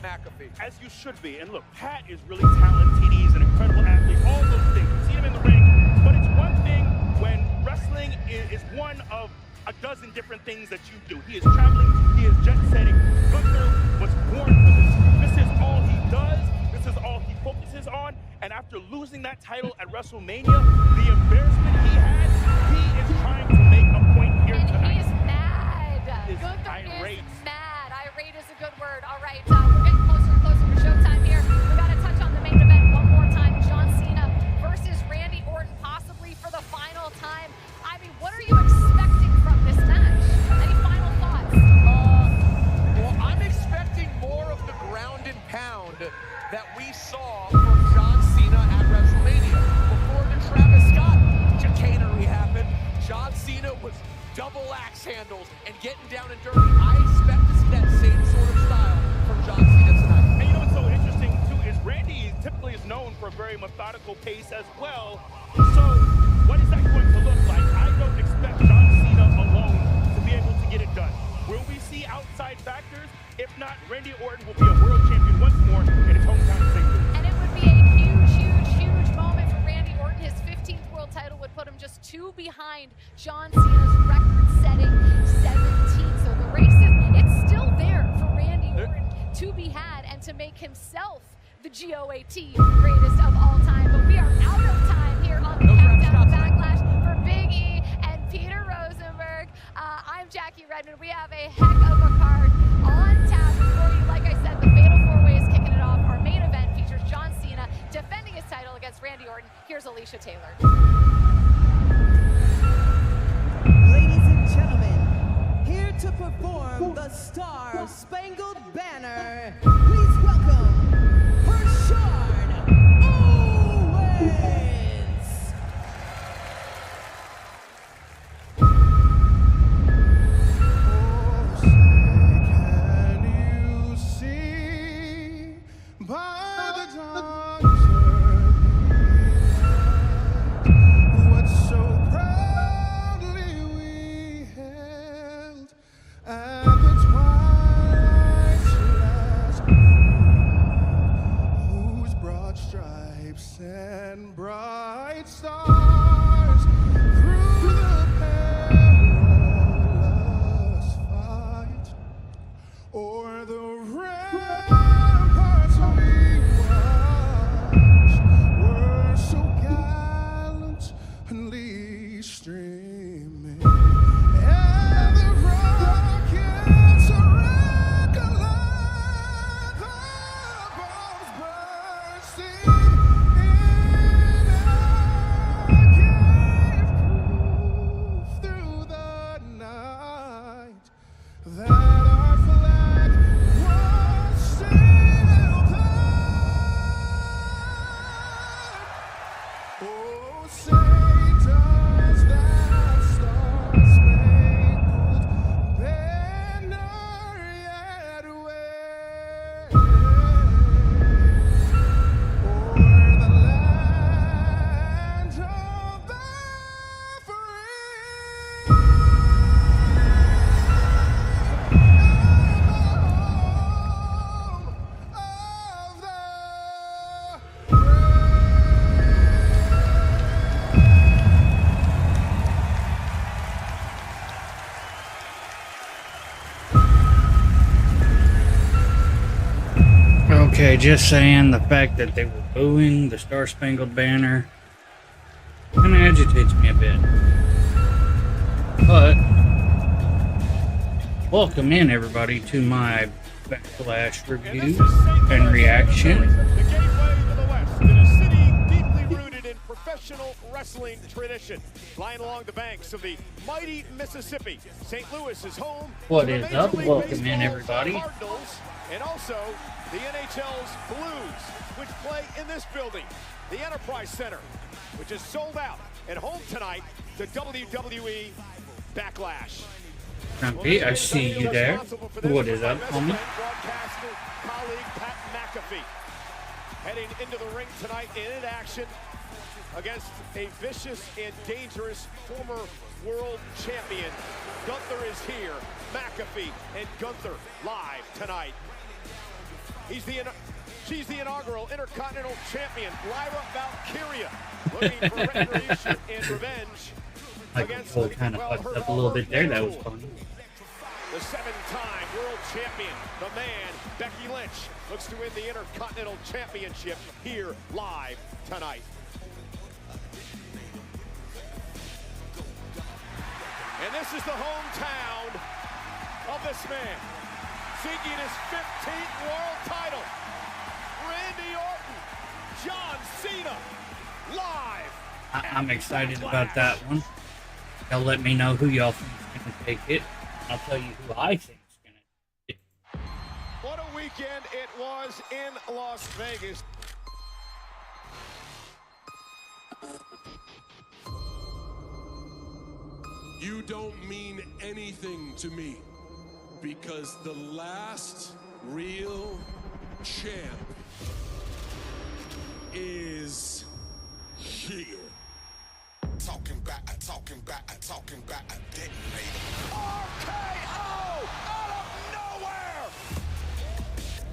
Pat McAfee. As you should be. And look, Pat is really talented. He's an incredible athlete. All those things. You see him in the ring. But it's one thing when wrestling is one of a dozen different things that you do. He is traveling. He is jet setting. Gunther was born for this. This is all he does. This is all he focuses on. And after losing that title at WrestleMania, the embarrassment he had, he is trying to make a point here tonight. And he's mad. Gunther irate. Is mad. Irate is a good word. All right, we're getting closer and closer to showtime here. We got to touch on the main event one more time. John Cena versus Randy Orton, possibly for the final time. I mean, what are you expecting from this match? Any final thoughts? Well, I'm expecting more of the ground and pound that we saw from John Cena at WrestleMania. Before the Travis Scott chicanery happened, John Cena was double axe handles and getting down and dirty. I expect to see that same sort of style from John Cena tonight. And you know what's so interesting too is Randy typically is known for a very methodical pace as well. So what is that going to look like? I don't expect John Cena alone to be able to get it done. Will we see outside factors? If not, Randy Orton will be a world champion once more in his hometown of St. Louis. And it would be a huge, huge, huge moment for Randy Orton. His 15th world title would put him just 2 behind John Cena's record-setting 17. So the race it's still there for Randy Orton to be had and to make himself the GOAT greatest of all time. But we are out of time here on the Countdown to Backlash for Big E and Peter Rosenberg. I'm Jackie Redmond. We have a heck of a card on tap for you. Like I said, the Fatal 4-Way is kicking it off. Our main event features John Cena defending his title against Randy Orton. Here's Alicia Taylor. Ladies and gentlemen, here to perform the Star-Spangled Banner, please welcome Rashard Owens. And bright stars through the perilous fight, o'er the ramparts we watched were so gallantly streaming, and the rockets recollect the bombs bursting. That our flag was still there. Oh, say does that star-spangled banner yet wave o'er the land of the free? Okay, just saying, the fact that they were booing the Star-Spangled Banner kind of agitates me a bit. But, welcome in everybody to my Backlash review and reaction. The gateway to the West, in a city deeply rooted in professional wrestling tradition. Lying along the banks of the mighty Mississippi, St. Louis is home. What is up? Welcome in everybody. Cardinals, and also the NHL's Blues, which play in this building, the Enterprise Center, which is sold out at home tonight to WWE BACKLASH. Knobby, I see you there. What is up, homie? Broadcaster, colleague Pat McAfee, heading into the ring tonight in action against a vicious and dangerous former world champion. Gunther is here. McAfee and Gunther live tonight. She's the inaugural Intercontinental Champion, Lyra Valkyria, looking for retribution and revenge against Cole kind of fucked up a little bit there. That was funny. The 7-time world champion, the man, Becky Lynch, looks to win the Intercontinental Championship here live tonight. And this is the hometown of this man, seeking his 15th world title. Randy Orton, John Cena, live. I'm excited about that one. Y'all let me know who y'all think is going to take it. I'll tell you who I think is going to take it. What a weekend it was in Las Vegas. You don't mean anything to me because the last real champ is here. Talking back, I detonator. RKO out of nowhere!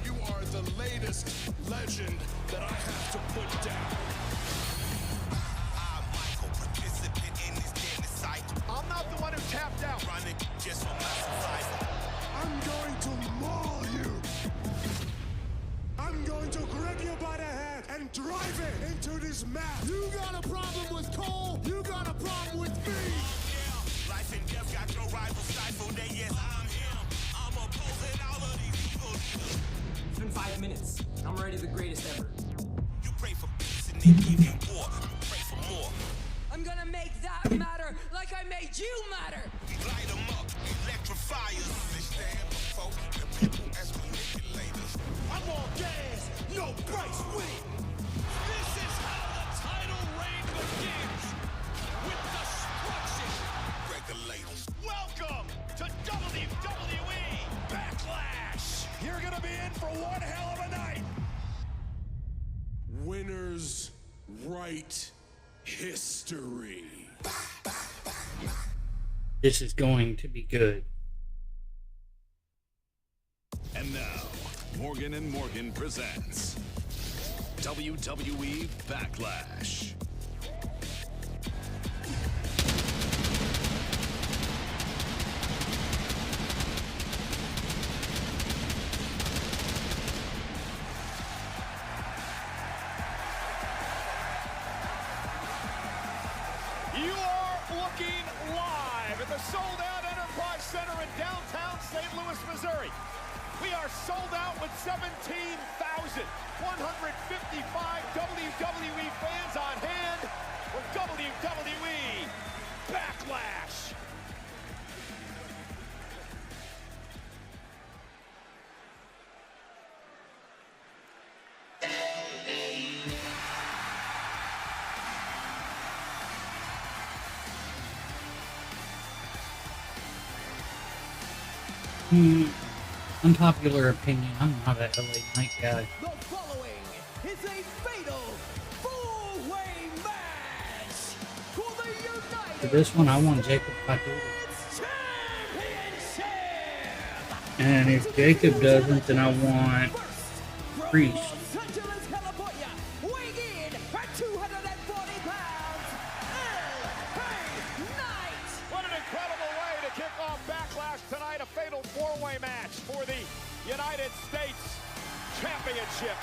You are the latest legend that I have to put down. Michael, participant in this genocide. I'm not the one who tapped out. Running just for my survival. I'm going to maul you. I'm going to grab you by the head and drive it into this mat. You got a problem with Cole? You got a problem with me? Yeah, life and death got your rival stifled. And yes, I'm him. I'm opposing all of these evil leaders. It's been 5 minutes. I'm already the greatest ever. You pray for peace and they give you war. You pray for more. I'm gonna make that matter like I made you matter. We light them up, electrify us. They stand before the people as manipulators. I'm all gas, no price winning. This is how the title reign begins, with destruction. Regulators. Welcome to WWE Backlash. You're gonna be in for one hell of a night. Winners write history. This is going to be good. And now, Morgan & Morgan presents WWE Backlash. You are looking live at the sold-out Enterprise Center in downtown St. Louis, Missouri. We are sold out with 17,155 WWE fans on hand for WWE Backlash. Unpopular opinion, I'm not a LA Knight guy. The following is a fatal four-way match for the United For this one, I want Jacob Fatu. Championship. And if Jacob doesn't, then I want Priest. Los Angeles, California, weighing in at 240 pounds, LA Knight. What an incredible way to kick off Backlash tonight. A fatal four-way match for the United States Championship.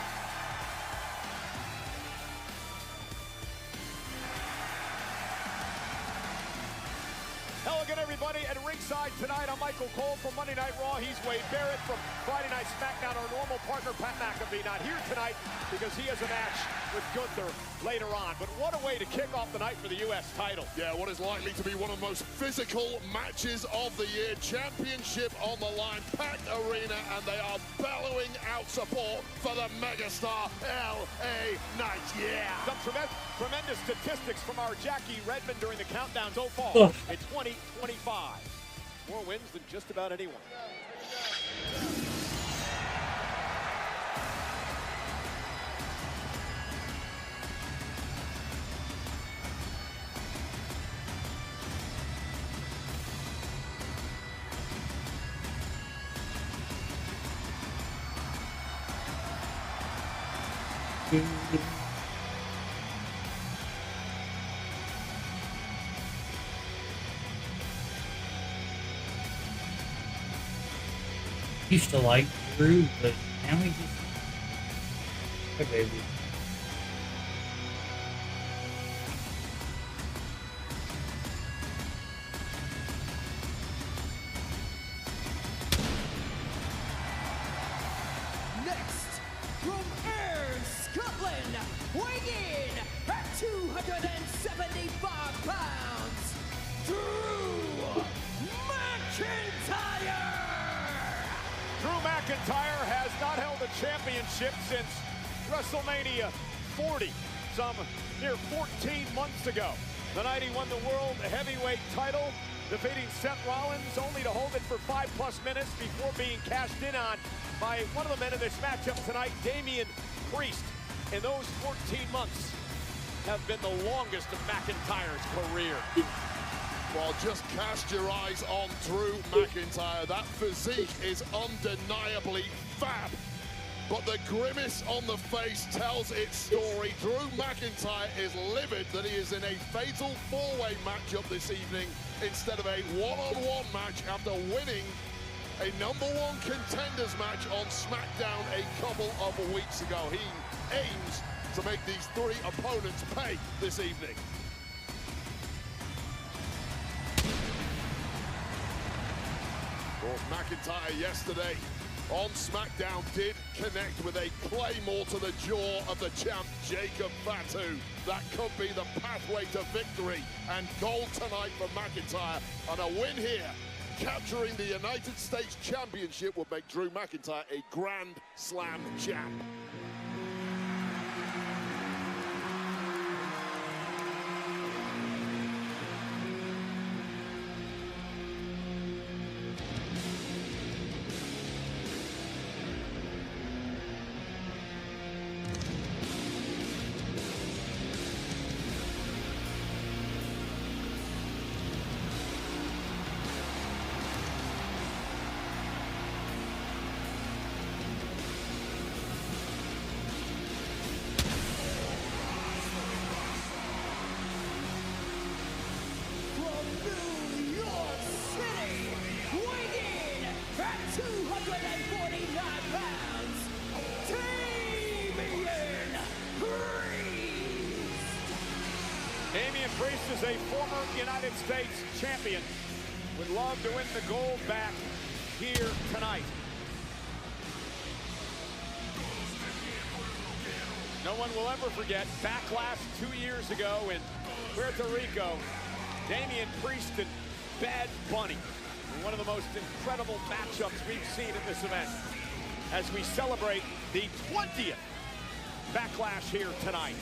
Hello again, everybody, at ringside tonight. I'm Michael Cole from Monday Night Raw. He's Wade Barrett from Friday Night SmackDown. Our normal partner, Pat McAfee, not here tonight because he has a match with Gunther later on. But what a way to kick off the night for the U.S. title. Yeah, what is likely to be one of the most physical matches of the year. Championship on the line, packed arena, and they are bellowing out support for the megastar LA Knight. Yeah! Some tremendous statistics from our Jackie Redmond during the countdown so far in 2025. More wins than just about anyone. Used to like Drew, but now he just. Hey, baby. Next, from Ayr, Scotland, weighing in at 275 pounds, Drew McIntyre! Drew McIntyre has not held a championship since WrestleMania 40, some near 14 months ago. The night he won the World Heavyweight title, defeating Seth Rollins, only to hold it for 5+ minutes before being cashed in on by one of the men in this matchup tonight, Damian Priest. And those 14 months have been the longest of McIntyre's career. Well, just cast your eyes on Drew McIntyre. That physique is undeniably fab. But the grimace on the face tells its story. Drew McIntyre is livid that he is in a fatal four-way matchup this evening instead of a one-on-one match after winning a #1 contenders match on SmackDown a couple of weeks ago. He aims to make these three opponents pay this evening. Of course, McIntyre yesterday on SmackDown did connect with a claymore to the jaw of the champ, Jacob Fatu. That could be the pathway to victory and gold tonight for McIntyre. And a win here, capturing the United States Championship, would make Drew McIntyre a Grand Slam champ. New York City, weighing in at 249 pounds, Damian Priest! Damian Priest is a former United States champion. Would love to win the gold back here tonight. No one will ever forget Backlash 2 years ago in Puerto Rico. Damian Priest and Bad Bunny. One of the most incredible matchups we've seen in this event as we celebrate the 20th Backlash here tonight.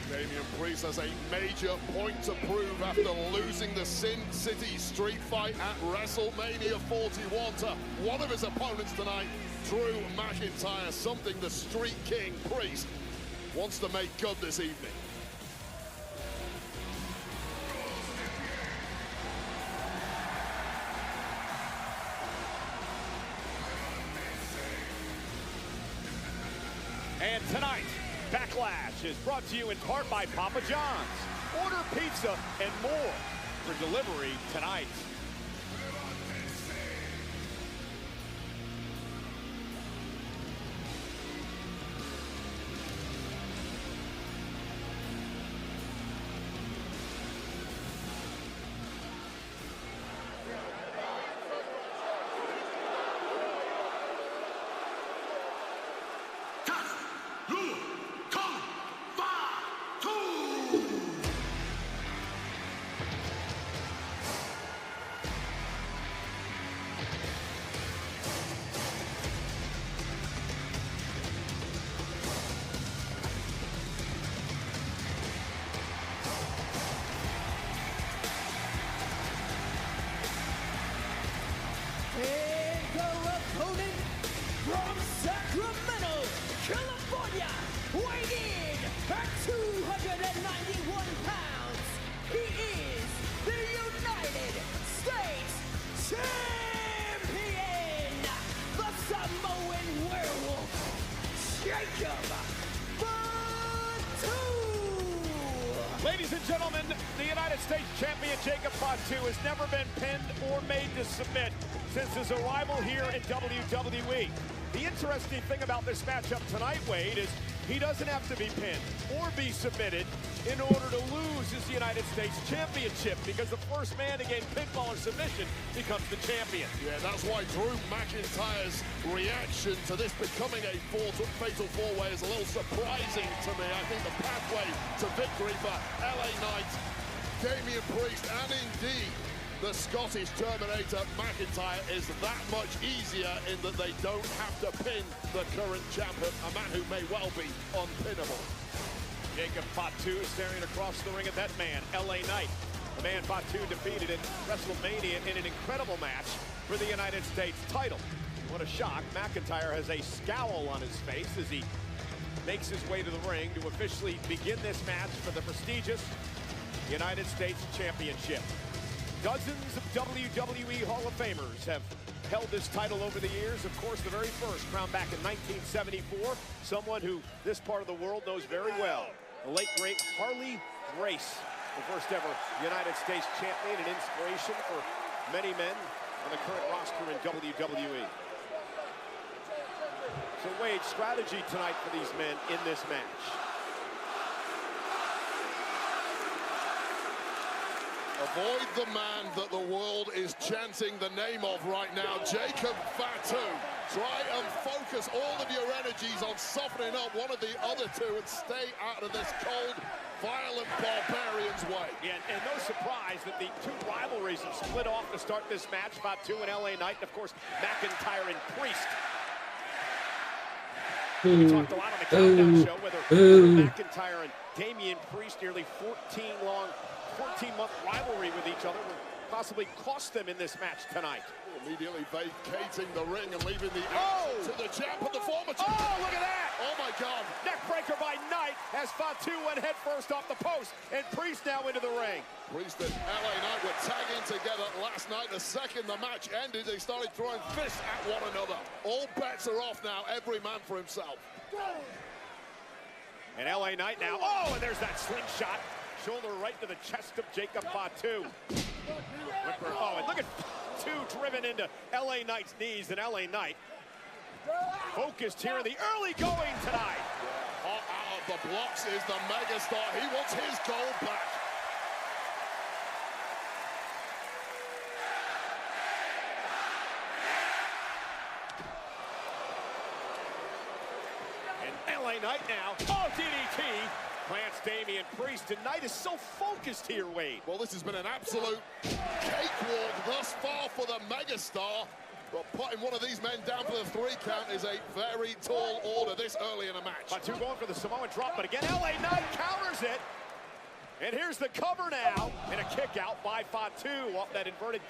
Damian Priest has a major point to prove after losing the Sin City Street Fight at WrestleMania 41 to one of his opponents tonight, Drew McIntyre, something the Street King Priest wants to make good this evening. And tonight, Backlash is brought to you in part by Papa John's. Order pizza and more for delivery tonight. And the opponent from Sacramento, California, weighing in at 291 pounds, he is the United States Champion, the Samoan Werewolf, Jacob Ladies and gentlemen, the United States champion Jacob Fatu has never been pinned or made to submit since his arrival here in WWE. The interesting thing about this matchup tonight, Wade, is he doesn't have to be pinned or be submitted in order to lose his United States championship, because the first man to gain pinfall or submission becomes the champion. Yeah, that's why Drew McIntyre's reaction to this becoming a fatal four-way is a little surprising to me. I think the pathway to victory for LA Knight, Damian Priest, and indeed the Scottish Terminator McIntyre is that much easier in that they don't have to pin the current champion, a man who may well be unpinnable. Jacob Fatu staring across the ring at that man, LA Knight. The man Fatu defeated at WrestleMania in an incredible match for the United States title. What a shock. McIntyre has a scowl on his face as he makes his way to the ring to officially begin this match for the prestigious United States Championship. Dozens of WWE Hall of Famers have held this title over the years. Of course, the very first, crowned back in 1974, someone who this part of the world knows very well. The late, great Harley Race, the first ever United States champion and inspiration for many men on the current roster in WWE. So, Wade, strategy tonight for these men in this match. Avoid the man that the world is chanting the name of right now, Jacob Fatu. Try and focus all of your energies on softening up one of the other two and stay out of this cold, violent barbarian's way. Yeah, and no surprise that the two rivalries have split off to start this match, Fatu and LA Knight, and of course, McIntyre and Priest. We talked a lot on the Countdown show, whether McIntyre and Damian Priest, nearly 14-month rivalry with each other, will possibly cost them in this match tonight. Immediately vacating the ring and leaving the action to the champ of the former champ. Oh, look at that! Oh my God! Neckbreaker by Knight as Fatu went head first off the post, and Priest now into the ring. Priest and LA Knight were tagging together last night. The second the match ended, they started throwing fists at one another. All bets are off now, every man for himself. And LA Knight now, oh, and there's that slingshot. Shoulder right to the chest of Jacob Fatu. Oh, and look at Fatu driven into LA Knight's knees, and LA Knight focused here in the early going tonight. Hot out of the blocks is the megastar. He wants his gold back. And LA Knight now, oh, DDT. Plants Damian Priest, and Knight is so focused here, Wade. Well, this has been an absolute cakewalk thus far for the megastar. But putting one of these men down for the 3 count is a very tall order this early in a match. Fatu going for the Samoan drop, but again, LA Knight counters it. And here's the cover now, and a kick out by Fatu off that inverted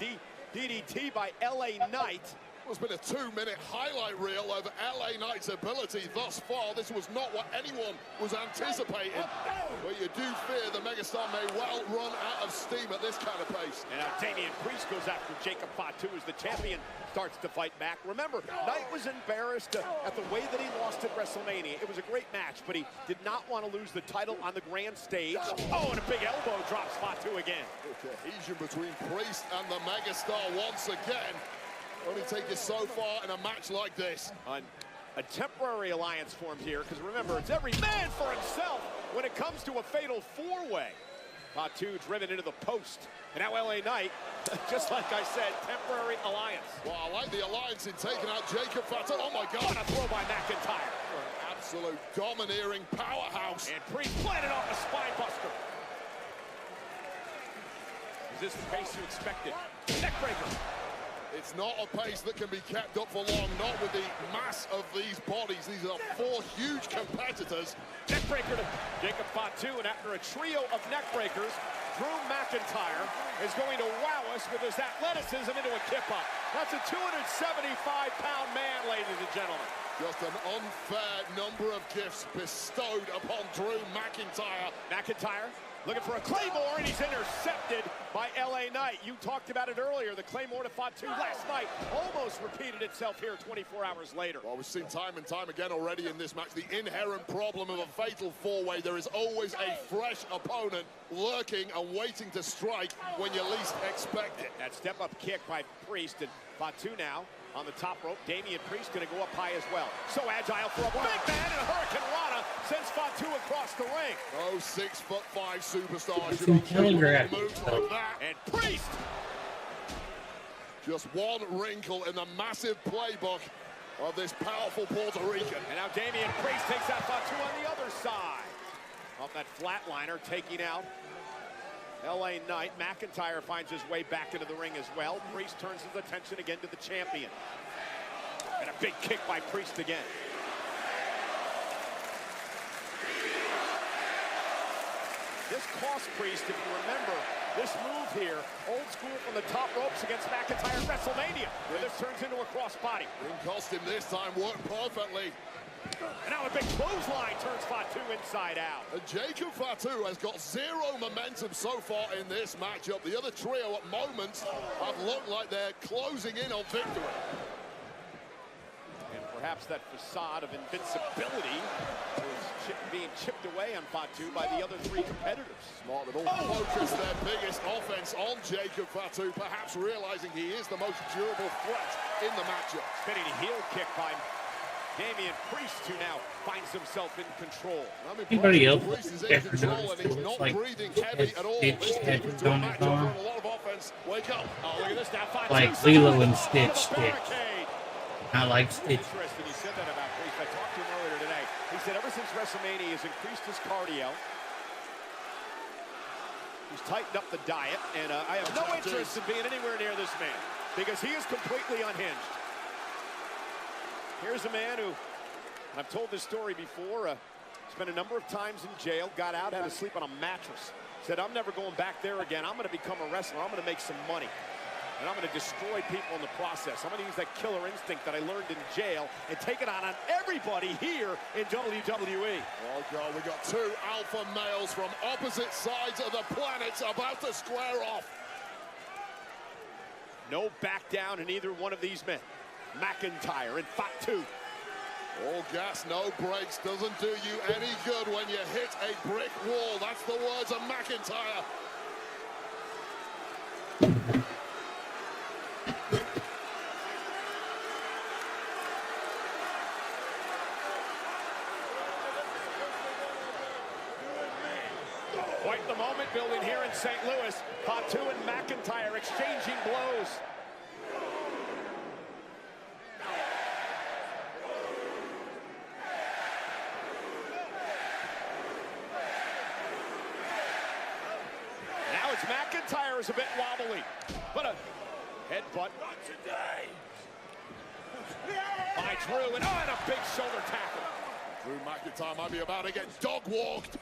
DDT by LA Knight. It's been a 2-minute highlight reel of LA Knight's ability thus far. This was not what anyone was anticipating. But you do fear the megastar may well run out of steam at this kind of pace. And now Damian Priest goes after Jacob Fatu as the champion starts to fight back. Remember, Knight was embarrassed at the way that he lost at WrestleMania. It was a great match, but he did not want to lose the title on the grand stage. Oh, and a big elbow drops Fatu again. The cohesion between Priest and the megastar once again. Only take you so far in a match like this. A temporary alliance formed here, because remember, it's every man for himself when it comes to a fatal 4-way. Fatu driven into the post. And now LA Knight, just like I said, temporary alliance. Well, I like the alliance in taking out Jacob Fatu. Oh my God. What a throw by McIntyre. An absolute domineering powerhouse. And Priest planted off a spine buster. Is this the pace you expected? Neckbreaker. It's not a pace that can be kept up for long, not with the mass of these bodies. These are 4 huge competitors. Neckbreaker to Jacob Fatu, and after a trio of neckbreakers, Drew McIntyre is going to wow us with his athleticism into a kip-up. That's a 275-pound man, ladies and gentlemen. Just an unfair number of gifts bestowed upon Drew McIntyre. McIntyre Looking for a Claymore, and he's intercepted by LA Knight. You talked about it earlier. The Claymore to Fatu last night almost repeated itself here 24 hours later. Well, we've seen time and time again already in this match the inherent problem of a fatal four-way. There is always a fresh opponent lurking and waiting to strike when you least expect it. That step-up kick by Priest, and Fatu now on the top rope. Damian Priest going to go up high as well. So agile for a big man, and a Hurricane Rana sends Fatu across the ring. Oh, 6'5" superstar It's should be telegraphed. moves like that. And Priest! Just one wrinkle in the massive playbook of this powerful Puerto Rican. And now Damian Priest takes out Fatu on the other side. Off that flatliner, taking out LA Knight. McIntyre finds his way back into the ring as well. Priest turns his attention again to the champion. And a big kick by Priest again. This cost Priest, if you remember, this move here, old school from the top ropes against McIntyre at WrestleMania, where this turns into a crossbody. Didn't cost him this time, worked perfectly. And now a big clothesline turns Fatu inside out. And Jacob Fatu has got zero momentum so far in this matchup. The other trio at moments have looked like they're closing in on victory. And perhaps that facade of invincibility is being chipped away on Fatu by the other three competitors. Smart little focus their biggest offense on Jacob Fatu, perhaps realizing he is the most durable threat in the matchup. Spinning heel kick by Damian Priest, who now finds himself in control. Anybody else Priest is in ever control noticed and he's it not looks like breathing heavy at all. Stitch This had takes his to a own matchup arm? with a lot of offense. Wake up. Oh, look at this now. Fatu Like somehow Lilo and over Stitch the stick. barricade. I like Stitch. Interesting, he said that about Priest. I talked to him earlier today. He said ever since WrestleMania, he's increased his cardio. He's tightened up the diet, and I have no interest in being anywhere near this man because he is completely unhinged. Here's a man who, and I've told this story before, spent a number of times in jail, got out, had to sleep on a mattress. Said, I'm never going back there again. I'm going to become a wrestler. I'm going to make some money. And I'm going to destroy people in the process. I'm going to use that killer instinct that I learned in jail and take it on everybody here in WWE. Oh, God, we got two alpha males from opposite sides of the planet about to square off. No back down in either one of these men. McIntyre and Fatu. All gas, no brakes, doesn't do you any good when you hit a brick wall. That's the words of McIntyre. Quite the moment building here in St. Louis. Fatu and McIntyre exchanging blows. Now it's McIntyre is a bit wobbly, but a headbutt. Not today. By Drew, and a big shoulder tackle. Drew McIntyre might be about to get dog-walked.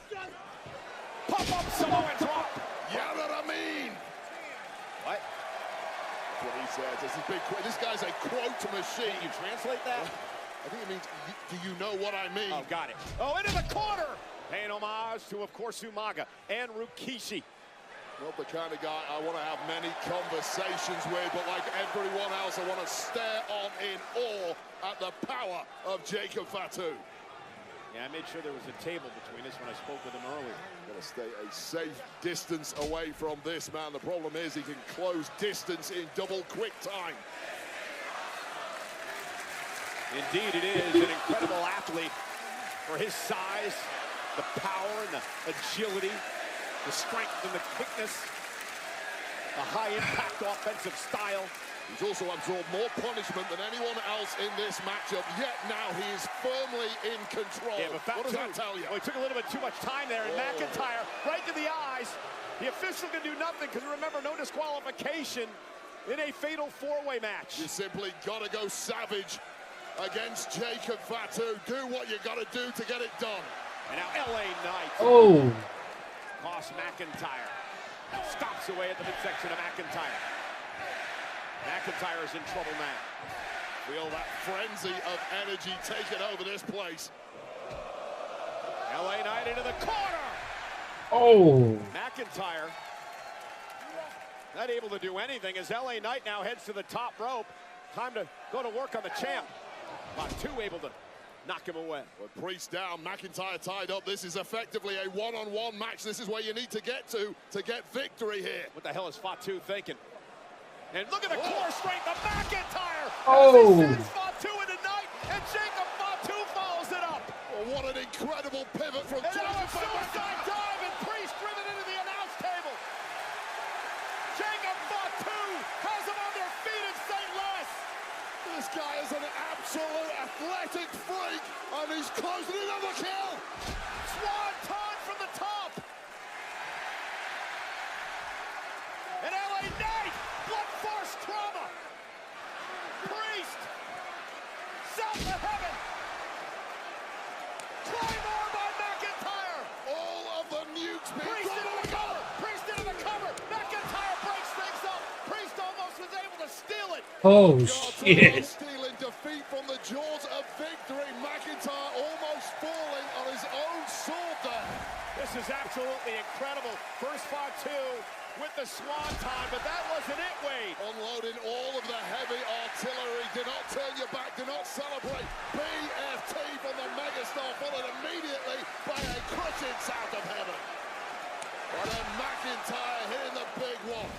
Pop-up Samoan drop. Yeah, that I mean. What? That's what he says. This guy's a quote machine. Can you translate that? I think it means, do you know what I mean? Oh, got it. Oh, into the corner. Paying homage to, of course, Umaga and Rikishi. Not the kind of guy I want to have many conversations with, but like everyone else, I want to stare on in awe at the power of Jacob Fatu. Yeah, I made sure there was a table between us when I spoke with him earlier. Got to stay a safe distance away from this man. The problem is he can close distance in double quick time. Indeed, it is an incredible athlete for his size, the power and the agility, the strength and the quickness, the high-impact offensive style. He's also absorbed more punishment than anyone else in this matchup, yet now he is firmly in control. Yeah, but what does that tell you? Well, he took a little bit too much time there, and McIntyre right to the eyes. The official can do nothing, because remember, no disqualification in a fatal four-way match. You simply got to go savage against Jacob Fatu. Do what you got to do to get it done. And now LA Knight. Oh. Cost McIntyre. Stops away at the midsection of McIntyre. McIntyre is in trouble now. Feel that frenzy of energy taking over this place. LA Knight into the corner. Oh. McIntyre not able to do anything as LA Knight now heads to the top rope. Time to go to work on the champ. Fatu able to knock him away. With Priest down, McIntyre tied up. This is effectively a one-on-one match. This is where you need to get get victory here. What the hell is Fatu thinking? And look at the core strength of McIntyre. Oh. As he sends Fatu into Knight, and Jacob Fatu follows it up. Oh, what an incredible pivot from And now a Jacob. suicide dive, and Priest driven into the announce table. Jacob Fatu has them on their feet in St. Louis. This guy is an absolute athletic freak, and he's closing another kill. Swan time from the top. And LA Knight, blood force trauma. Priest, south to heaven. Claymore by McIntyre. All of the nukes being Priest thrown into on the cover. Priest into the cover. McIntyre breaks things up. Priest almost was able to steal it. Oh, Shit. shit. Stealing defeat from the jaws of victory. McIntyre almost falling on his own sword there. This is absolutely incredible. First Fatu with the swan time, but that wasn't it, Wade. Unloading all of the heavy artillery. Do not turn your back. Do not celebrate. BFT from the megastar, followed immediately by a crushing sound of heaven. But then McIntyre hitting the big one.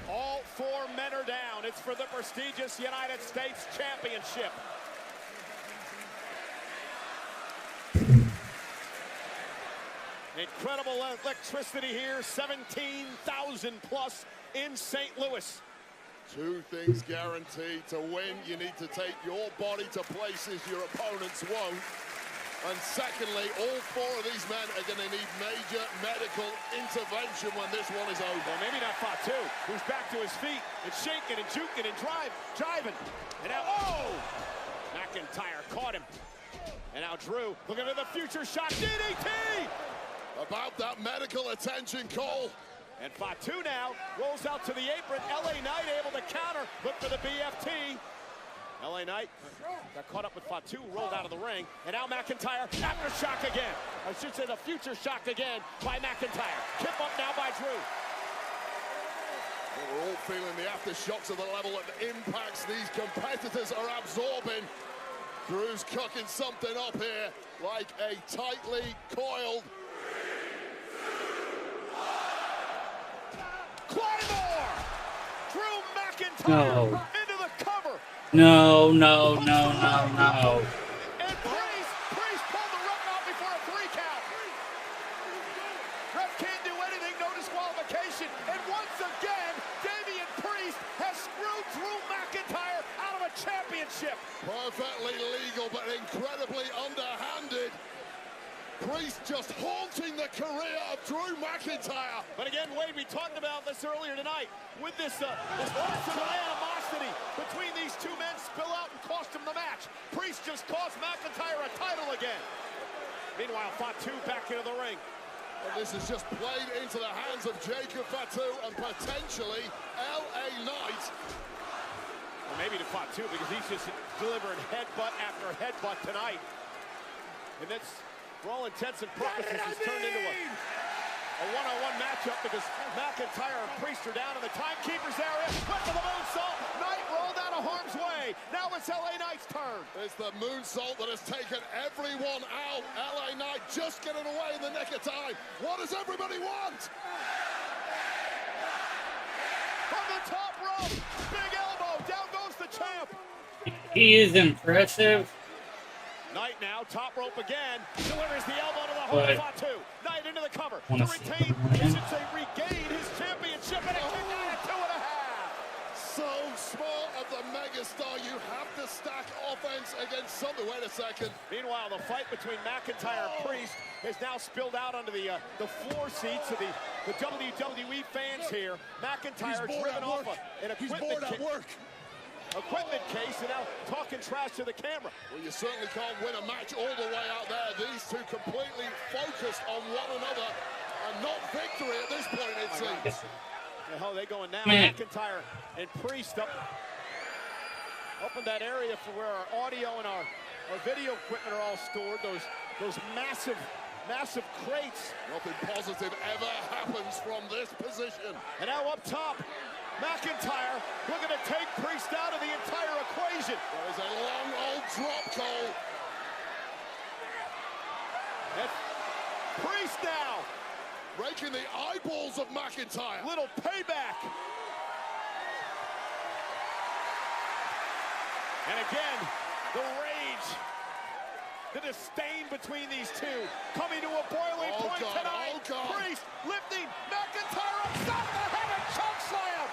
All four men are down. It's for the prestigious United States Championship. Incredible electricity here, 17,000 plus in St. Louis. Two things guaranteed. To win, you need to take your body to places your opponents won't. And secondly, all four of these men are going to need major medical intervention when this one is over. Well, maybe not Fatu, who's back to his feet and shaking and juking and driving. And now, oh! McIntyre caught him. And now Drew looking at the future shot. DDT! About that medical attention, Cole. And Fatu now rolls out to the apron. LA Knight able to counter. Look for the BFT. LA Knight got caught up with Fatu, rolled out of the ring. And now McIntyre, aftershock again. I should say the future shock again by McIntyre. Kip up now by Drew. Well, we're all feeling the aftershocks of the level of impacts these competitors are absorbing. Drew's cooking something up here like a tightly coiled. Claymore! Drew McIntyre No. into the cover. No, no, no, no, no. And Priest pulled the ref out before a 3 count. Ref can't do anything, no disqualification. And once again, Damian Priest has screwed Drew McIntyre out of a championship. Perfectly legal, but incredibly underhanded. Priest just haunting the career of Drew McIntyre. But again, Wade, we talked about this earlier tonight. With this personal animosity between these two men spill out and cost him the match. Priest just cost McIntyre a title again. Meanwhile, Fatu back into the ring. And this is just played into the hands of Jacob Fatu and potentially LA Knight. Or maybe to Fatu, because he's just delivered headbutt after headbutt tonight. And that's, for all intents and purposes, has turned into a one-on-one matchup because McIntyre and Priest are down in the timekeeper's area. Went for the moonsault. Knight rolled out of harm's way. Now it's LA Knight's turn. It's the moonsault that has taken everyone out. LA Knight just getting away in the nick of time. What does everybody want? From the top rope, big elbow. Down goes the champ. He is impressive. Knight now, top rope again, delivers the elbow to the heart of Fatu. Knight into the cover to retain, regain his championship, and a kick out at 2.5. So smart of the megastar. You have to stack offense against something. Wait a second. Meanwhile, the fight between McIntyre and Priest has now spilled out onto the floor seats of the WWE fans here. McIntyre driven off an equipment case and now talking trash to the camera. Well, you certainly can't win a match all the way out there. These two completely focused on one another and not victory at this point, it seems. The hell are they going now? McIntyre and Priest up in that area for where our audio and our video equipment are all stored. Those massive massive crates. Nothing positive ever happens from this position. And now up top, McIntyre looking to take Priest out of the entire equation. There is a long old drop, Cole. And Priest now. Raking the eyeballs of McIntyre. Little payback. And again, the rage, the disdain between these two coming to a boiling point tonight. Priest lifting McIntyre up, stop the head and choke slam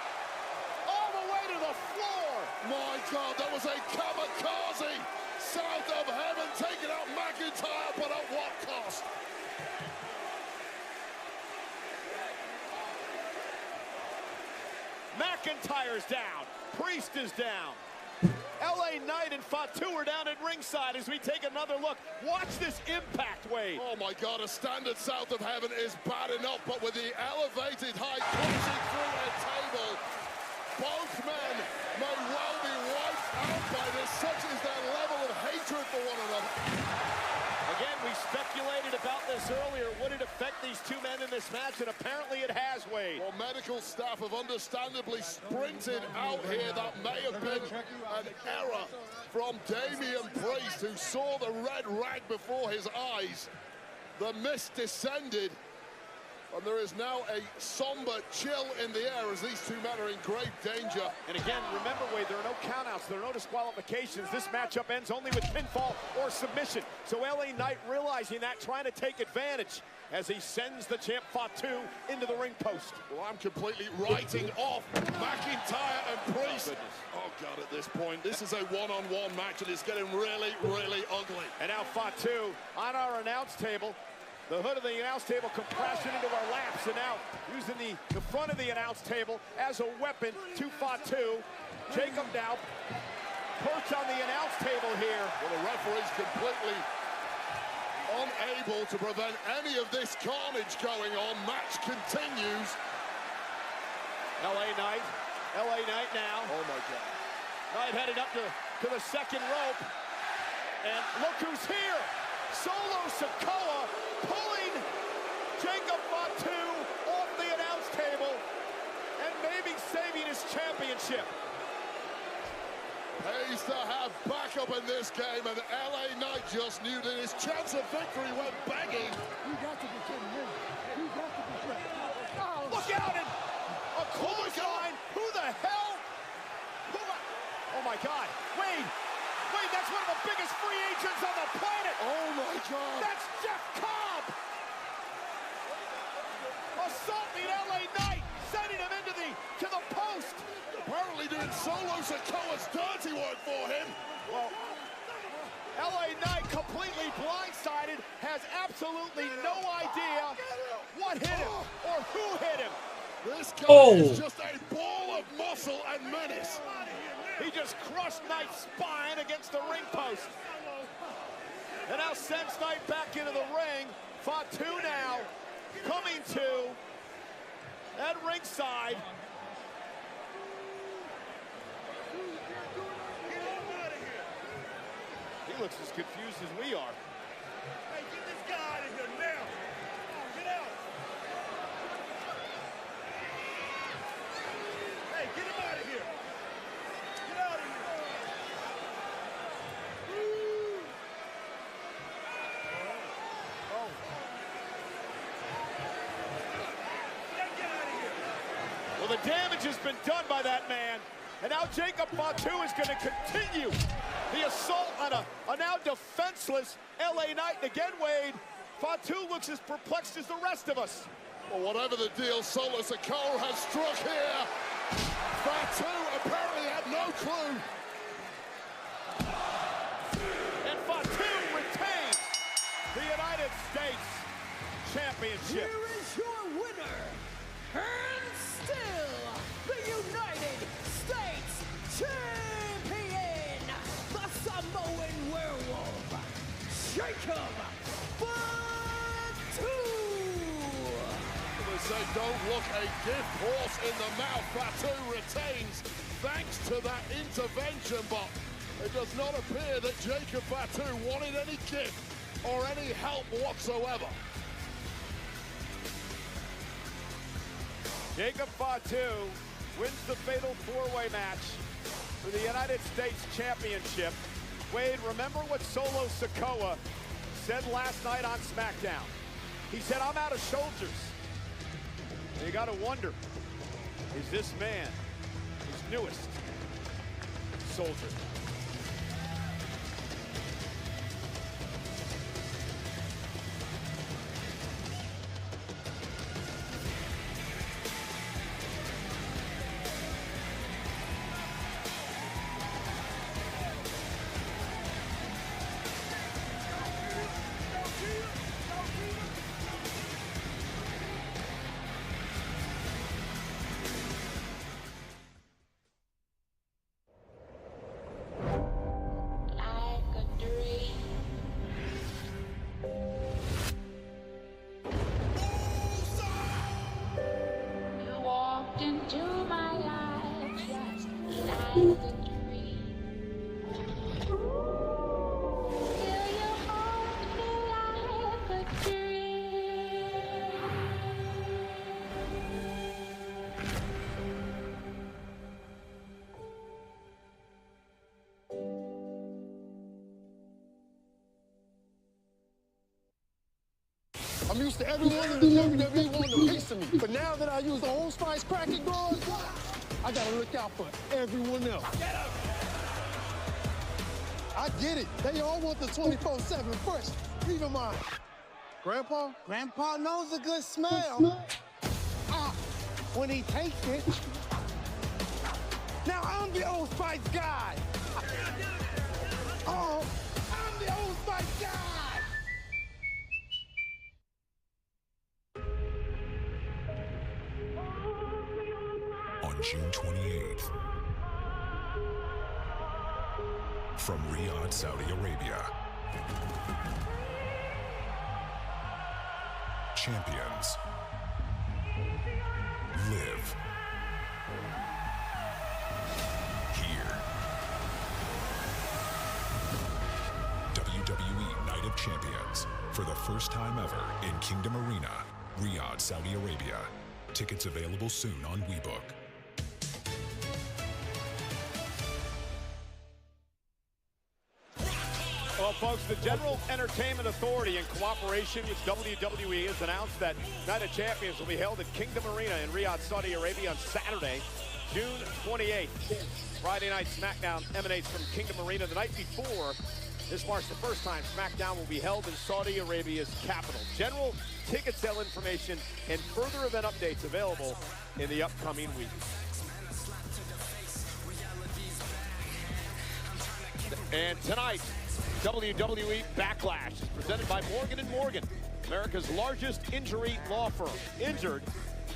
all the way to the floor. My God, that was a kamikaze south of heaven taking out McIntyre, but at what cost? McIntyre's down, Priest is down. LA Knight and Fatu are down at ringside as we take another look. Watch this impact, Wade. Oh my God, a standard south of heaven is bad enough, but with the elevated height pushing through a table, both men may well be wiped out by this. Such is their level of hatred for one another. Again, we speculated about this earlier. Would it affect these two men in this match? And apparently it has, Wade. Well, medical staff have understandably sprinted out here. That may have been an error from Damian Priest, who saw the red rag before his eyes. The mist descended, and there is now a somber chill in the air as these two men are in great danger. And again, remember, Wade, there are no countouts, there are no disqualifications. This matchup ends only with pinfall or submission. So LA Knight realizing that, trying to take advantage as he sends the champ Fatu into the ring post. Well, I'm completely writing off McIntyre and Priest. Oh God, at this point, this is a one-on-one match and it's getting really, really ugly. And now Fatu on our announce table. The hood of the announce table come crashing into our laps, and now using the front of the announce table as a weapon to Fatu. Jacob now perched on the announce table here. Well, the referee's completely unable to prevent any of this carnage going on. Match continues. LA Knight now. Oh my God. Knight headed up to the second rope. And look who's here. Solo Sikoa pulling Jacob Fatu off the announce table and maybe saving his championship. Pays to have backup in this game, and LA Knight just knew that his chance of victory went begging. You got to be kidding me. You got to be kidding me. Oh, Look out, and a clothesline. Who the hell? Oh my God, Wade, that's one of the biggest free agents on the planet. Oh my God. That's Jeff Cobb. Assaulting LA Knight, sending him to the post. Apparently doing Solo Sikoa's dirty work for him. Well, LA Knight completely blindsided, has absolutely no idea what hit him or who hit him. This guy is just a ball of muscle and menace. He just crushed Knight's spine against the ring post. And now sends Knight back into the ring. Fatu now coming to at ringside. He looks as confused as we are. Hey, get this guy out of here now. Get out. Hey, get him out of here. Get out of here. Get out of here. Well, the damage has been done by that man. And now Jacob Fatu is going to continue the assault on a now defenseless LA Knight. And again, Wade, Fatu looks as perplexed as the rest of us. Well, whatever the deal, Solo Sikoa has struck here. Fatu apparently had no clue. And Fatu retains the United States Championship. here is your winner, and still the United States Champion, the Samoan Werewolf, Jacob Fatu. They say don't look a gift horse in the mouth. Fatu retains thanks to that intervention, but it does not appear that Jacob Fatu wanted any gift or any help whatsoever. Jacob Fatu wins the fatal four-way match for the United States Championship. Wade, remember what Solo Sikoa said last night on SmackDown? He said, I'm out of soldiers. And you gotta wonder, is this man his newest soldier? I'm used to everyone in the WWE wanting a piece of me. But now that I use the Old Spice cracking guard, I gotta look out for everyone else. I get it. They all want the 24/7 first. Even my grandpa. Grandpa knows a good smell. When he takes it. Now I'm the Old Spice guy. Oh, I'm the Old Spice guy. On June 28th, from Riyadh, Saudi Arabia, champions live here. WWE Night of Champions, for the first time ever in Kingdom Arena, Riyadh, Saudi Arabia. Tickets available soon on WeBook. Well, folks, the General Entertainment Authority, in cooperation with WWE, has announced that Night of Champions will be held at Kingdom Arena in Riyadh, Saudi Arabia on Saturday, June 28th. Friday night SmackDown emanates from Kingdom Arena the night before. This marks the first time SmackDown will be held in Saudi Arabia's capital. General ticket sale information and further event updates available in the upcoming week. And tonight, WWE Backlash is presented by Morgan & Morgan, America's largest injury law firm. Injured?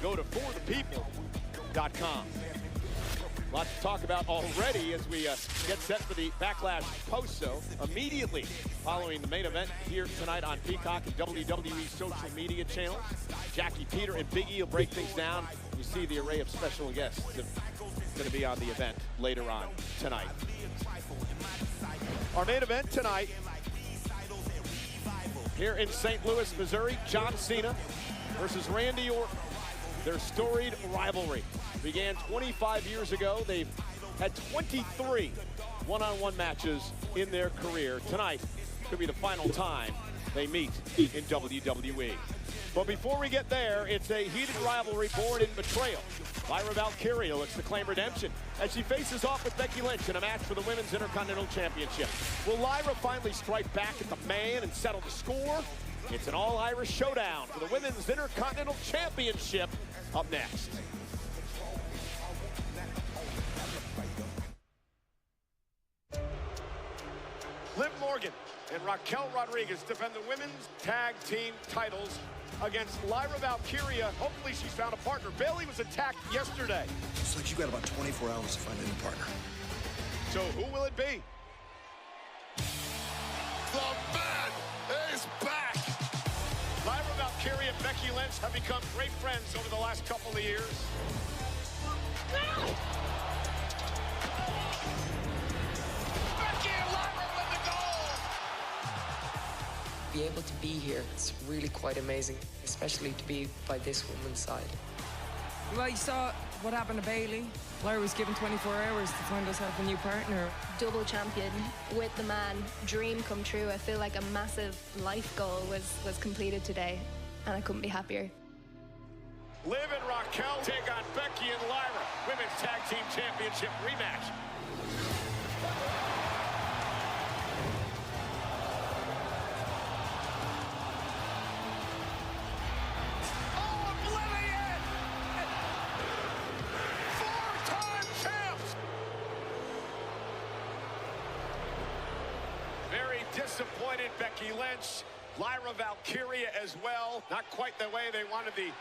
Go to forthepeople.com. Lots to talk about already as we get set for the Backlash post-show. Immediately following the main event here tonight on Peacock and WWE social media channels. Jackie, Peter, and Big E will break things down. You see the array of special guests that are going to be on the event later on tonight. Our main event tonight, here in St. Louis, Missouri, John Cena versus Randy Orton. Their storied rivalry began 25 years ago. They've had 23 one-on-one matches in their career. Tonight could be the final time they meet in WWE. But before we get there, it's a heated rivalry born in betrayal. Lyra Valkyria looks to claim redemption as she faces off with Becky Lynch in a match for the Women's Intercontinental Championship. Will Lyra finally strike back at the man and settle the score? It's an all-Irish showdown for the Women's Intercontinental Championship up next. Liv Morgan and Raquel Rodriguez defend the women's tag team titles against Lyra Valkyria. Hopefully she's found a partner. Bayley was attacked yesterday. Looks like you got about 24 hours to find a new partner. So who will it be? The man is back! Lyra Valkyria and Becky Lynch have become great friends over the last couple of years. Becky and Lyra with the goal! be able to be here, it's really quite amazing, especially to be by this woman's side. Well, you saw what happened to Bailey. Lyra was given 24 hours to find herself a new partner. Double champion with the man, dream come true. I feel like a massive life goal was completed today, and I couldn't be happier. Liv and Raquel take on Becky and Lyra. Women's Tag Team Championship rematch. Oh, oblivion! Four-time champs! Very disappointed Becky Lynch. Lyra Valkyria as well. Not quite the way they wanted the...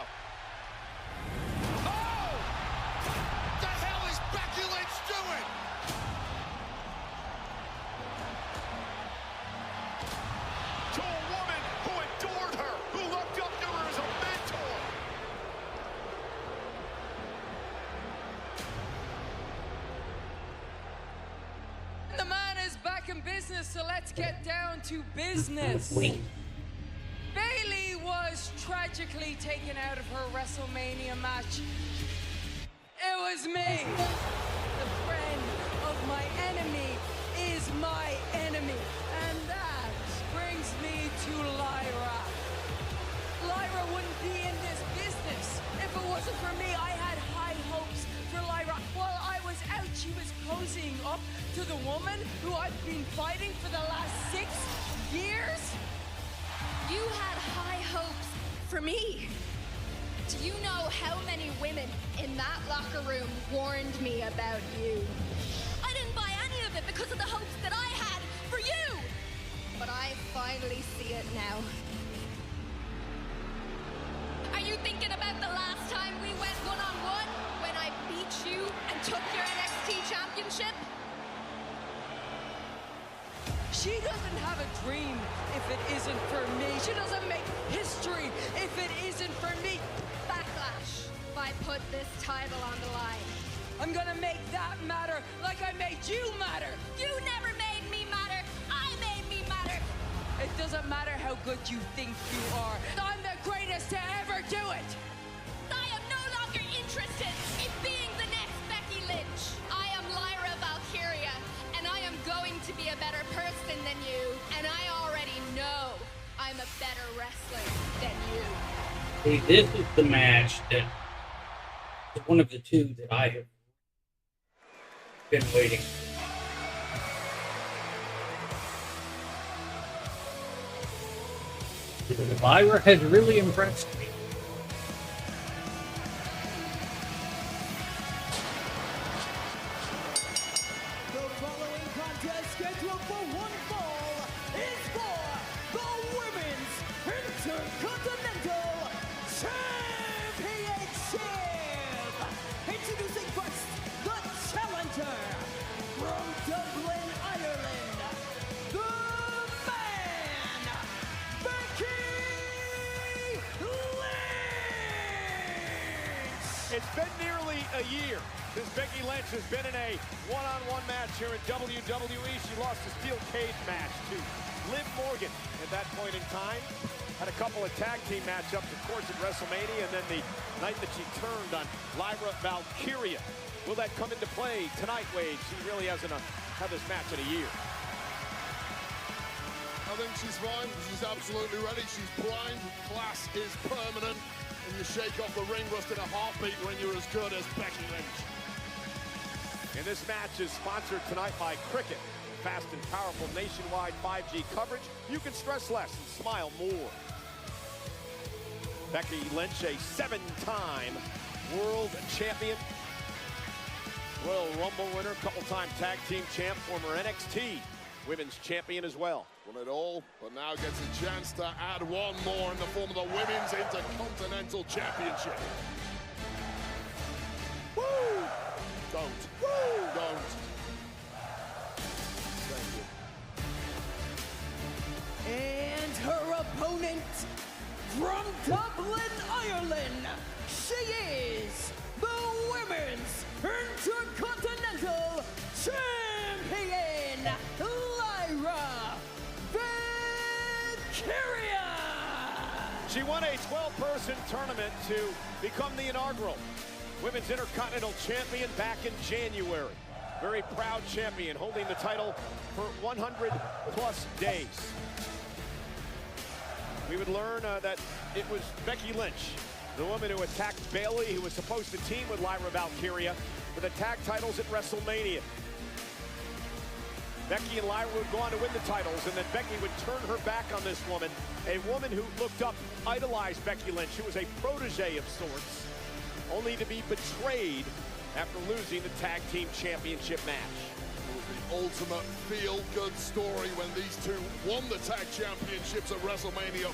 Becky Lynch doing? To a woman who adored her, who looked up to her as a mentor. The man is back in business, so let's get down to business. Bailey was tragically taken out of her WrestleMania match. It was me. The friend of my enemy is my enemy. And that brings me to Lyra. Lyra wouldn't be in this business if it wasn't for me. I had high hopes for Lyra. While I was out, she was cozying up to the woman who I've been fighting for the last 6 years. You had high hopes for me. Do you know how many women in that locker room warned me about you? I didn't buy any of it because of the hopes that I had for you. But I finally see it now. Are you thinking about the last time we went one-on-one when I beat you and took your NXT championship? She doesn't have a dream if it isn't for me. She doesn't make history if it isn't for me. Backlash, if I put this title on the line. I'm gonna make that matter like I made you matter. You never made me matter. I made me matter. It doesn't matter how good you think you are. I'm the greatest to ever do it. I am no longer interested in being the next Becky Lynch. I am Lyra Valkyria, and I am going to be a better person than you. And I already know I'm a better wrestler than you. See, this is the match that is one of the two that I have been waiting for. Lyra has really impressed me. The following contest scheduled for one fall is for the Women's Intercontinental Championship. Introducing first, the challenger from Dublin, Ireland, the man, Becky Lynch. It's been nearly a year since Becky Lynch has been in a one-on-one match here in WWE. She lost a steel cage match to Liv Morgan at that point in time. Had a couple of tag team matchups, of course, at WrestleMania, and then the night that she turned on Lyra Valkyria. Will that come into play tonight, Wade? She really hasn't had this match in a year. I think she's fine. She's absolutely ready. She's primed. Class is permanent. And you shake off the ring rust in a heartbeat when you're as good as Becky Lynch. And this match is sponsored tonight by Cricket. Fast and powerful nationwide 5G coverage. You can stress less and smile more. Becky Lynch, a 7-time world champion. Royal Rumble winner, couple-time tag team champ, former NXT women's champion as well. Won it all, but now gets a chance to add one more in the form of the Women's Intercontinental Championship. Woo! Don't. Woo! Don't. Thank you. And her opponent from Dublin, Ireland, she is the Women's Intercontinental Champion, Lyra Valkyria. Valkyria! She won a 12-person tournament to become the inaugural Women's Intercontinental Champion back in January. Very proud champion, holding the title for 100+ days. We would learn that it was Becky Lynch, the woman who attacked Bayley, who was supposed to team with Lyra Valkyria for the tag titles at WrestleMania. Becky and Lyra would go on to win the titles, and then Becky would turn her back on this woman, a woman who looked up, idolized Becky Lynch, who was a protege of sorts, only to be betrayed after losing the tag team championship match. It was the ultimate feel-good story when these two won the tag championships at WrestleMania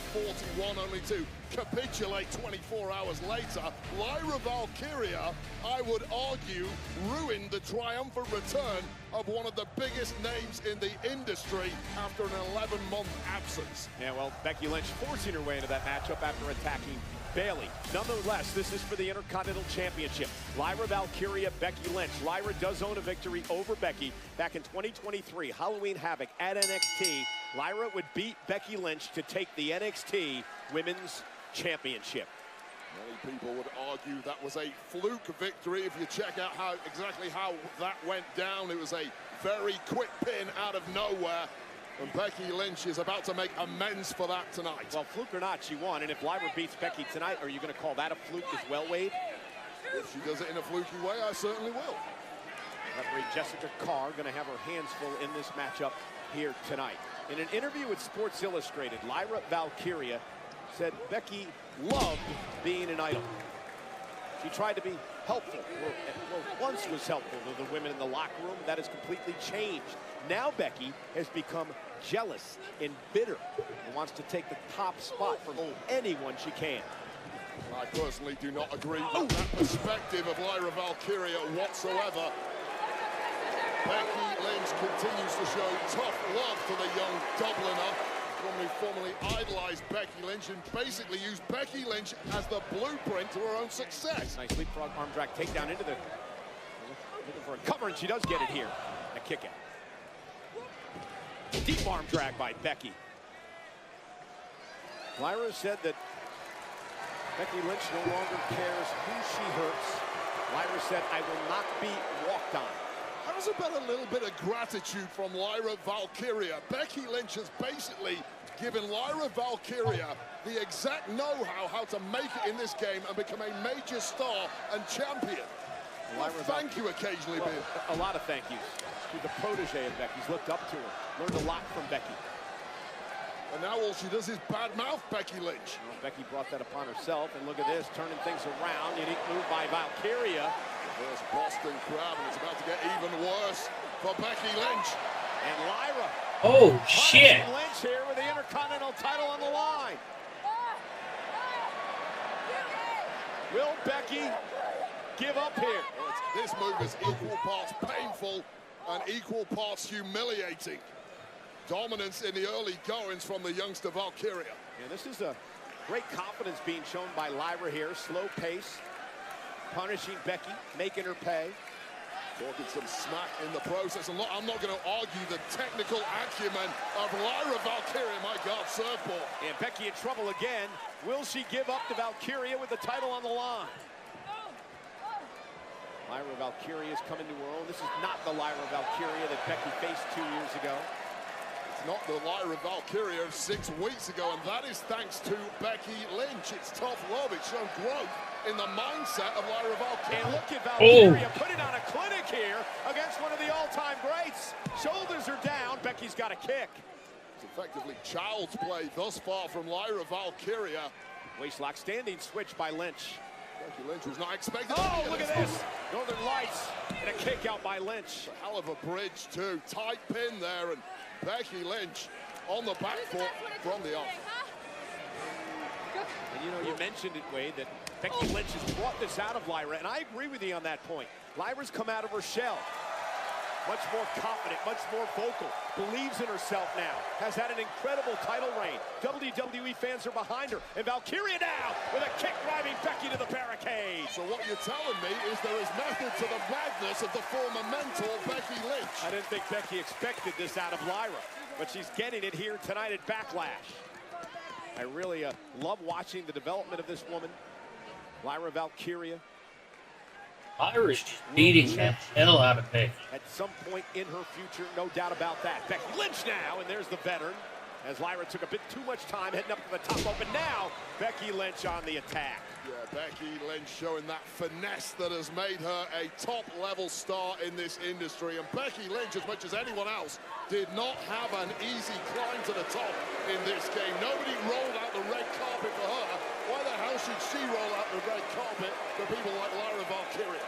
41, only to capitulate 24 hours later. Lyra Valkyria, I would argue, ruined the triumphant return of one of the biggest names in the industry after an 11-month absence. Yeah, well, Becky Lynch forcing her way into that matchup after attacking Bayley. Nonetheless, this is for the Intercontinental Championship. Lyra Valkyria, Becky Lynch. Lyra does own a victory over Becky back in 2023, Halloween Havoc at NXT. Lyra would beat Becky Lynch to take the NXT Women's Championship. Many people would argue that was a fluke victory. If you check out exactly how that went down, it was a very quick pin out of nowhere. And Becky Lynch is about to make amends for that tonight. Well, fluke or not, she won. And if Lyra beats Becky tonight, are you going to call that a fluke as well, Wade? If she does it in a fluky way, I certainly will. Referee Jessica Carr going to have her hands full in this matchup here tonight. In an interview with Sports Illustrated, Lyra Valkyria said Becky loved being an idol. She tried to be helpful, or once was helpful to the women in the locker room. That has completely changed. Now Becky has become jealous and bitter and wants to take the top spot from anyone she can. I personally do not agree with that perspective of Lyra Valkyria whatsoever. Becky Lynch continues to show tough love to the young Dubliner, one who formerly idolized Becky Lynch and basically used Becky Lynch as the blueprint to her own success. Nice leapfrog arm drag takedown into the, looking for a cover, and she does get it here. A kick out. Deep arm drag by Becky. Lyra said that Becky Lynch no longer cares who she hurts. Lyra said, I will not be walked on. How was about a little bit of gratitude from Lyra Valkyria? Becky Lynch has basically given Lyra Valkyria the exact know-how how to make it in this game and become a major star and champion. Well, thank you occasionally, well, a lot of thank yous. She's a protege of Becky's, looked up to her, learned a lot from Becky. And now all she does is badmouth Becky Lynch. Well, Becky brought that upon herself, and look at this, turning things around. Unique move by Valkyria. There's Boston Crab, and it's about to get even worse for Becky Lynch. And Lyra. Oh, shit. Lynch here with the Intercontinental title on the line. Will Becky give up here? This move is equal parts painful and equal parts humiliating. Dominance in the early goings from the youngster Valkyria. Yeah, this is a great confidence being shown by Lyra here. Slow pace, punishing Becky, making her pay. Talking some smack in the process. And look, I'm not going to argue the technical acumen of Lyra Valkyria. My God, surfboard. And Becky in trouble again. Will she give up to Valkyria with the title on the line? Lyra Valkyria is coming to her own. This is not the Lyra Valkyria that Becky faced 2 years ago. It's not the Lyra Valkyria of 6 weeks ago, and that is thanks to Becky Lynch. It's tough love. It's shown growth in the mindset of Lyra Valkyria. And look at Valkyria putting on a clinic here against one of the all-time greats. Shoulders are down. Becky's got a kick. It's effectively child's play thus far from Lyra Valkyria. Waistlock standing switch by Lynch. Becky Lynch was not expecting. Oh, look at this. Northern Lights and a kick out by Lynch. A hell of a bridge, too. Tight pin there, and Becky Lynch on the back foot from the off. And you know, you mentioned it, Wade, that Becky Lynch has brought this out of Lyra, and I agree with you on that point. Lyra's come out of her shell. Much more confident, much more vocal, believes in herself now, has had an incredible title reign. WWE fans are behind her, and Valkyria now with a kick driving Becky to the barricade. So what you're telling me is there is method to the madness of the former mentor, Becky Lynch. I didn't think Becky expected this out of Lyra, but she's getting it here tonight at Backlash. I really love watching the development of this woman, Lyra Valkyria. Lyra's just beating the hell out of Becky. At some point in her future, no doubt about that. Becky Lynch now, and there's the veteran. As Lyra took a bit too much time heading up to the top rope, and now Becky Lynch on the attack. Yeah, Becky Lynch showing that finesse that has made her a top-level star in this industry. And Becky Lynch, as much as anyone else, did not have an easy climb to the top in this game. Nobody rolled out the red carpet for her. Why the hell should she roll out the red carpet for people like Lyra Valkyria?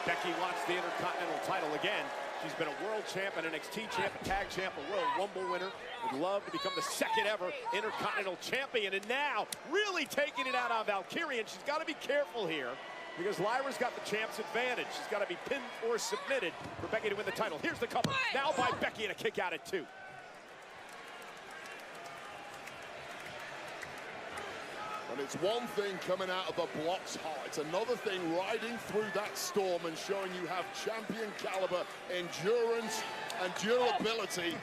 Becky wants the Intercontinental title again. She's been a world champ, an NXT champ, a tag champ, a Royal Rumble winner. Would love to become the second ever Intercontinental champion. And now, really taking it out on Valkyria. And she's got to be careful here because Lyra's got the champ's advantage. She's got to be pinned or submitted for Becky to win the title. Here's the cover. Now by Becky and a kick out at 2. And it's one thing coming out of the blocks hot. It's another thing riding through that storm and showing you have champion caliber endurance and durability.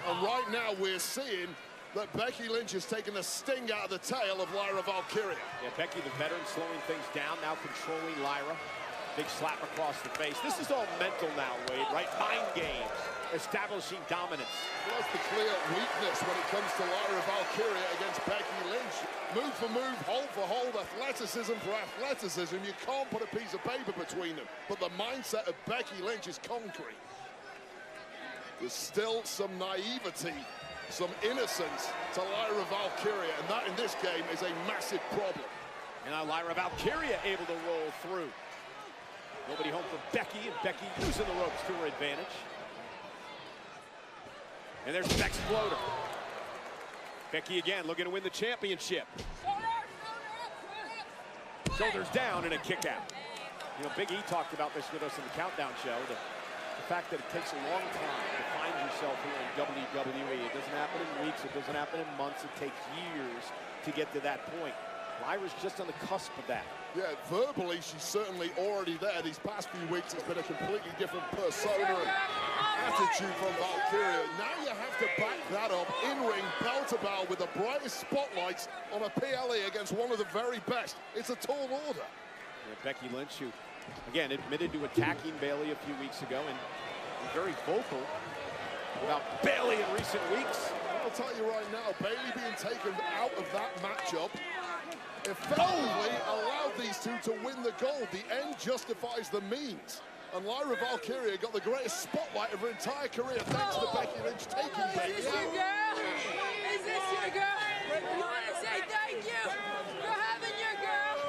And right now we're seeing that Becky Lynch has taken the sting out of the tail of Lyra Valkyria. Yeah, Becky, the veteran, slowing things down, now controlling Lyra. Big slap across the face. This is all mental now, Wade, right? Mind games, establishing dominance. Well, that's the clear weakness when it comes to Lyra Valkyria against Becky Lynch. Move for move, hold for hold, athleticism for athleticism. You can't put a piece of paper between them. But the mindset of Becky Lynch is concrete. There's still some naivety, some innocence to Lyra Valkyria, and that in this game is a massive problem. And now Lyra Valkyria able to roll through. Nobody home for Becky, and Becky using the ropes to her advantage. And there's Beck's floater. Becky again looking to win the championship. Shoulders down and a kick out. You know, Big E talked about this with us in the Countdown show. The fact that it takes a long time to find yourself here in WWE. It doesn't happen in weeks, it doesn't happen in months, it takes years to get to that point. Lyra's just on the cusp of that. Yeah, verbally, she's certainly already there. These past few weeks, it's been a completely different persona and attitude from Valkyria. Now you have to back that up in-ring, bell-to-bell, with the brightest spotlights on a PLE against one of the very best. It's a tall order. Yeah, Becky Lynch, who, again, admitted to attacking Bayley a few weeks ago and very vocal about Bayley in recent weeks. I'll tell you right now, Bayley being taken out of that matchup effectively allowed these two to win the gold. The end justifies the means. And Lyra Valkyria got the greatest spotlight of her entire career thanks to Becky Lynch taking Bayley out. Is this your girl? You want to say thank you for having your girl?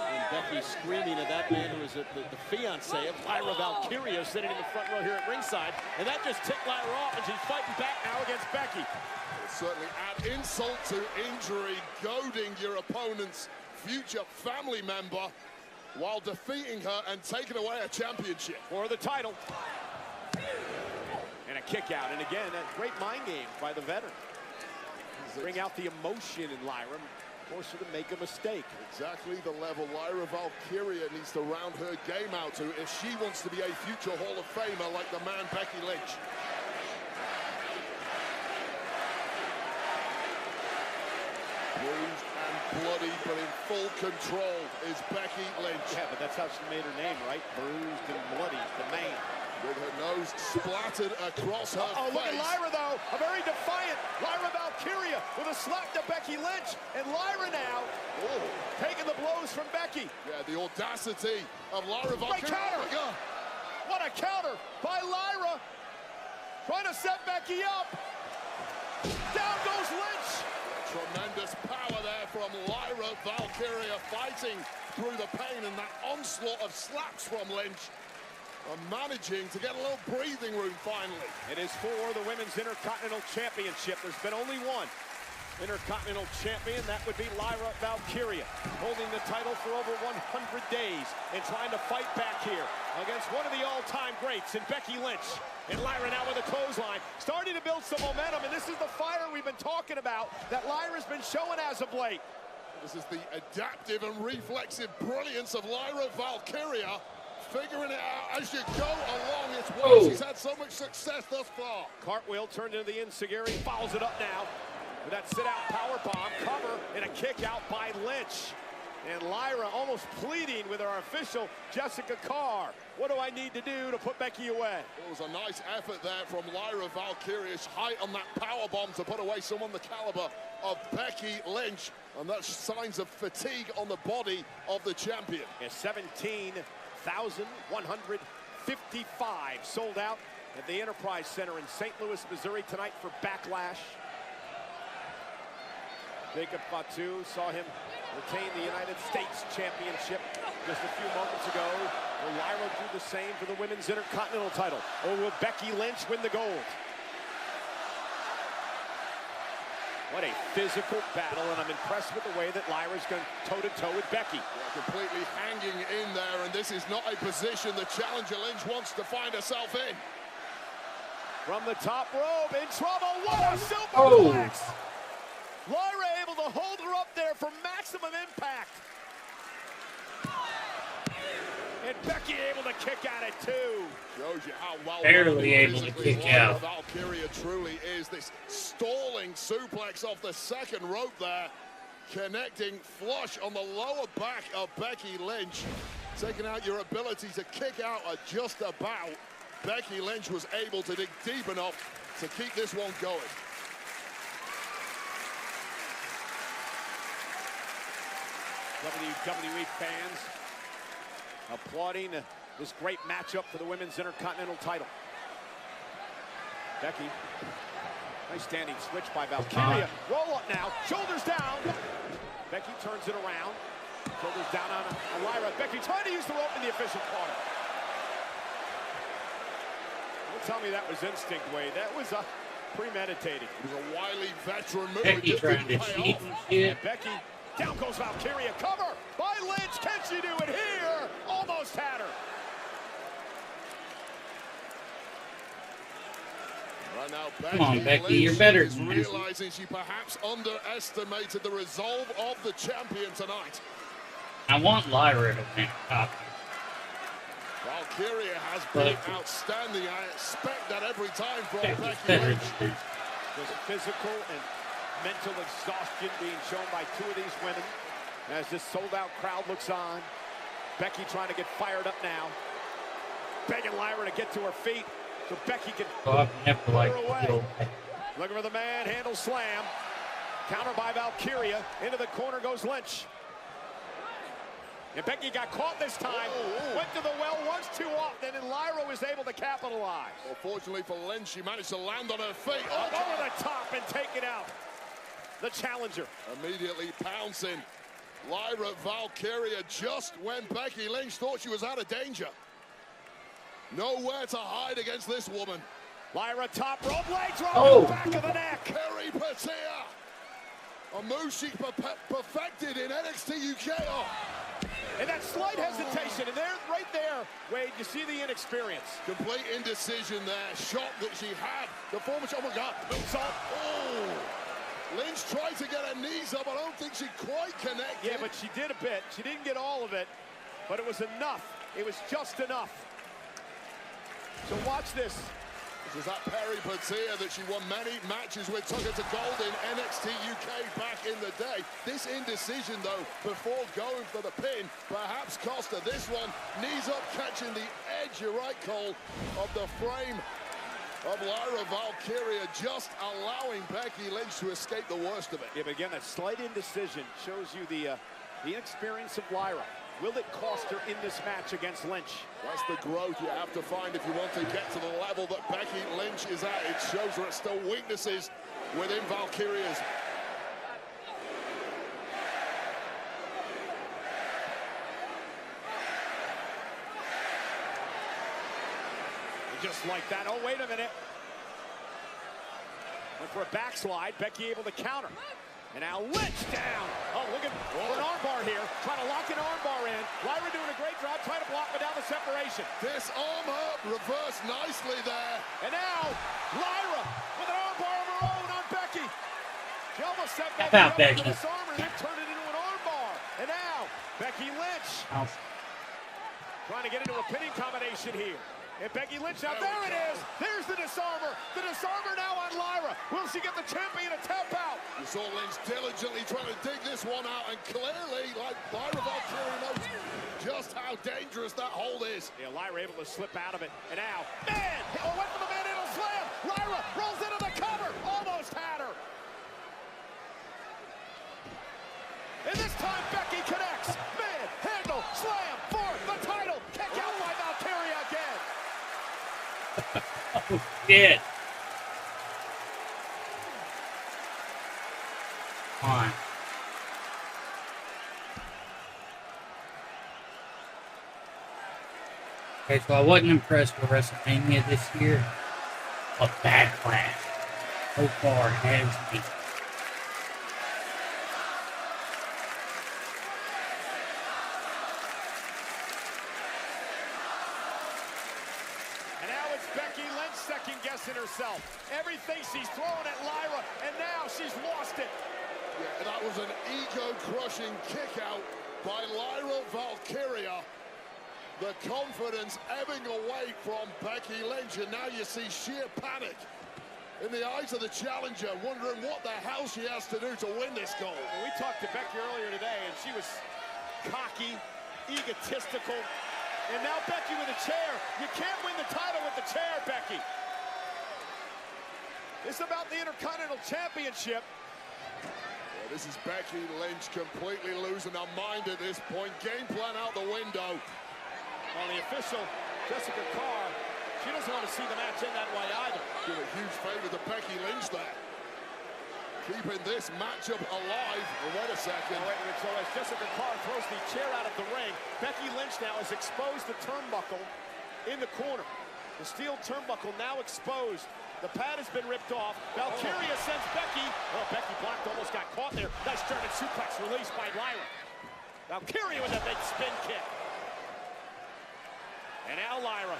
And Becky screaming at that man who is the fiance of Lyra Valkyria sitting in the front row here at ringside. And that just ticked Lyra off, and she's fighting back now against Becky. Certainly add insult to injury, goading your opponent's future family member while defeating her and taking away a championship. For the title. And a kick out. And again, a great mind game by the veteran. Bring out the emotion in Lyra, force her to make a mistake. Exactly the level Lyra Valkyria needs to round her game out to if she wants to be a future Hall of Famer like the man Becky Lynch. Bruised and bloody, but in full control is Becky Lynch. Yeah, but that's how she made her name, right? Bruised and bloody, the man. With her nose splattered across her face. Look at Lyra, though. A very defiant Lyra Valkyria with a slap to Becky Lynch. And Lyra now taking the blows from Becky. Yeah, the audacity of Lyra Valkyria. Great counter. What a counter by Lyra. Trying to set Becky up. Down goes Lynch. Tremendous power there from Lyra Valkyria, fighting through the pain and that onslaught of slaps from Lynch. And managing to get a little breathing room finally. It is for the Women's Intercontinental Championship. There's been only one Intercontinental Champion. That would be Lyra Valkyria, holding the title for over 100 days and trying to fight back here against one of the all-time greats in Becky Lynch. And Lyra now with a clothesline, starting to build some momentum, and this is the fire we've been talking about that Lyra's been showing as of late. This is the adaptive and reflexive brilliance of Lyra Valkyria, figuring it out as you go along. It's why she's had so much success thus far. Cartwheel turned into the Insiguri, fouls it up now. With that sit-out power bomb, cover, and a kick out by Lynch. And Lyra almost pleading with our official, Jessica Carr. What do I need to do to put Becky away? It was a nice effort there from Lyra Valkyria's height on that power bomb to put away someone the caliber of Becky Lynch. And that's signs of fatigue on the body of the champion. And 17,155 sold out at the Enterprise Center in St. Louis, Missouri tonight for Backlash. Jacob Fatu saw him retain the United States Championship just a few moments ago. Will Lyra do the same for the Women's Intercontinental title? Or will Becky Lynch win the gold? What a physical battle, and I'm impressed with the way that Lyra's going toe-to-toe with Becky. Yeah, completely hanging in there, and this is not a position the challenger Lynch wants to find herself in. From the top rope, in trouble, what a superplex! Lyra able to hold her up there for maximum impact. And Becky able to kick at it too. Shows you how well barely able to kick out. Valkyria truly is. This stalling suplex off the second rope there, connecting flush on the lower back of Becky Lynch, taking out your ability to kick out at just about. Becky Lynch was able to dig deep enough to keep this one going. WWE fans applauding this great matchup for the Women's Intercontinental title. Becky, nice standing switch by Valkyria. Roll up now, shoulders down. Becky turns it around. Shoulders down on Lyra. Becky trying to use the rope in the official corner. Don't tell me that was instinct, Wade. That was premeditated. It was a wily veteran move. Becky trying to cheat and shit. Becky, down goes Valkyria. Cover by Lynch. Can she do it here? Almost had her. Right now, Come on, Becky, you're better is than realizing she perhaps underestimated the resolve of the champion tonight. I want Lyra to win. Valkyria has been outstanding. I expect that every time from Becky Lynch. There's physical and mental exhaustion being shown by two of these women as this sold-out crowd looks on. Becky trying to get fired up now, begging Lyra to get to her feet so Becky can put her away. Looking for the manhandle slam. Counter by Valkyria. Into the corner goes Lynch. And Becky got caught this time. Went to the well once too often, and Lyra was able to capitalize. Well, fortunately for Lynch, she managed to land on her feet. Over the top and take it out. The challenger. Immediately pouncing. Lyra Valkyria just when Becky Lynch thought she was out of danger. Nowhere to hide against this woman. Lyra top rope, leg drop to the back of the neck. Peripatia. A move she perfected in NXT UK. And that slight hesitation, and there, right there, Wade, you see the inexperience. Complete indecision there. Shot that she had. The former, oh my God. Lynch tried to get her knees up. I don't think she quite connected. Yeah, but she did a bit. She didn't get all of it, but it was enough. It was just enough. So watch this. This is that peripatia that she won many matches with, took her to gold in NXT UK back in the day. This indecision, though, before going for the pin, perhaps cost her this one. Knees up, catching the edge, you're right, Cole, of the frame of Lyra Valkyria, just allowing Becky Lynch to escape the worst of it. Yeah, but again, that slight indecision shows you the inexperience of Lyra. Will it cost her in this match against Lynch? That's the growth you have to find if you want to get to the level that Becky Lynch is at. It shows there are still weaknesses within Valkyria's. Just like that. Oh, wait a minute. Went for a backslide. Becky able to counter. And now Lynch down. Oh, looking for an armbar here. Trying to lock an armbar in. Lyra doing a great job trying to block, but down the separation. Disarm her. Reversed nicely there. And now Lyra with an armbar of her own on Becky. She almost set Becky up with this armor and then turned it into an armbar. And now Becky Lynch trying to to get into a pinning combination here. And Becky Lynch, now there it is. There's the disarmer. The disarmer now on Lyra. Will she get the champion to tap out? You saw Lynch diligently trying to dig this one out, and clearly, like Lyra Valkyria knows just how dangerous that hold is. Yeah, Lyra able to slip out of it. And now, man! Oh, went for the manhandle slam. Lyra rolls into the cover. Almost had her. And this time, Becky connects. Manhandle slam for the title. Kick out by Valkyria again. Oh, shit. Come on. Okay, so I wasn't impressed with WrestleMania this year. A Backlash so far has me. Becky Lynch second-guessing herself. Everything she's throwing at Lyra, and now she's lost it. Yeah, that was an ego-crushing kick-out by Lyra Valkyria. The confidence ebbing away from Becky Lynch, and now you see sheer panic in the eyes of the challenger, wondering what the hell she has to do to win this goal. Well, we talked to Becky earlier today, and she was cocky, egotistical. And now Becky with a chair. You can't win the title with the chair, Becky. It's about the Intercontinental Championship. Yeah, this is Becky Lynch completely losing her mind at this point. Game plan out the window. Well, the official, Jessica Carr, she doesn't want to see the match end that way either. Doing a huge favor to Becky Lynch there. Keeping this matchup alive. Well, wait a second. Oh, wait, so as Jessica Carr throws the chair out of the ring, Becky Lynch now has exposed the turnbuckle in the corner. The steel turnbuckle now exposed. The pad has been ripped off. Valkyria sends Becky. Oh, Becky blocked, almost got caught there. Nice German suplex released by Lyra. Valkyria with a big spin kick. And now Lyra.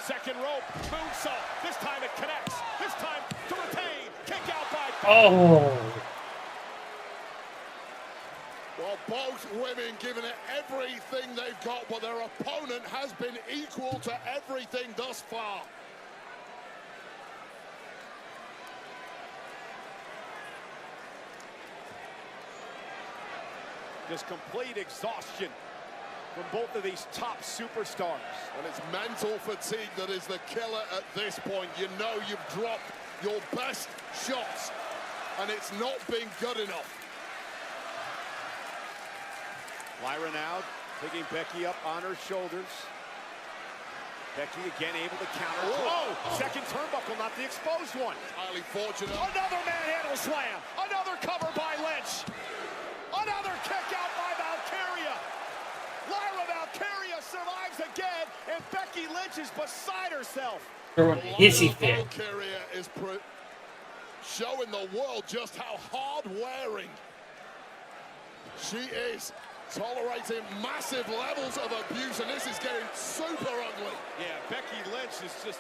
Second rope, moonsault. This time it connects. This time to retain. Kick out by Becky. Oh. Well, both women giving it everything they've got, but their opponent has been equal to everything thus far. Just complete exhaustion from both of these top superstars. And it's mental fatigue that is the killer at this point. You know you've dropped your best shots, and it's not been good enough. Lyra now picking Becky up on her shoulders. Becky again able to counter. Oh, second turnbuckle, not the exposed one. Highly fortunate. Another manhandle slam. Another cover by Lynch. Another kick out by Valkyria. Lyra Valkyria survives again, and Becky Lynch is beside herself. Throwing a hissy fit. Valkyria is showing the world just how hard-wearing she is. Tolerating massive levels of abuse, and this is getting super ugly. Yeah, Becky Lynch is just,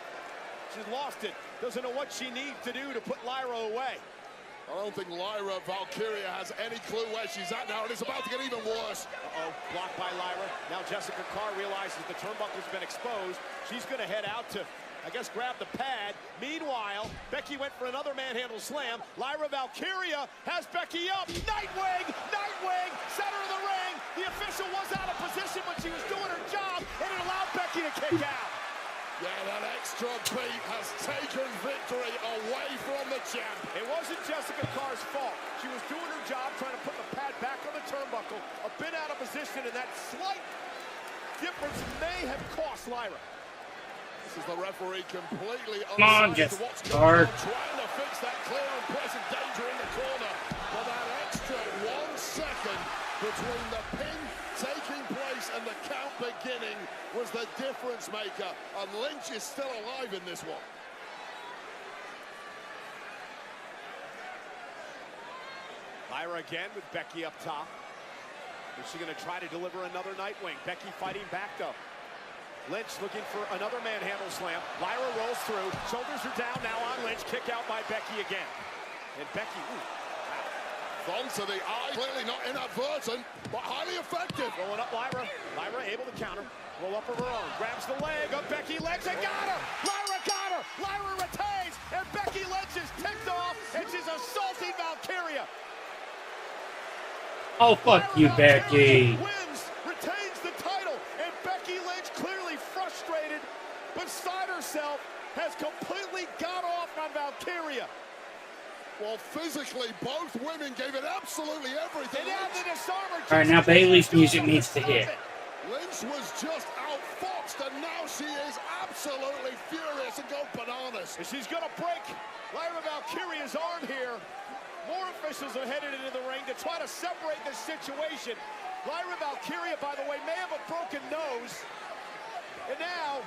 she's lost it. Doesn't know what she needs to do to put Lyra away. I don't think Lyra Valkyria has any clue where she's at now, and it's about to get even worse. Uh-oh, blocked by Lyra. Now Jessica Carr realizes the turnbuckle's been exposed. She's gonna head out to, I guess, grab the pad. Meanwhile, Becky went for another manhandle slam. Lyra Valkyria has Becky up. Nightwing, Nightwing, center of the ring. The official was out of position, but she was doing her job, and it allowed Becky to kick out. Yeah, that extra beat has taken victory away from the champ. It wasn't Jessica Carr's fault. She was doing her job, trying to put the pad back on the turnbuckle. A bit out of position, and that slight difference may have cost Lyra. This is the referee completely Come on, unsighted to what's Jessica going Carr. on, trying to fix that clear and present danger in the corner. But that extra 1 second between the pin taking place and the count beginning was the difference maker, and Lynch is still alive in this one. Lyra again with Becky up top. Is she going to try to deliver another Nightwing? Becky fighting back though. Lynch looking for another manhandle slam. Lyra rolls through. Shoulders are down now on Lynch. Kick out by Becky again. And Becky, Thumb to the eye, clearly not inadvertent, but highly effective. Rolling up Lyra. Lyra able to counter. Roll up of her own, grabs the leg of Becky Lynch and got her! Lyra got her! Lyra retains, and Becky Lynch is ticked off, and she's assaulting Valkyria. Oh, fuck you, Becky. Wins, retains the title, and Becky Lynch, clearly frustrated, beside herself, has completely got off on Valkyria. Well, physically, both women gave it absolutely everything. And now the disarmer. All right, now Bayley's music needs to hit. Lynch was just outfoxed, and now she is absolutely furious and go bananas. And she's gonna break Lyra Valkyria's arm here. More officials are headed into the ring to try to separate this situation. Lyra Valkyria, by the way, may have a broken nose. And now,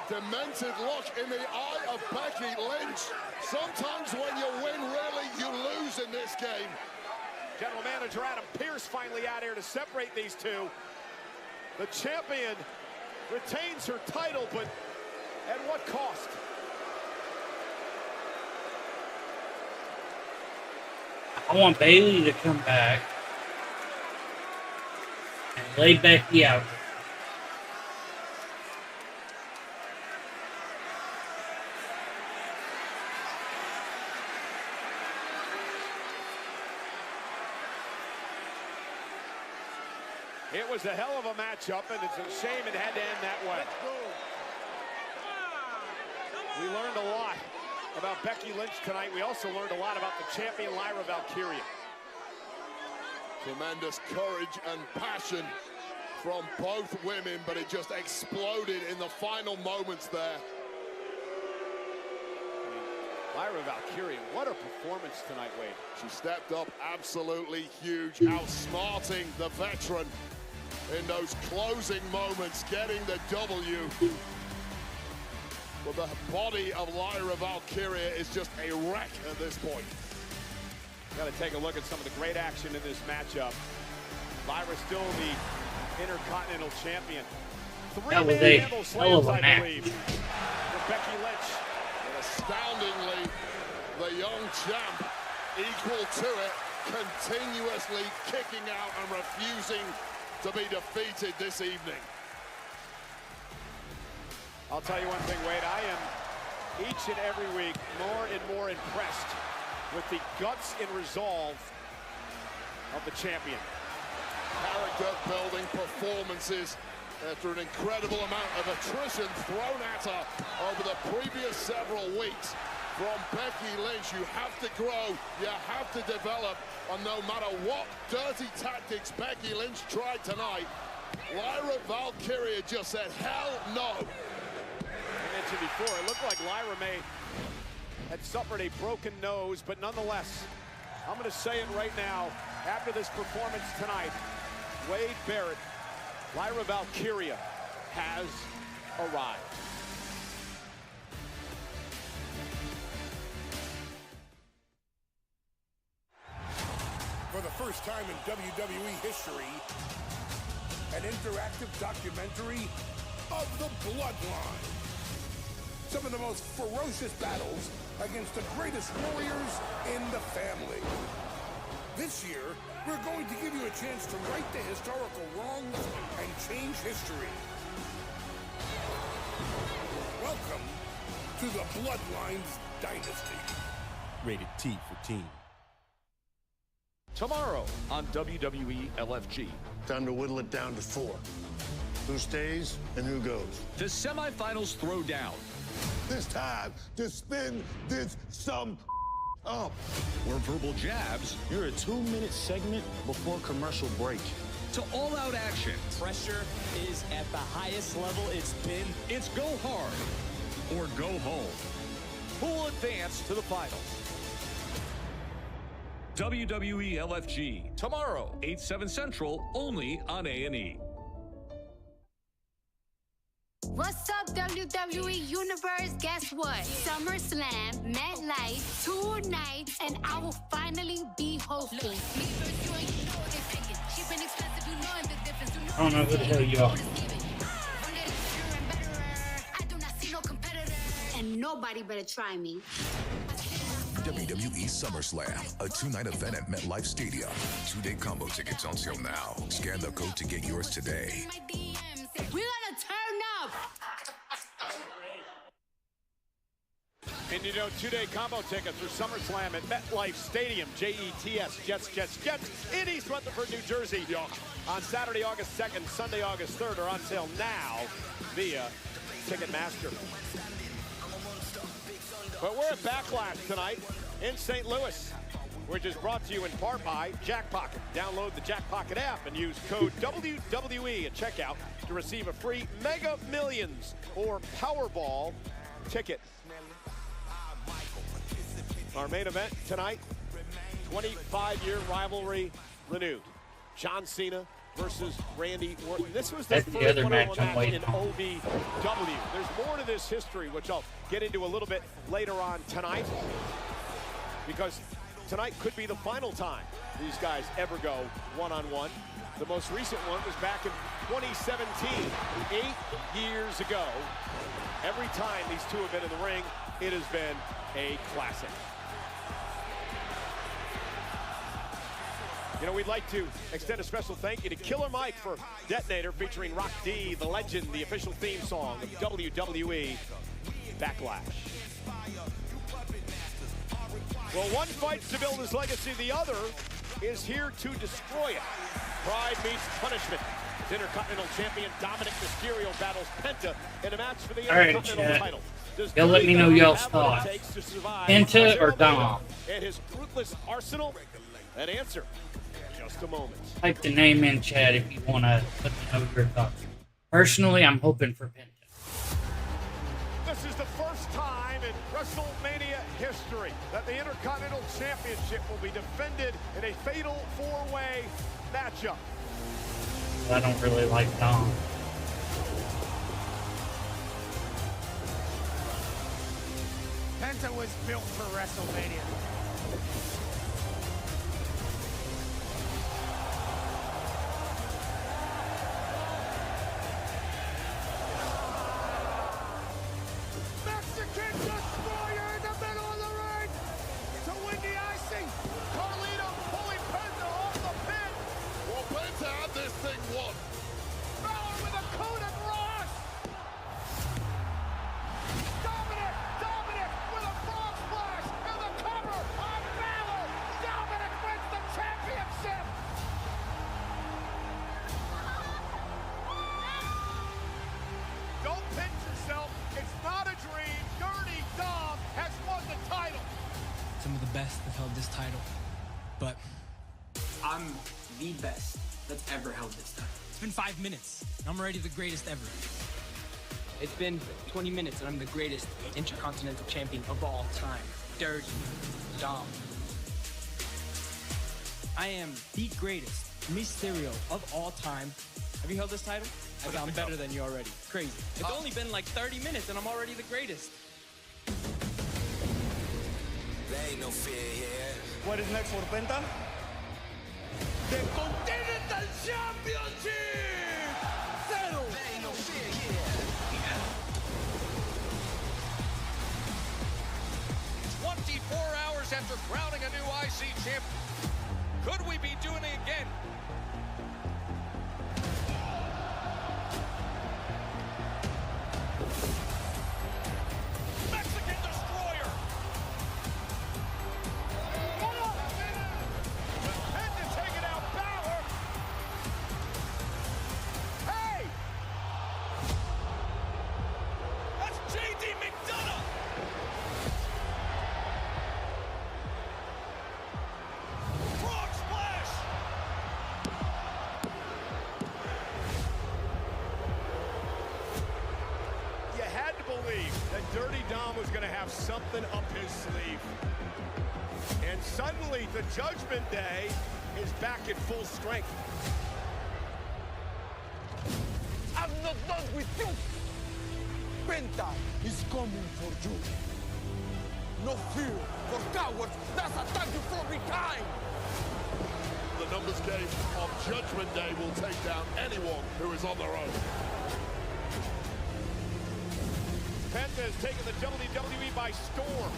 demented look in the eye of Becky Lynch. Sometimes when you win, really, you lose in this game. General Manager Adam Pearce finally out here to separate these two. The champion retains her title, but at what cost? I want Bayley to come back and lay Becky out. It was a hell of a matchup, and it's a shame it had to end that way. We learned a lot about Becky Lynch tonight. We also learned a lot about the champion, Lyra Valkyria. Tremendous courage and passion from both women, but it just exploded in the final moments there. Lyra Valkyria, what a performance tonight, Wade. She stepped up absolutely huge, outsmarting the veteran in those closing moments, getting the W. But the body of Lyra Valkyria is just a wreck at this point. Got to take a look at some of the great action in this matchup. Lyra still the Intercontinental Champion. That was a hell of a match. For Becky Lynch. And astoundingly, the young champ, equal to it, continuously kicking out and refusing to be defeated this evening. I'll tell you one thing, Wade, I am each and every week more and more impressed with the guts and resolve of the champion. Character-building performances after an incredible amount of attrition thrown at her over the previous several weeks. From Becky Lynch, you have to grow, you have to develop, and no matter what dirty tactics Becky Lynch tried tonight, Lyra Valkyria just said, hell no. I mentioned before, it looked like Lyra May had suffered a broken nose, but nonetheless, I'm going to say it right now, after this performance tonight, Wade Barrett, Lyra Valkyria has arrived. For the first time in WWE history, an interactive documentary of the Bloodline. Some of the most ferocious battles against the greatest warriors in the family. This year, we're going to give you a chance to right the historical wrongs and change history. Welcome to the Bloodlines Dynasty. Rated T for teen. Tomorrow on WWE LFG. Time to whittle it down to 4. Who stays and who goes? The semifinals throwdown. It's time to spin this sum up. Where verbal jabs. You're a 2-minute segment before commercial break. To all-out action. Pressure is at the highest level it's been. It's go hard or go home. Who will advance to the finals? WWE LFG, tomorrow, 8/7 Central, only on A&E. What's up, WWE Universe? Guess what? SummerSlam, MetLife, 2 nights, and I will finally be hosting. I don't know who the hell you are. And nobody better try me. WWE SummerSlam, a 2-night event at MetLife Stadium. 2-day combo tickets on sale now. Scan the code to get yours today. We're gonna turn up. And you know, two-day combo tickets for SummerSlam at MetLife Stadium, JETS, Jets, in East Rutherford, New Jersey, on Saturday, August 2nd, Sunday, August 3rd, are on sale now via Ticketmaster. But we're at Backlash tonight in St. Louis, which is brought to you in part by Jackpocket. Download the Jackpocket app and use code WWE at checkout to receive a free Mega Millions or Powerball ticket. Our main event tonight, 25-year rivalry renewed. John Cena versus Randy Orton. This was the first other match match I'm waiting in OVW. There's more to this history, which I'll get into a little bit later on tonight, because tonight could be the final time these guys ever go one-on-one. The most recent one was back in 2017, 8 years ago. Every time these two have been in the ring, it has been a classic. You know, we'd like to extend a special thank you to Killer Mike for Detonator, featuring Rock D, the legend, the official theme song of WWE Backlash. Well, one fights to build his legacy, the other is here to destroy it. Pride meets punishment. As Intercontinental Champion Dominic Mysterio battles Penta in a match for the Intercontinental title. Y'all let me know y'all's thoughts. Penta or Dom? And his ruthless arsenal? An answer. Just a moment. Type the name in chat if you want to let me know your thoughts. Personally, I'm hoping for Penta. This is the first time in WrestleMania history that the Intercontinental Championship will be defended in a fatal four-way matchup. I don't really like Dom. Penta was built for WrestleMania. Mexican destroyer in the middle of the ring to win the icing. Carlito pulling Penta off the pin. Well, Penta had this thing won. Balor with a coup de grace. Dominic with a frog splash and the cover on Balor. Dominic wins the championship. Don't pinch yourself. It's not a dream. Dirty Dom has won the title. Some of the best have held this title, but I'm the best that's ever held this title. it's been 5 minutes. I'm already the greatest ever. It's been 20 minutes and I'm the greatest Intercontinental Champion of all time. Dirty Dom. I am the greatest Mysterio of all time. Have you held this title? I'm better than you already. Crazy. It's only been like 30 minutes and I'm already the greatest. There ain't no fear here. What is next for Penta? The Continental Championship! Settle! There ain't no fear here. 24 hours after crowning a new IC champ. Could we be doing it again? Mexican destroyer. Penta taking out Balor. Hey! That's JD McDonough. Frog splash. You had to believe that Dirty Dom was going to have something up his sleeve. And suddenly, the Judgment Day is back at full strength. I'm not done with you! Penta is coming for you. No fear for cowards that attack you from behind! The numbers game of Judgment Day will take down anyone who is on their own. Penta has taken the WWE by storm.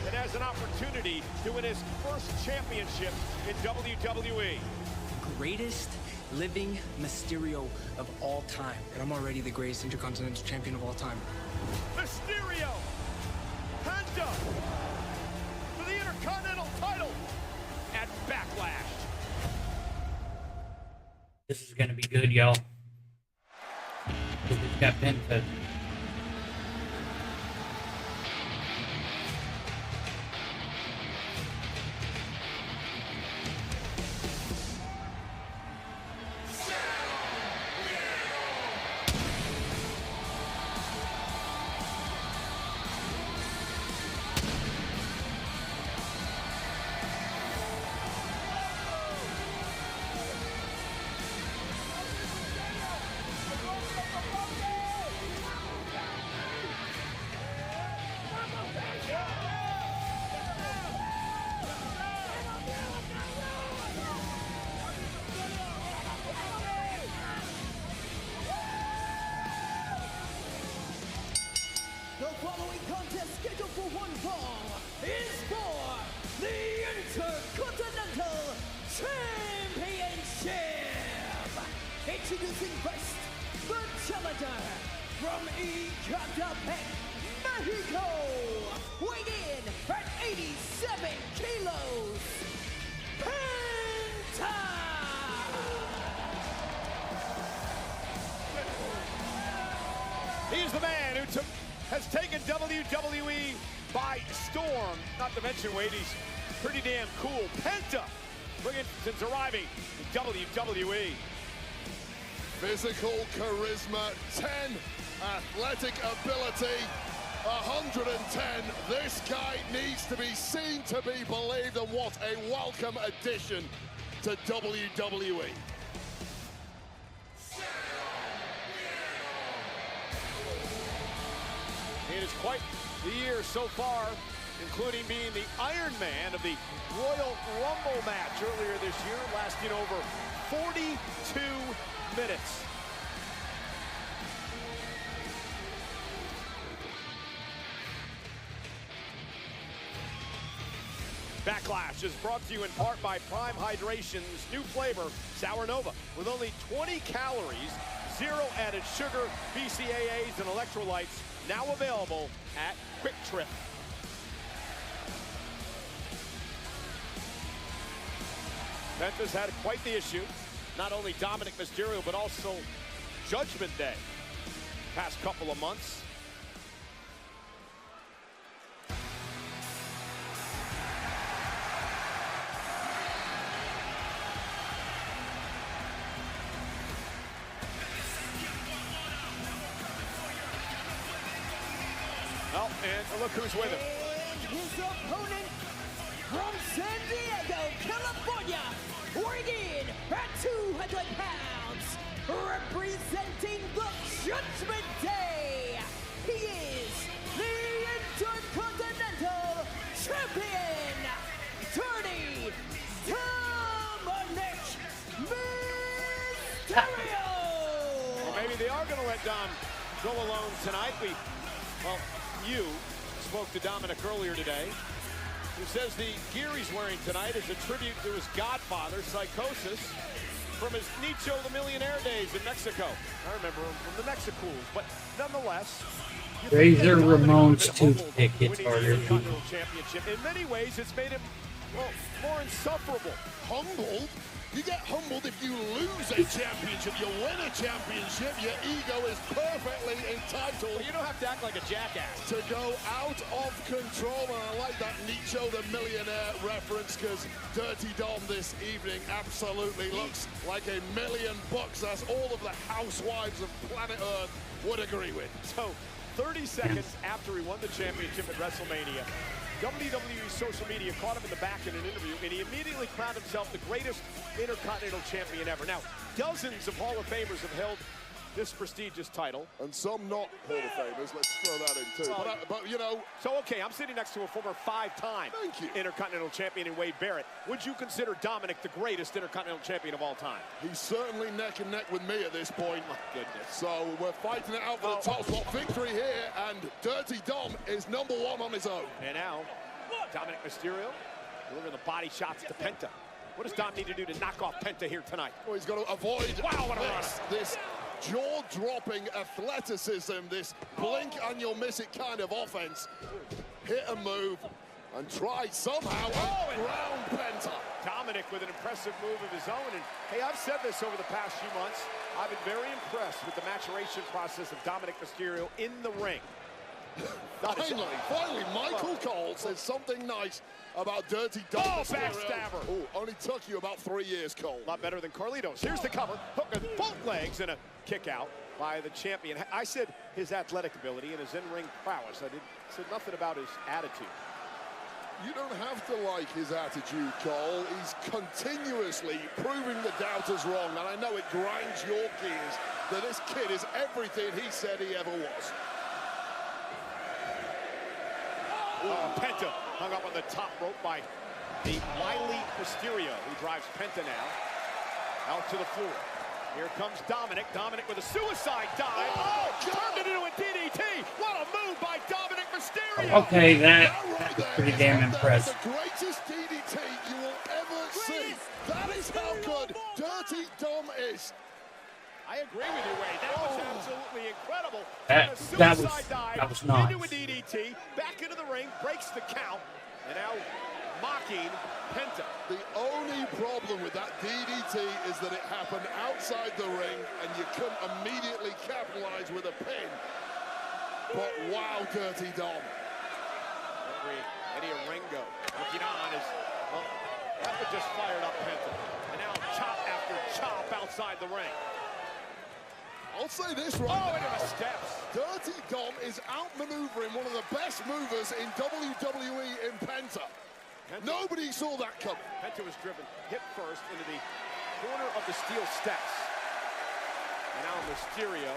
And has an opportunity to win his first championship in WWE. Greatest living Mysterio of all time. And I'm already the greatest Intercontinental Champion of all time. Mysterio! Penta! For the Intercontinental title at Backlash. This is gonna be good, y'all. It's got Penta. The following contest scheduled for one fall is for the Intercontinental Championship. Introducing first, the challenger from Ecatepec, Mexico, weighing in at 87 kilos, Penta! He's the man who has taken WWE by storm. Not to mention, Wade, he's pretty damn cool. Penta, since arriving in WWE. Physical charisma, 10 athletic ability, 110. This guy needs to be seen to be believed, and what a welcome addition to WWE. It is quite the year so far, including being the Iron Man of the Royal Rumble match earlier this year, lasting over 42 minutes. Backlash is brought to you in part by Prime Hydration's new flavor, Sour Nova, with only 20 calories, 0 added sugar, BCAAs, and electrolytes, now available at Quick Trip. Penta's had quite the issue. Not only Dominic Mysterio, but also Judgment Day. Past couple of months. Oh, and look who's with him. His opponent from San Diego, California, weighing in at 200 pounds, representing the Judgment Day. He is the Intercontinental Champion, Dirty Dominic Mysterio. Well, maybe they are going to let Dom go alone tonight. You spoke to Dominic earlier today, who says the gear he's wearing tonight is a tribute to his godfather, Psychosis, from his Nicho the Millionaire days in Mexico. I remember him from the Mexicools, but nonetheless, Razor Ramon's toothpick hits harder. Championship. In many ways, it's made him, well, more insufferable. Humbled? You get humbled if you lose a championship. You win a championship, your ego is perfectly entitled. Well, you don't have to act like a jackass. To go out of control, and I like that Nicho the Millionaire reference, because Dirty Dom this evening absolutely looks like $1 million. That's all of the housewives of planet Earth would agree with. So, 30 seconds after he won the championship at WrestleMania, WWE social media caught him in the back in an interview, and he immediately crowned himself the greatest Intercontinental Champion ever. Now, dozens of Hall of Famers have held this prestigious title. And some not Hall of Famers, let's throw that in too. Well, but you know. So, okay, I'm sitting next to a former 5-time Intercontinental Champion in Wade Barrett. Would you consider Dominic the greatest Intercontinental Champion of all time? He's certainly neck and neck with me at this point. My goodness. So we're fighting it out for the top spot victory here, and Dirty Dom is #1 on his own. And now, Dominic Mysterio delivering the body shots to Penta. What does Dom need to do to knock off Penta here tonight? Well, he's got to avoid this jaw-dropping athleticism, this blink and you'll miss it kind of offense. Hit and move and try somehow and ground Penta. Dominic with an impressive move of his own. And hey, I've said this over the past few months. I've been very impressed with the maturation process of Dominic Mysterio in the ring. Finally, Michael Cole says something nice about Dirty Dom. Oh, backstabber. Oh, only took you about 3 years, Cole. A lot better than Carlitos. Here's the cover. Hook with both legs and a kick out by the champion. I said his athletic ability and his in-ring prowess. I said nothing about his attitude. You don't have to like his attitude, Cole. He's continuously proving the doubters wrong, and I know it grinds your gears that this kid is everything he said he ever was. Oh, Penta hung up on the top rope by the wily Mysterio, who drives Penta now out to the floor. Here comes Dominic. Dominic with a suicide dive. Oh, turned it into a DDT. What a move by Dominic Mysterio. Okay, that was pretty damn impressive. The greatest DDT you will ever see. That is how good Dirty Dom is. I agree with you, Ray. That was absolutely incredible. That was nice. Into a DDT, back into the ring, breaks the count, and now mocking Penta. The only problem with that DDT is that it happened outside the ring, and you couldn't immediately capitalize with a pin. But wow, Dirty Dom. Eddie Orengo looking on as that would just fired up Penta. And now chop after chop outside the ring. I'll say this right now. Into the steps. Dirty Dom is outmaneuvering one of the best movers in WWE in Penta. Nobody saw that coming. Penta was driven hip first into the corner of the steel steps. And now Mysterio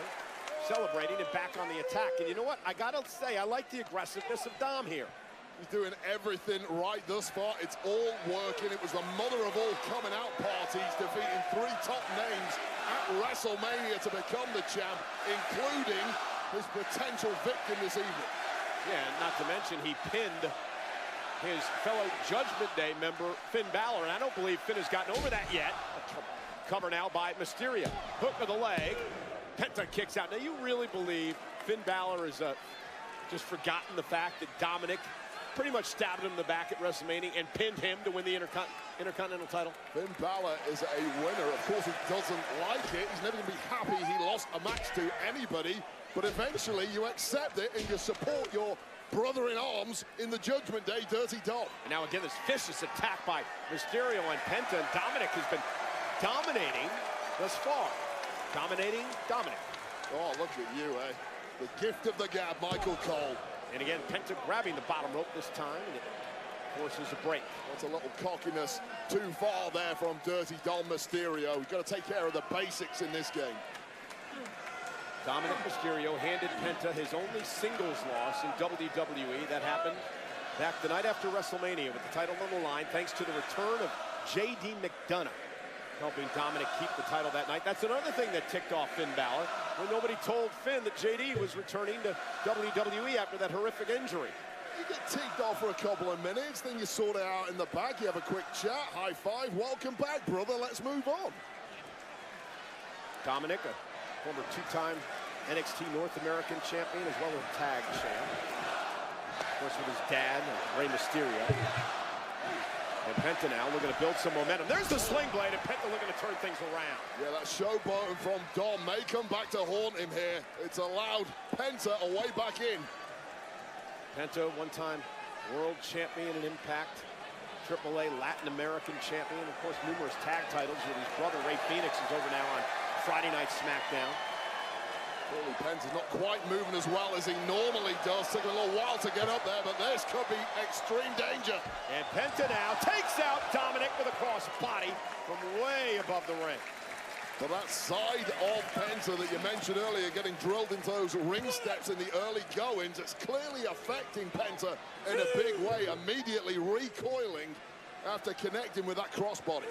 celebrating and back on the attack. And you know what? I gotta say, I like the aggressiveness of Dom here. He's doing everything right thus far. It's all working. It was the mother of all coming out parties, defeating 3 top names at WrestleMania to become the champ, including his potential victim this evening. Yeah, and not to mention he pinned his fellow Judgment Day member, Finn Balor, and I don't believe Finn has gotten over that yet. Cover now by Mysterio. Hook of the leg. Penta kicks out. Now, you really believe Finn Balor has just forgotten the fact that Dominic pretty much stabbed him in the back at WrestleMania and pinned him to win the Intercontinental title? Finn Balor is a winner. Of course, he doesn't like it. He's never going to be happy he lost a match to anybody. But eventually, you accept it and you support your brother-in-arms in the Judgment Day, Dirty Dom. And now again, this vicious attack by Mysterio and Penta. And Dominic has been dominating thus far. Dominating Dominic. Oh, look at you, eh? The gift of the gab, Michael Cole. And again, Penta grabbing the bottom rope this time, and it forces a break. That's a little cockiness too far there from Dirty Dom Mysterio. We've got to take care of the basics in this game. Dominic Mysterio handed Penta his only singles loss in WWE. That happened back the night after WrestleMania with the title on the line, thanks to the return of J.D. McDonough, helping Dominic keep the title that night. That's another thing that ticked off Finn Balor, when nobody told Finn that JD was returning to WWE after that horrific injury. You get ticked off for a couple of minutes, then you sort it out in the back, you have a quick chat, high five, welcome back, brother, let's move on. Dominic, a former 2-time NXT North American champion, as well as tag champ. Of course, with his dad, Rey Mysterio. And Penta now looking to build some momentum. There's the sling blade, and Penta looking to turn things around. Yeah, that showboating from Dom may come back to haunt him here. It's allowed Penta a way back in. Penta, one-time world champion in Impact, AAA Latin American champion, of course, numerous tag titles with his brother Ray Phoenix is over now on Friday Night SmackDown. Clearly, Penta's not quite moving as well as he normally does. Taking a little while to get up there, but this could be extreme danger. And Penta now takes out Dominic with a cross body from way above the ring. But that side of Penta that you mentioned earlier, getting drilled into those ring steps in the early goings, it's clearly affecting Penta in a big way, immediately recoiling after connecting with that crossbody.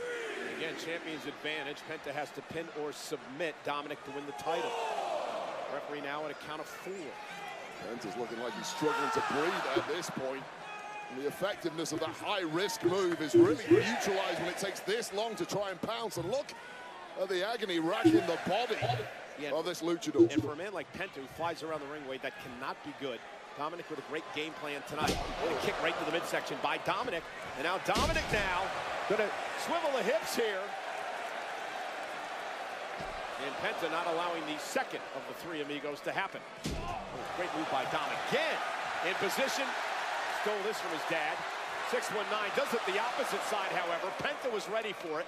Again, champion's advantage. Penta has to pin or submit Dominic to win the title. Referee now at a count of 4. Penta's looking like he's struggling to breathe at this point. The effectiveness of that high-risk move is really neutralized when it takes this long to try and pounce. And look at the agony racking the body of this luchador. And for a man like Penta, who flies around the ring weight, that cannot be good. Dominic with a great game plan tonight. Going to kick right to the midsection by Dominic. And now Dominic going to swivel the hips here. And Penta not allowing the second of the three amigos to happen. Great move by Dom again. In position. Stole this from his dad. 619 does it the opposite side, however. Penta was ready for it.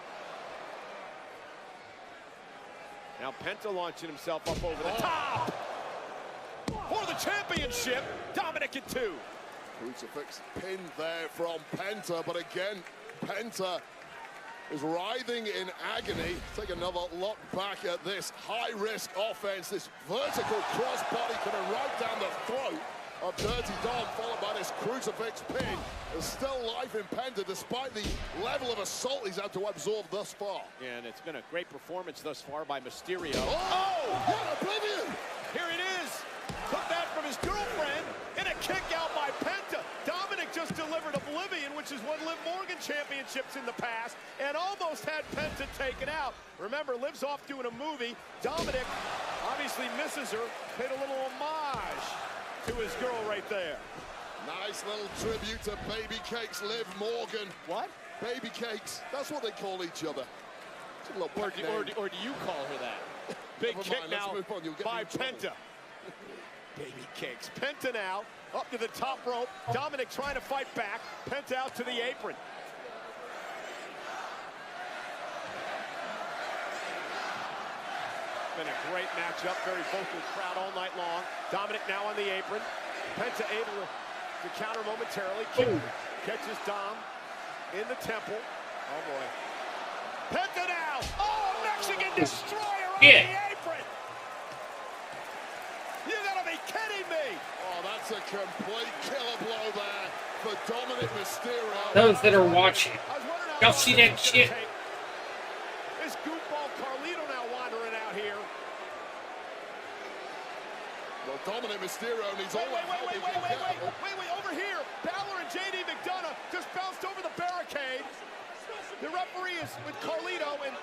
Now Penta launching himself up over the top. For the championship, Dominic in 2. Crucifix pin there from Penta, but again, Penta is writhing in agony. Take another look back at this high-risk offense, this vertical crossbody coming right down the throat of Dirty Dom, followed by this crucifix pin. There's still life in Penta, despite the level of assault he's had to absorb thus far. Yeah, and it's been a great performance thus far by Mysterio. Oh! What oblivion! Here it is. Took that from his girlfriend, and a kick out by Penta. Dominic just delivered Oblivion, which is won Liv Morgan championships in the past, and almost had Penta taken out. Remember, Liv's off doing a movie. Dominic obviously misses her. Paid a little homage to his girl right there. Nice little tribute to Baby Cakes Liv Morgan. What? Baby Cakes. That's what they call each other. Or do you call her that? Big kick now by Penta. Baby Cakes. Penta now up to the top rope. Dominic trying to fight back. Penta out to the apron. Been a great matchup. Very vocal crowd all night long. Dominic now on the apron. Penta able to counter momentarily. Catches Dom in the temple. Oh boy. Penta now. Oh, Mexican destroyer on the apron. You gotta be kidding me! Oh, that's a complete killer blow there for Dominic Mysterio. Those that are watching, y'all see that shit? This goofball Carlito now wandering out here. Well, Dominic Mysterio needs all the help he can get. Wait, over here. Balor and JD McDonough just bounced over the barricade. The referee is with Carlito and...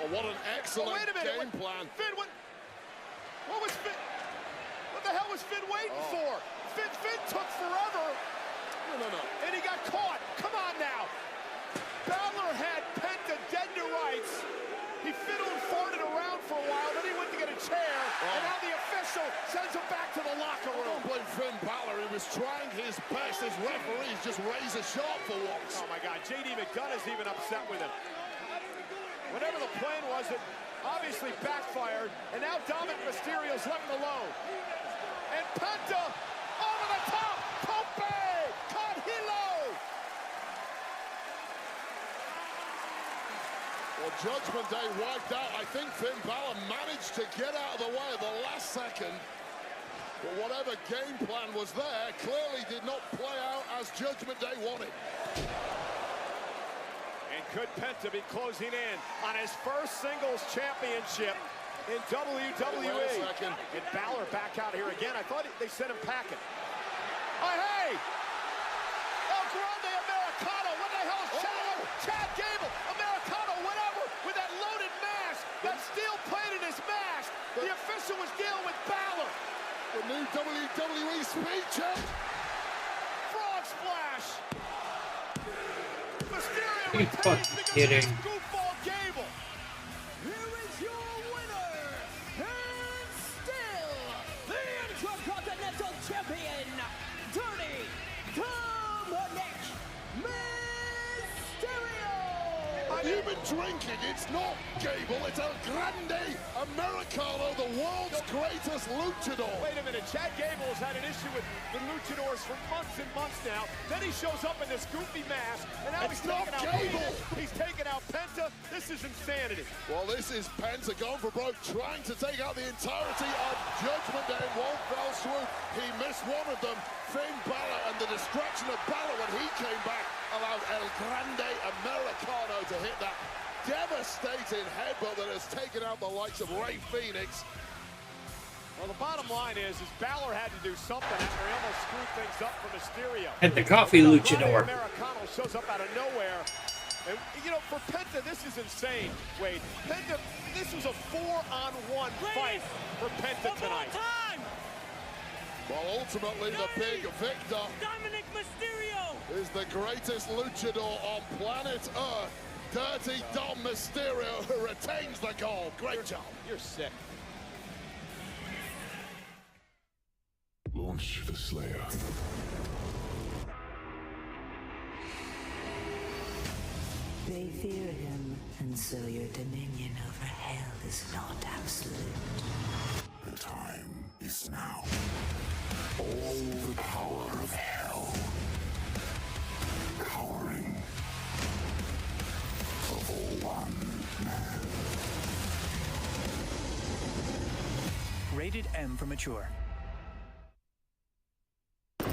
Oh, what an excellent game plan. Finn, what was Finn? What the hell was Finn waiting for? Finn took forever. No. And he got caught. Come on now. Balor had Penta dead to rights. He fiddled and farted around for a while. Then he went to get a chair. And now the official sends him back to the locker room. Don't blame Finn Balor. He was trying his best. His referees just razor sharp for once. Oh my God. JD McDonough's even upset with him. Whatever the plan was, it obviously backfired, and now Dominic Mysterio's left alone. And Penta over the top, Tope, Carhilo. Well, Judgment Day wiped out. I think Finn Balor managed to get out of the way at the last second. But whatever game plan was there clearly did not play out as Judgment Day wanted. And could Penta be closing in on his first singles championship in WWE? And Balor back out here again. I thought they sent him packing. Oh, hey! El Grande Americano. What the hell is Chad Gable? Americano, whatever, with that loaded mask, that steel plate in his mask. The official was dealing with Balor. The new WWE speed check. Frog splash. Mysterio You fucking kidding. Goofball Gable. Here is your winner, and still the Intercontinental Champion, Dirty Dominic Mysterio. You've been drinking. It's not Gable. It's El Grande Americano, the world's greatest luchador. Wait a minute. Chad Gable has had an issue with the luchadors for months and months now. Then he shows up in this goofy mask, and now he's taking out Gable. He's taking out Penta. This is insanity. Well, this is Penta going for broke, trying to take out the entirety of Judgment Day in one fell swoop. He missed one of them. Finn Balor, and the distraction of Balor when he came back allowed El Grande Americano to hit that devastating headbutt that has taken out the likes of Rey Fenix. Well, the bottom line is Balor had to do something after he almost screwed things up for Mysterio. Hit the coffee luchador. Americano shows up out of nowhere. And, you know, for Penta, this is insane, Wade. Penta, this was a 4-on-1 fight for Penta tonight. Well, ultimately, the big victor Dominic Mysterio is the greatest luchador on planet Earth. Dirty Dom Mysterio, who retains the gold. Great job. You're sick. Launch the Slayer. They fear him, and so your dominion over hell is not absolute. The time is now. All the power of hell. Cowering. For one man. Rated M for mature.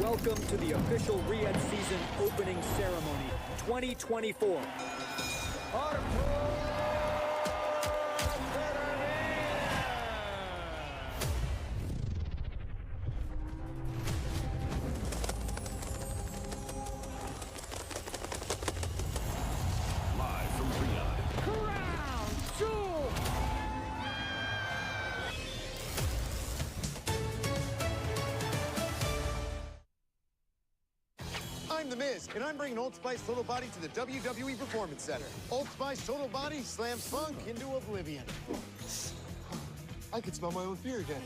Welcome to the official Riyadh season opening ceremony 2024. Live from Riyadh. Crown Jewel. I'm The Miz, and I'm bringing Old Spice Total Body to the WWE Performance Center. Old Spice Total Body slams funk into oblivion. I can smell my own fear again.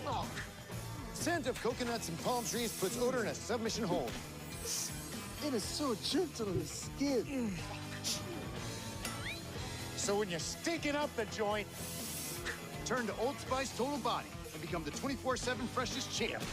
Scent of coconuts and palm trees puts odor in a submission hold. It is so gentle on the skin. So when you're stinking up the joint, turn to Old Spice Total Body and become the 24/7 freshest champ.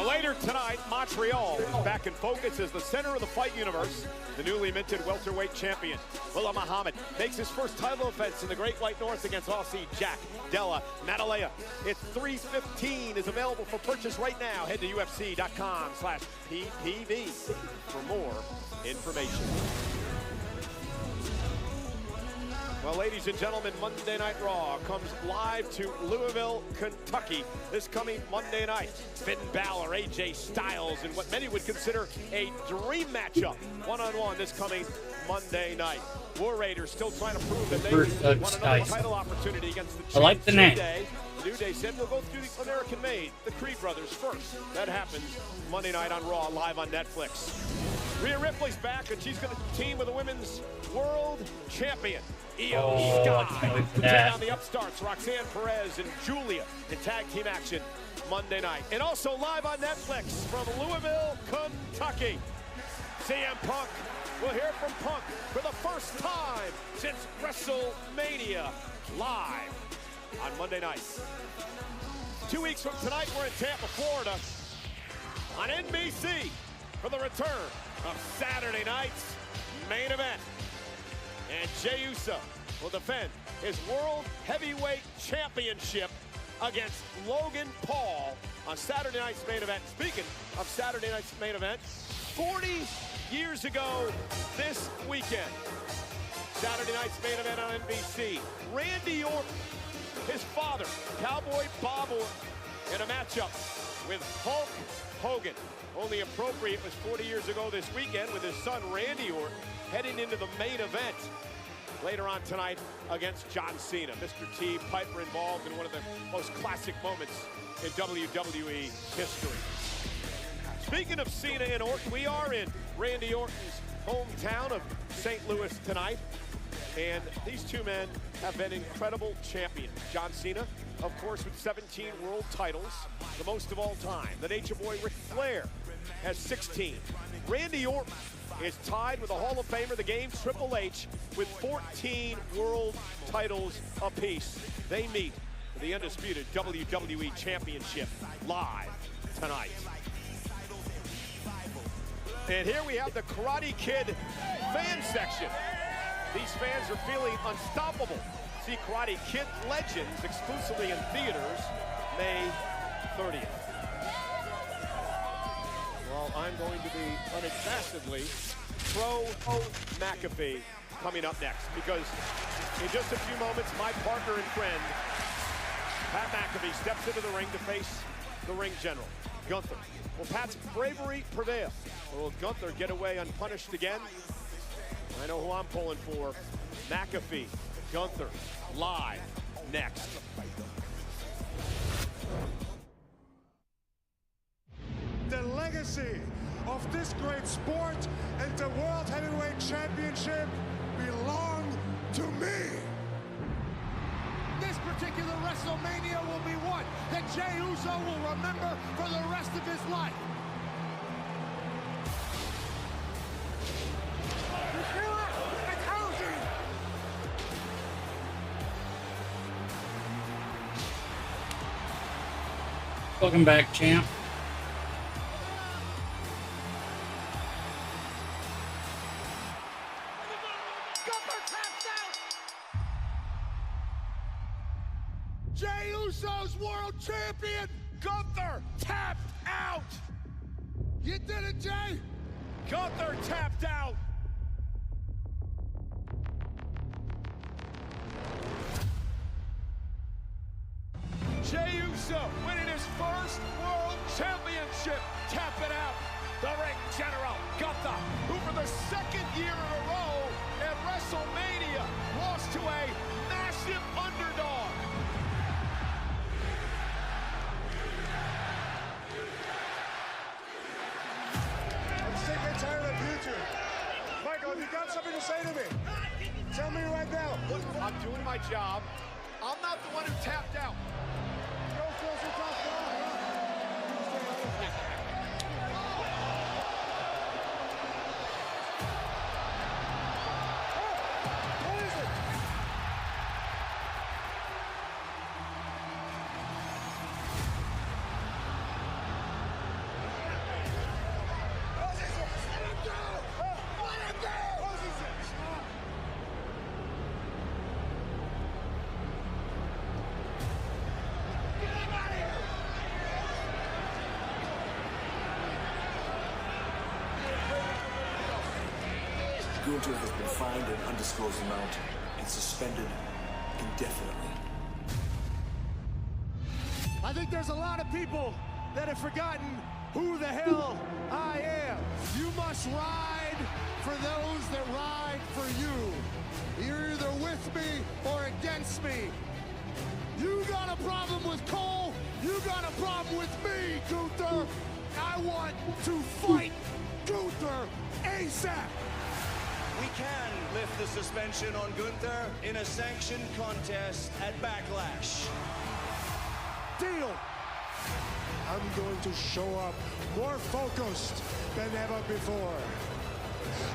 Later tonight, Montreal is back in focus as the center of the fight universe. The newly minted welterweight champion, Willah Muhammad, makes his first title defense in the Great White North against Aussie Jack Della Maddalena. It's 3:15 is available for purchase right now. Head to UFC.com/PPV for more information. Well, ladies and gentlemen, Monday Night Raw comes live to Louisville, Kentucky this coming Monday night. Finn Balor, AJ Styles, in what many would consider a dream matchup, one-on-one this coming Monday night. War Raiders still trying to prove that they won another title opportunity against the Chiefs. I like the name. New Day said we'll go through the American-made, the Creed brothers first. That happens Monday night on Raw, live on Netflix. Rhea Ripley's back, and she's going to team with the women's world champion, Io Sky, to take on the upstarts, Roxanne Perez and Julia, in tag team action Monday night. And also live on Netflix from Louisville, Kentucky, CM Punk. We'll hear from Punk for the first time since WrestleMania, live on Monday night. 2 weeks from tonight, we're in Tampa, Florida, on NBC for the return of Saturday night's main event. And Jey Uso will defend his World Heavyweight Championship against Logan Paul on Saturday night's main event. Speaking of Saturday night's main event, 40 years ago this weekend, Saturday night's main event on NBC, Randy Orton, his father, Cowboy Bob Orton, in a matchup with Hulk Hogan. Only appropriate was 40 years ago this weekend with his son Randy Orton heading into the main event later on tonight against John Cena. Mr. T. Piper involved in one of the most classic moments in WWE history. Speaking of Cena and Orton, we are in Randy Orton's hometown of St. Louis tonight. And these two men have been incredible champions. John Cena, of course, with 17 world titles, the most of all time. The Nature Boy Ric Flair has 16. Randy Orton is tied with the Hall of Famer, the Game's Triple H, with 14 world titles apiece. They meet for the undisputed WWE Championship live tonight. And here we have the Karate Kid fan section. These fans are feeling unstoppable. See Karate Kid Legends exclusively in theaters May 30th. Well, I'm going to be unabashedly pro McAfee coming up next, because in just a few moments, my partner and friend, Pat McAfee, steps into the ring to face the ring general, Gunther. Will Pat's bravery prevail? Or will Gunther get away unpunished again? I know who I'm pulling for. McAfee, Gunther, live next. The legacy of this great sport and the World Heavyweight Championship belong to me. This particular WrestleMania will be one that Jey Uso will remember for the rest of his life. Welcome back, champ. Jey Uso's world champion, Gunther, tapped out. You did it, Jey. Gunther tapped out. Jey Uso winning his first world championship. Tap it out. The ring general, Gunther, who for the second year in a row at WrestleMania lost to a massive underdog. I'm sick and tired of you two. Michael, if you got something to say to me, tell me right now. Look, I'm doing my job. I'm not the one who tapped out. Gunther has been fined an undisclosed amount and suspended indefinitely. I think there's a lot of people that have forgotten who the hell I am. You must ride for those that ride for you. You're either with me or against me. You got a problem with Cole, you got a problem with me, Gunther. I want to fight Gunther ASAP. We can lift the suspension on Gunther in a sanctioned contest at Backlash. Deal. I'm going to show up more focused than ever before.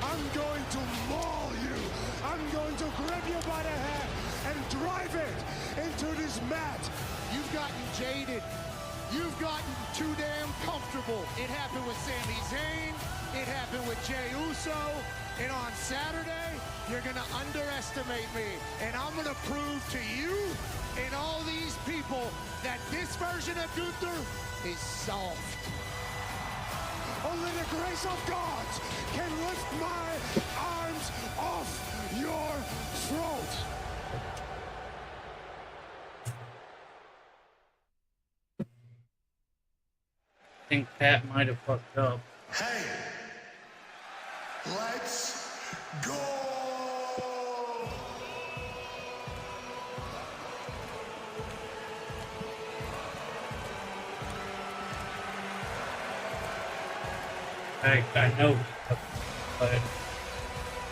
I'm going to maul you. I'm going to grab you by the hair and drive it into this mat. You've gotten jaded. You've gotten too damn comfortable. It happened with Sami Zayn. It happened with Jey Uso. And on Saturday, you're gonna underestimate me. And I'm gonna prove to you and all these people that this version of Gunther is soft. Only the grace of God can lift my arms off your throat. I think Pat might have fucked up. Hey, let's go! I know, but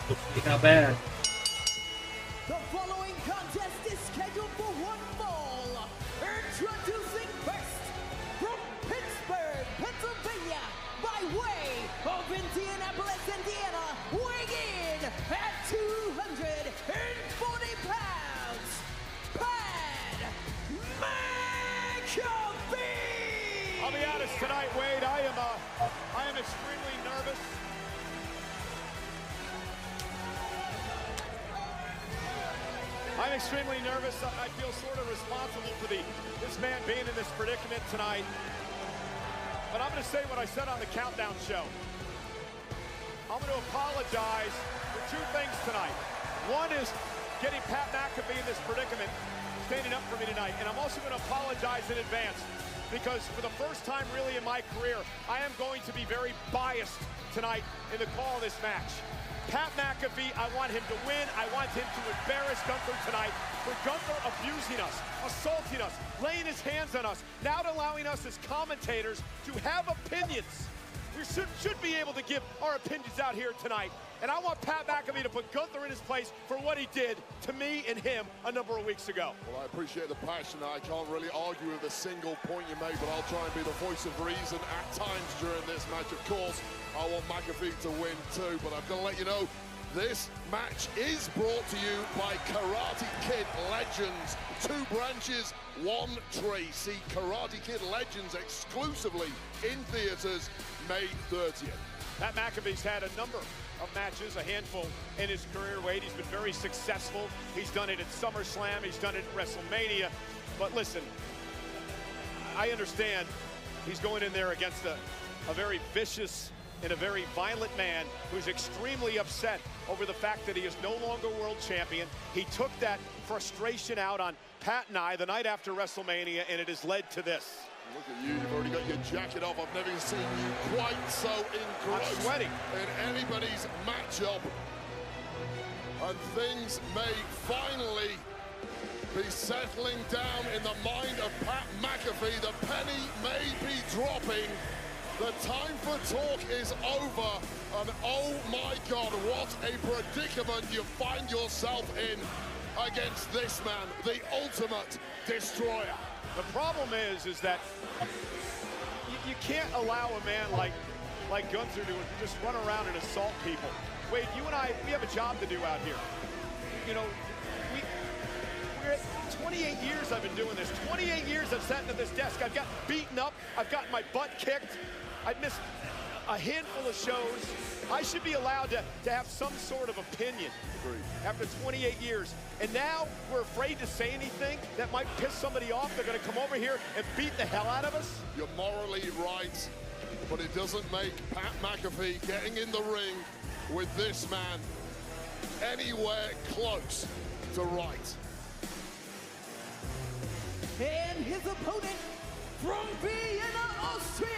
we'll see how bad. The following contest is scheduled for one fall. Introducing first, from Pittsburgh, Pennsylvania, by way of Indianapolis, Indiana, weighing in at 240 pounds, Pat McAfee! I'll be honest tonight, Wade, I am extremely nervous. I'm extremely nervous. I feel sort of responsible for this man being in this predicament tonight. But I'm going to say what I said on the Countdown show. I'm going to apologize for two things tonight. One is getting Pat McAfee in this predicament, standing up for me tonight. And I'm also going to apologize in advance because for the first time really in my career, I am going to be very biased tonight in the call of this match. Pat McAfee, I want him to win. I want him to embarrass Gunther tonight for Gunther abusing us, assaulting us, laying his hands on us, not allowing us as commentators to have opinions. We should be able to give our opinions out here tonight. And I want Pat McAfee to put Gunther in his place for what he did to me and him a number of weeks ago. Well, I appreciate the passion. I can't really argue with a single point you made, but I'll try and be the voice of reason at times during this match. Of course, I want McAfee to win too, but I've got to let you know, this match is brought to you by Karate Kid Legends. 2 branches, 1 tree. See Karate Kid Legends exclusively in theaters May 30th. Pat McAfee's had a number of matches, a handful in his career. Wade, he's been very successful. He's done it at SummerSlam, he's done it at WrestleMania. But listen, I understand he's going in there against a very vicious and a very violent man who's extremely upset over the fact that he is no longer world champion. He took that frustration out on Pat and I the night after WrestleMania, and it has led to this. Look at you, you've already got your jacket off. I've never seen you quite so engrossed I'm sweating in anybody's matchup. And things may finally be settling down in the mind of Pat McAfee. The penny may be dropping. The time for talk is over. And oh my God, what a predicament you find yourself in against this man, the ultimate destroyer. The problem is that you can't allow a man like Gunther to just run around and assault people. Wade, you and I, we have a job to do out here. You know, we're at 28 years I've been doing this. 28 years I've sat at this desk. I've gotten beaten up. I've gotten my butt kicked. I've missed a handful of shows. I should be allowed to have some sort of opinion. Agreed. After 28 years. And now we're afraid to say anything that might piss somebody off. They're going to come over here and beat the hell out of us. You're morally right, but it doesn't make Pat McAfee getting in the ring with this man anywhere close to right. And his opponent from Vienna, Austria,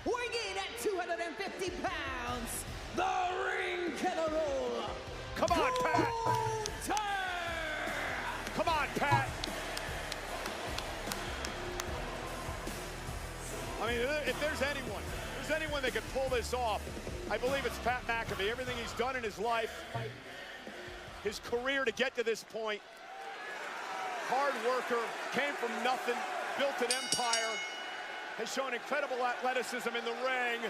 weighing at 250 pounds, the Ring General. Come on, Pat! Come on, Pat! I mean, if there's anyone that can pull this off, I believe it's Pat McAfee. Everything he's done in his life, his career to get to this point, hard worker, came from nothing, built an empire, has shown incredible athleticism in the ring,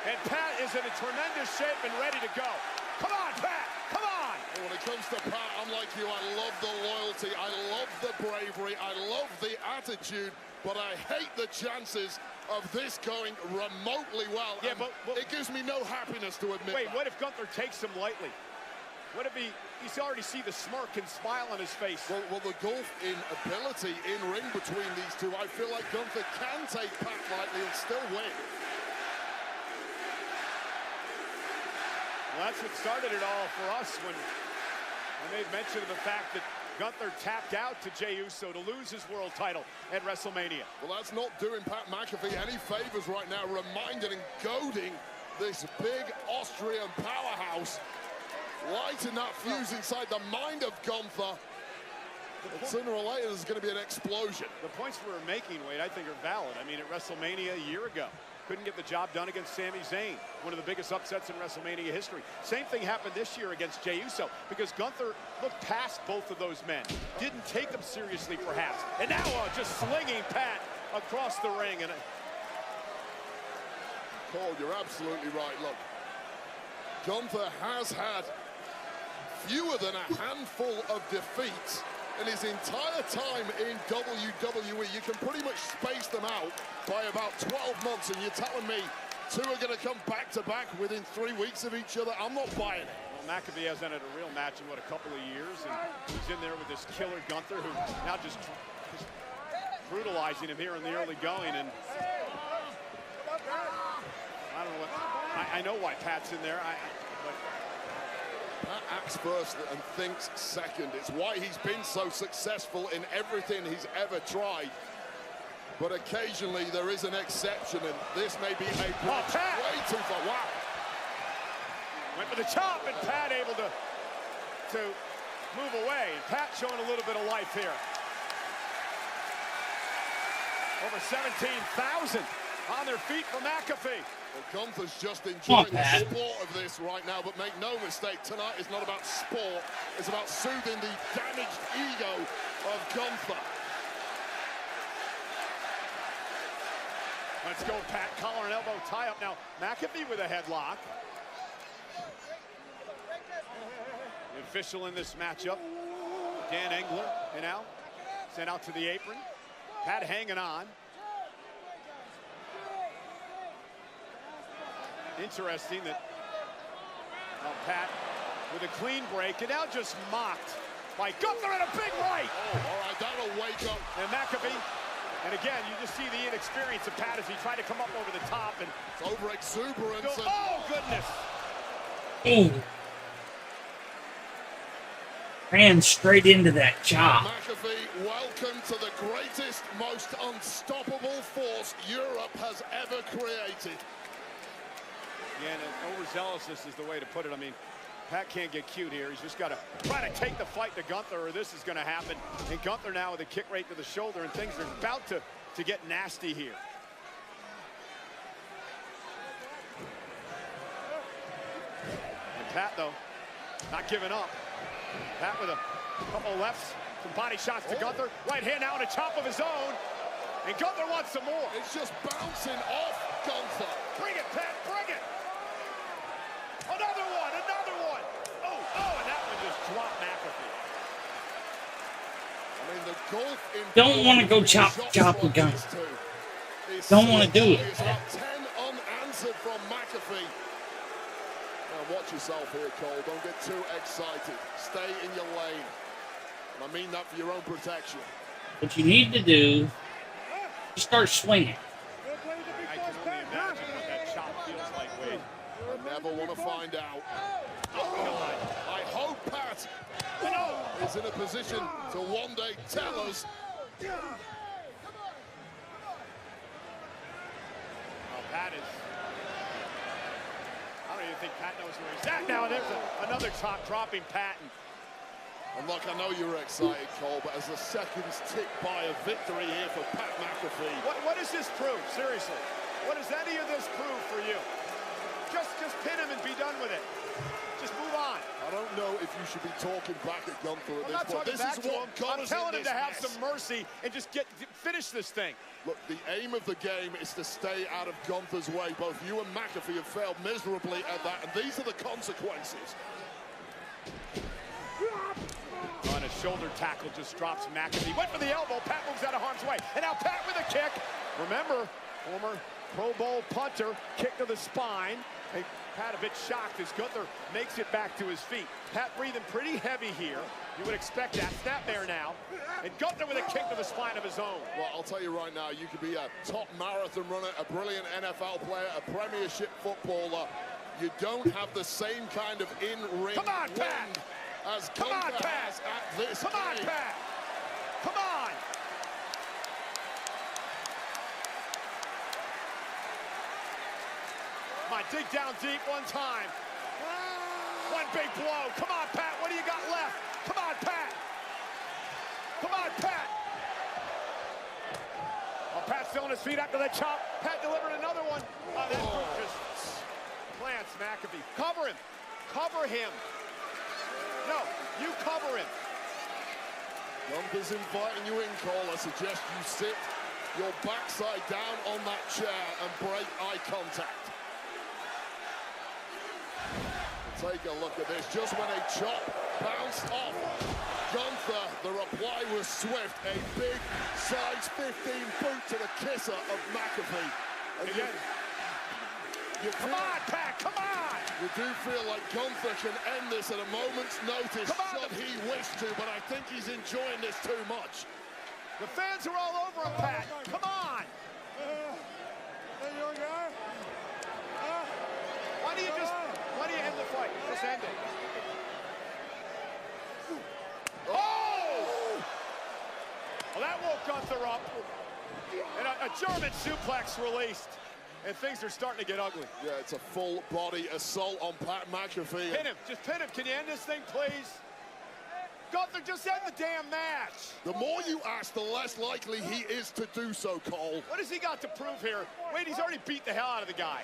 and Pat is in a tremendous shape and ready to go. Come on, Pat! Come on! When it comes to Pat, I'm like you. I love the loyalty. I love the bravery. I love the attitude. But I hate the chances of this going remotely well. Yeah, but it gives me no happiness to admit Wait, that. what if Gunther takes him lightly? What if he's already see the smirk and smile on his face? Well, the gulf in ability in ring between these two, I feel like Gunther can take Pat lightly and still win. Well, that's what started it all for us when I made mention of the fact that Gunther tapped out to Jey Uso to lose his world title at WrestleMania. Well, that's not doing Pat McAfee any favors right now, reminding and goading this big Austrian powerhouse, lighting that fuse inside the mind of Gunther. And sooner or later, there's going to be an explosion. The points we're making, Wade, I think are valid. I mean, at WrestleMania a year ago, couldn't get the job done against Sami Zayn, one of the biggest upsets in WrestleMania history. Same thing happened this year against Jey Uso, because Gunther looked past both of those men, didn't take them seriously perhaps, and now just slinging Pat across the ring. And Cole, you're absolutely right. Look, Gunther has had fewer than a handful of defeats in his entire time in WWE. You can pretty much space them out by about 12 months, and you're telling me two are going to come back-to-back within 3 weeks of each other? I'm not buying it. Well, McAfee hasn't had a real match in, what, a couple of years, and he's in there with this killer Gunther, who now just brutalizing him here in the early going, and I don't know what, I know why Pat's in there, but Pat acts first and thinks second. It's why he's been so successful in everything he's ever tried. But occasionally there is an exception, and this may be a bridge way too far. Wow. Went for the chop, and Pat able to move away. Pat showing a little bit of life here. Over 17,000 on their feet for McAfee. Well, Gunther's just enjoying the sport of this right now, but make no mistake, tonight is not about sport. It's about soothing the damaged ego of Gunther. Let's go, Pat. Collar and elbow tie up now. McAfee with a headlock. The official in this matchup, Dan Engler, and out. Sent out to the apron. Pat hanging on. Interesting that Pat with a clean break, and now just mocked by Gunther and a big right. Oh, all right, that'll wake up. And McAfee. And again, you just see the inexperience of Pat as he tried to come up over the top. And it's over exuberance. Oh, goodness. Ooh. Ran straight into that chop. McAfee, welcome to the greatest, most unstoppable force Europe has ever created. Yeah, and overzealousness is the way to put it. I mean, Pat can't get cute here. He's just got to try to take the fight to Gunther, or this is going to happen. And Gunther now with a kick right to the shoulder, and things are about to get nasty here. And Pat, though, not giving up. Pat with a couple lefts, some body shots to Gunther. Right hand now and a chop of his own. And Gunther wants some more. It's just bouncing off Gunther. Bring it, Pat, bring it. Another one, another one. Oh, and that one just dropped McAfee. I mean, the gulf in Don't want to go chop with Gunther. Don't want to do it. It's about 10 unanswered from McAfee. Now watch yourself here, Cole. Don't get too excited. Stay in your lane. And I mean that for your own protection. What you need to do is start swinging. I can only imagine what that chop feels like, Wade. I never want to find out. Oh, God. I hope Pat is in a position to one day tell us. Well, Pat is... I don't even think Pat knows where he's at now. There's another chop dropping Pat. And look, I know you're excited, Cole, but as the seconds tick by, a victory here for Pat McAfee. What does this prove? Seriously, what does any of this prove for you? Just pin him and be done with it. Just move on. I don't know if you should be talking back at Gunther at this point. This is what got us in this mess. I'm telling him to have some mercy and just finish this thing. Look, the aim of the game is to stay out of Gunther's way. Both you and McAfee have failed miserably at that, and these are the consequences. On a shoulder tackle just drops McAfee. Went for the elbow. Pat moves out of harm's way. And now Pat with a kick. Remember, former Pro Bowl punter, kick to the spine. And Pat a bit shocked as Gunther makes it back to his feet. Pat breathing pretty heavy here. You would expect that. Snap there now. And Gunther with a kick to the spine of his own. Well, I'll tell you right now, you could be a top marathon runner, a brilliant NFL player, a premiership footballer. You don't have the same kind of in-ring Come on, Pat! As Gunther has at this Come on, game. Pat! Come on! Come on, dig down deep one time. One big blow. Come on, Pat. What do you got left? Come on, Pat. Come on, Pat. Well, Pat's still on his feet after that chop. Pat delivered another one. This just plants McAfee. Cover him. Cover him. No, you cover him. Gunther's inviting you in, Cole. I suggest you sit your backside down on that chair and break eye contact. Take a look at this. Just when a chop bounced off Gunther, the reply was swift. A big size 15 boot to the kisser of McAfee. And again, come on, Pat, come on! You do feel like Gunther can end this at a moment's notice should he wish to, but I think he's enjoying this too much. The fans are all over him, Pat. Come on! Why do you end the fight? Just end it. Gunther up. And a German suplex released. And things are starting to get ugly. Yeah, it's a full body assault on Pat McAfee. Pin him, just pin him. Can you end this thing, please? Gunther, just end the damn match. The more you ask, the less likely he is to do so, Cole. What has he got to prove here? Wait, he's already beat the hell out of the guy.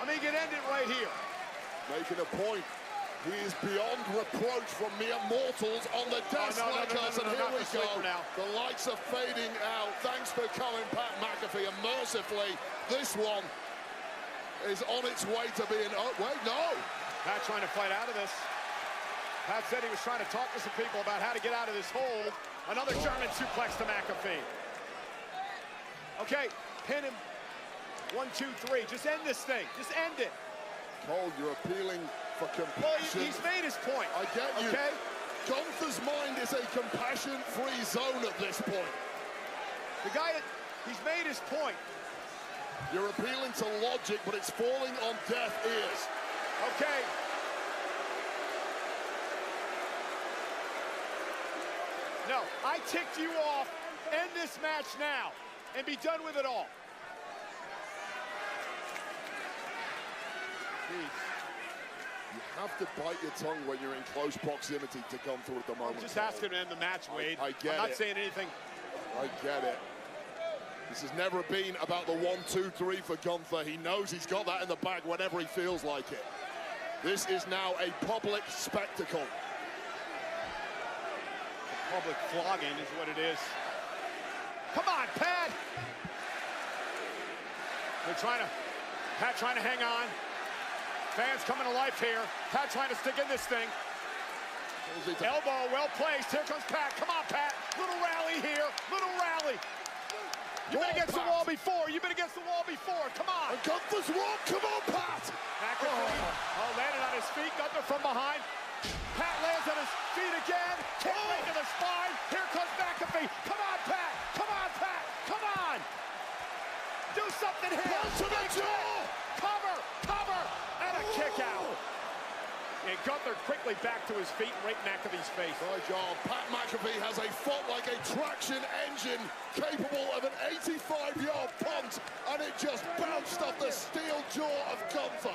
I mean, he can end it right here. Making a point. He is beyond reproach from mere mortals on the desk like us, and here we go. The lights are fading out. Thanks for coming, Pat McAfee, and mercifully, this one is on its way to being... Oh, wait, no! Pat trying to fight out of this. Pat said he was trying to talk to some people about how to get out of this hole. Another German suplex to McAfee. Okay, pin him. 1, 2, 3. Just end this thing. Just end it. Cole, you're appealing for compassion. Well, he's made his point. I get you. Okay? Gunther's mind is a compassion-free zone at this point. The guy, he's made his point. You're appealing to logic, but it's falling on deaf ears. Okay. No, I ticked you off. End this match now and be done with it all. You have to bite your tongue when you're in close proximity to Gunther at the moment. I'm just asking to end the match, Wade. I get it. I'm not saying anything. I get it. This has never been about the 1, 2, 3 for Gunther. He knows he's got that in the bag whenever he feels like it. This is now a public spectacle. A public flogging is what it is. Come on, Pat! Pat trying to hang on. Fans coming to life here. Pat trying to stick in this thing. Elbow well placed. Here comes Pat. Come on, Pat. Little rally here. Little rally. You've been against the wall before. You've been against the wall before. Come on. And Gunther's walk. Come on, Pat. Landed on his feet. Gunther from behind. Pat lands on his feet again. Kick right to the spine. Here comes McAfee. Come on, Pat. Come on, Pat. Come on. Do something here. Punch to the jaw. Cover. Cover. And a kick out. And Gunther quickly back to his feet, right in McAfee's face. My God, Pat McAfee has a foot like a traction engine capable of an 85-yard punt, and it just bounced off the steel jaw of Gunther.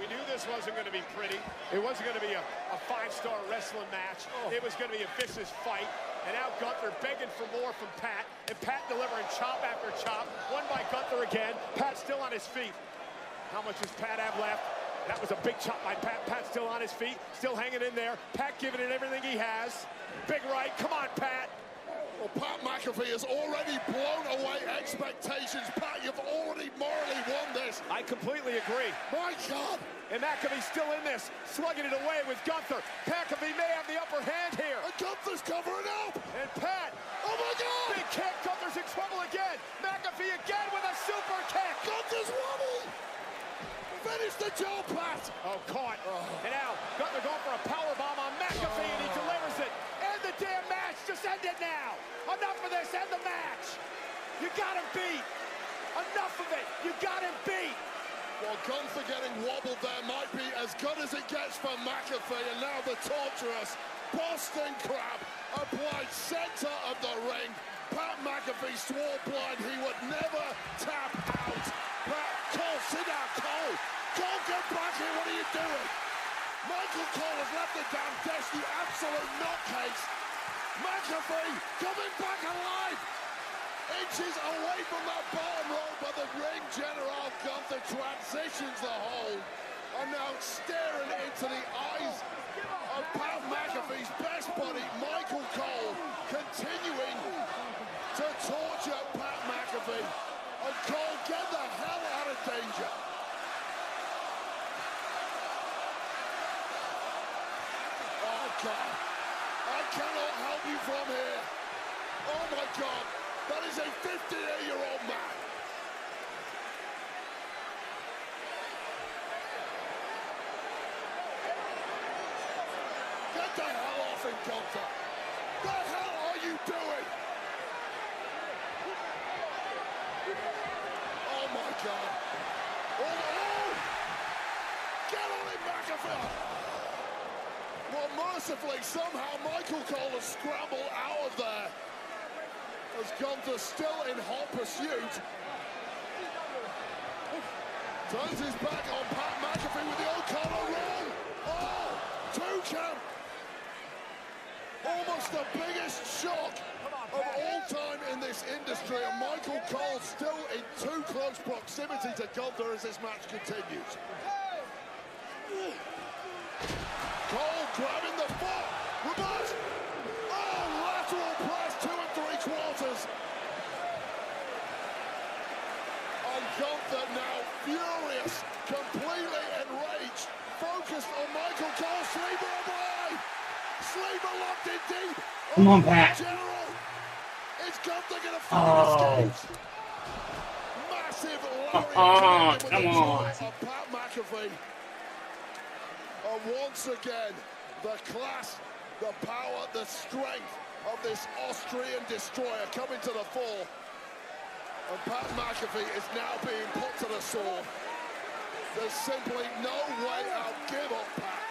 We knew this wasn't going to be pretty. It wasn't going to be a 5-star wrestling match. It was going to be a vicious fight. And now Gunther begging for more from Pat, and Pat delivering chop after chop. Won by Gunther again. Pat still on his feet. How much does Pat have left? That was a big chop by Pat. Pat still on his feet, still hanging in there. Pat giving it everything he has. Big right, come on, Pat. Well, Pat McAfee has already blown away expectations. Pat, you've already morally won this. I completely agree. My God. And McAfee's still in this, slugging it away with Gunther. McAfee may have the upper hand here. And Gunther's covering up. And Pat. Oh, my God. Big kick, Gunther's in trouble again. McAfee again with a super kick. Gunther's wobble. Finish the job, Pat. Oh, caught. And now Gunther going for a powerbomb on McAfee, and he delivers it. End the damn match. Just end it now. Enough of this. End the match. You got him beat. Enough of it. You got him beat. Well, Gunther getting wobbled there might be as good as it gets for McAfee, and now the torturous Boston Crab applied center of the ring. Pat McAfee swore blind he would never tap out. Pat, Cole, sit down, Cole. Cole, get back here. What are you doing? Michael Cole has left the damn desk, you absolute nutcase. McAfee coming back alive. Inches away from that bottom row, but the ring general Gunther transitions the hold. And now staring into the eyes of Pat McAfee's best buddy, Michael Cole, continuing to torture Pat McAfee. And Cole, get the hell out of danger. Oh, God. I cannot help you from here. Oh, my God. That is a 58-year-old man. Get the hell off him, Gunther. The hell are you doing? Oh, my God. Oh! Get on him, McAfee! Well, Mercifully, somehow Michael Cole has scrambled out of there. As Gunther still in hot pursuit. Turns his back on Pat McAfee with the O'Connor run. Oh, 2 count. Almost the biggest shock of all time in this industry, and Michael Cole still in too close proximity to Gunther as this match continues. Cole grabbing the foot, reverse. Oh, lateral press, 2 3/4. And Gunther now furious, completely enraged, focused on Michael Cole, sleeper away. Sleeper locked in deep. Come on, Pat. General. Is Gunther gonna find escapes? Massive lariat with come the on. jaw of Pat McAfee. And once again, the class, the power, the strength of this Austrian destroyer coming to the fore. And Pat McAfee is now being put to the sword. There's simply no way out. Give up, Pat.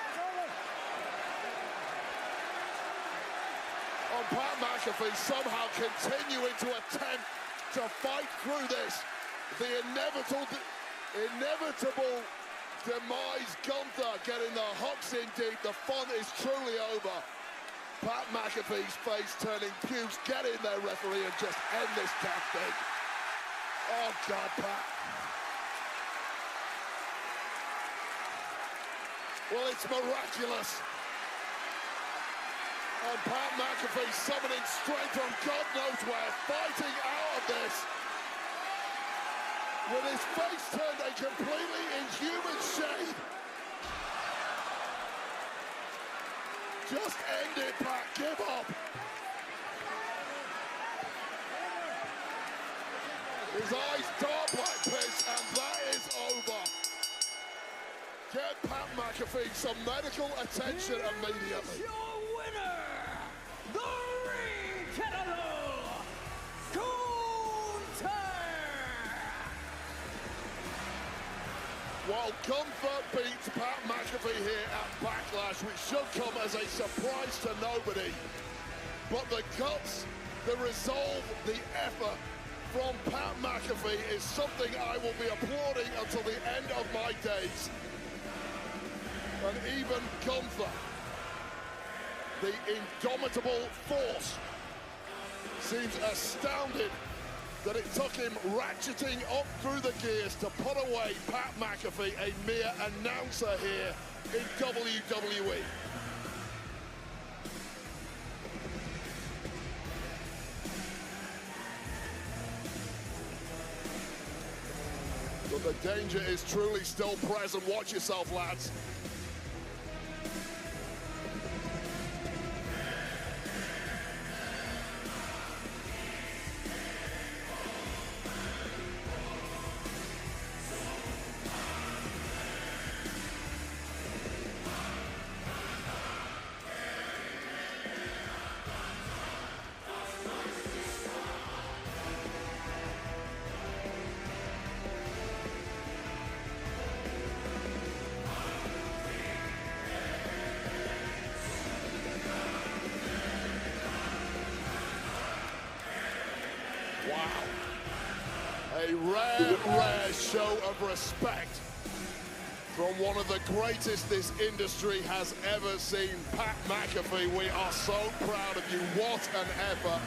And Pat McAfee somehow continuing to attempt to fight through this. The inevitable demise. Gunther getting the hooks in deep. The fun is truly over. Pat McAfee's face turning pubes. Get in there, referee, and just end this damn thing. Oh, God, Pat. Well, it's miraculous. And Pat McAfee summoning strength from God knows where, fighting out of this. With his face turned a completely inhuman shade. Just end it, Pat. Give up. His eyes dark like pits, and that is over. Get Pat McAfee some medical attention immediately. Your winner, the ring general, Gunther. While Gunther beats Pat McAfee here at Backlash, which should come as a surprise to nobody, but the guts, the resolve, the effort from Pat McAfee is something I will be applauding until the end of my days. And even Gunther, the indomitable force, seems astounded that it took him ratcheting up through the gears to put away Pat McAfee, a mere announcer here in WWE. But the danger is truly still present. Watch yourself, lads. A rare show of respect from one of the greatest this industry has ever seen. Pat McAfee, we are so proud of you. What an effort.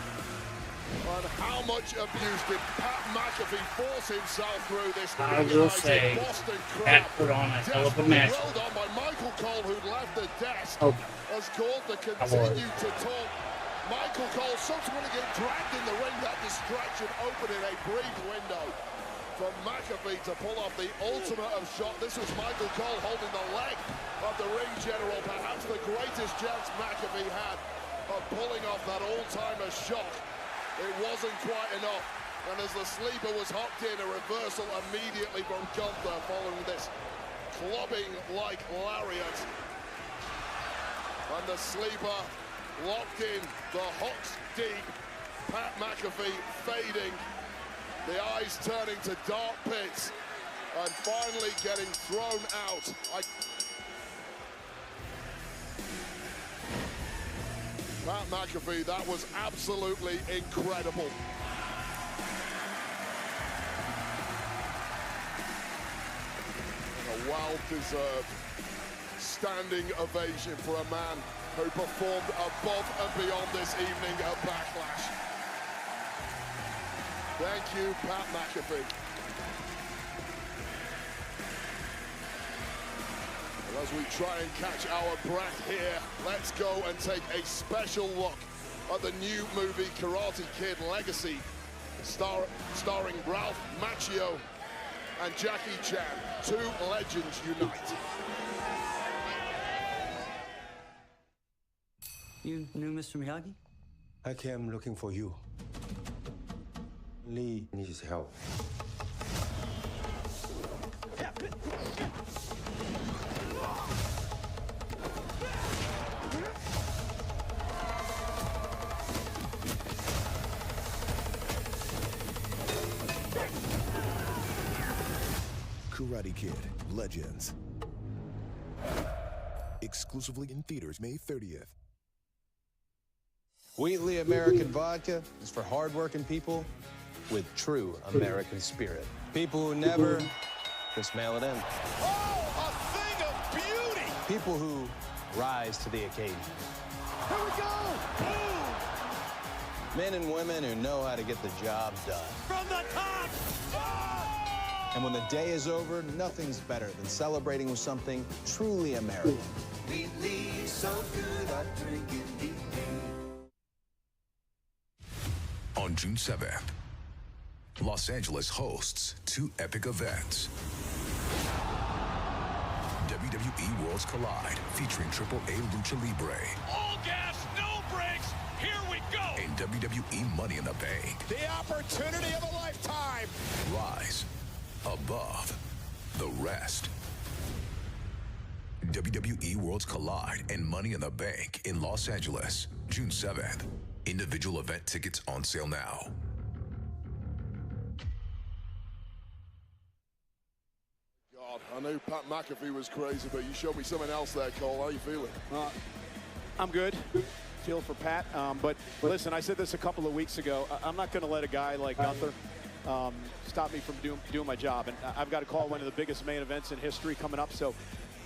And how much abuse did Pat McAfee force himself through this I will say, Boston Pat crowd? put on a hell of a match. Well done by Michael Cole, who'd left the desk, Oh. as Gunther continued to talk. Michael Cole subsequently getting dragged in the ring, that distraction opening a brief window for McAfee to pull off the ultimate of shot. This was Michael Cole holding the leg of the ring general, perhaps the greatest chance McAfee had of pulling off that all-timer shot. It wasn't quite enough, and as the sleeper was hooked in, a reversal immediately from Gunther following this clubbing-like lariat. And the sleeper locked in, the hooks deep, Pat McAfee fading, the eyes turning to dark pits, and finally getting thrown out. Pat McAfee, that was absolutely incredible. And a well-deserved standing ovation for a man who performed above and beyond this evening at Backlash. Thank you, Pat McAfee. And as we try and catch our breath here, let's go and take a special look at the new movie Karate Kid Legacy, starring Ralph Macchio and Jackie Chan. Two legends unite. You knew Mr. Miyagi? I came looking for you. Lee needs help. Karate Kid Legends. Exclusively in theaters May 30th. Wheatley American Vodka is for hardworking people with true American spirit. People who never just mail it in. Oh, a thing of beauty! People who rise to the occasion. Here we go! Boom! Men and women who know how to get the job done. From the top! Oh! And when the day is over, nothing's better than celebrating with something truly American. Wheatley, so good at drinking deep. On June 7th, Los Angeles hosts two epic events. WWE Worlds Collide, featuring AAA Lucha Libre. All gas, no brakes, here we go! And WWE Money in the Bank. The opportunity of a lifetime! Rise above the rest. WWE Worlds Collide and Money in the Bank in Los Angeles, June 7th. Individual event tickets on sale now. God, I knew Pat McAfee was crazy, but you showed me something else there, Cole. How you feeling? I'm good. Feel for Pat. But listen, I said this a couple of weeks ago. I'm not going to let a guy like Gunther stop me from doing my job. And I've got to call one of the biggest main events in history coming up. So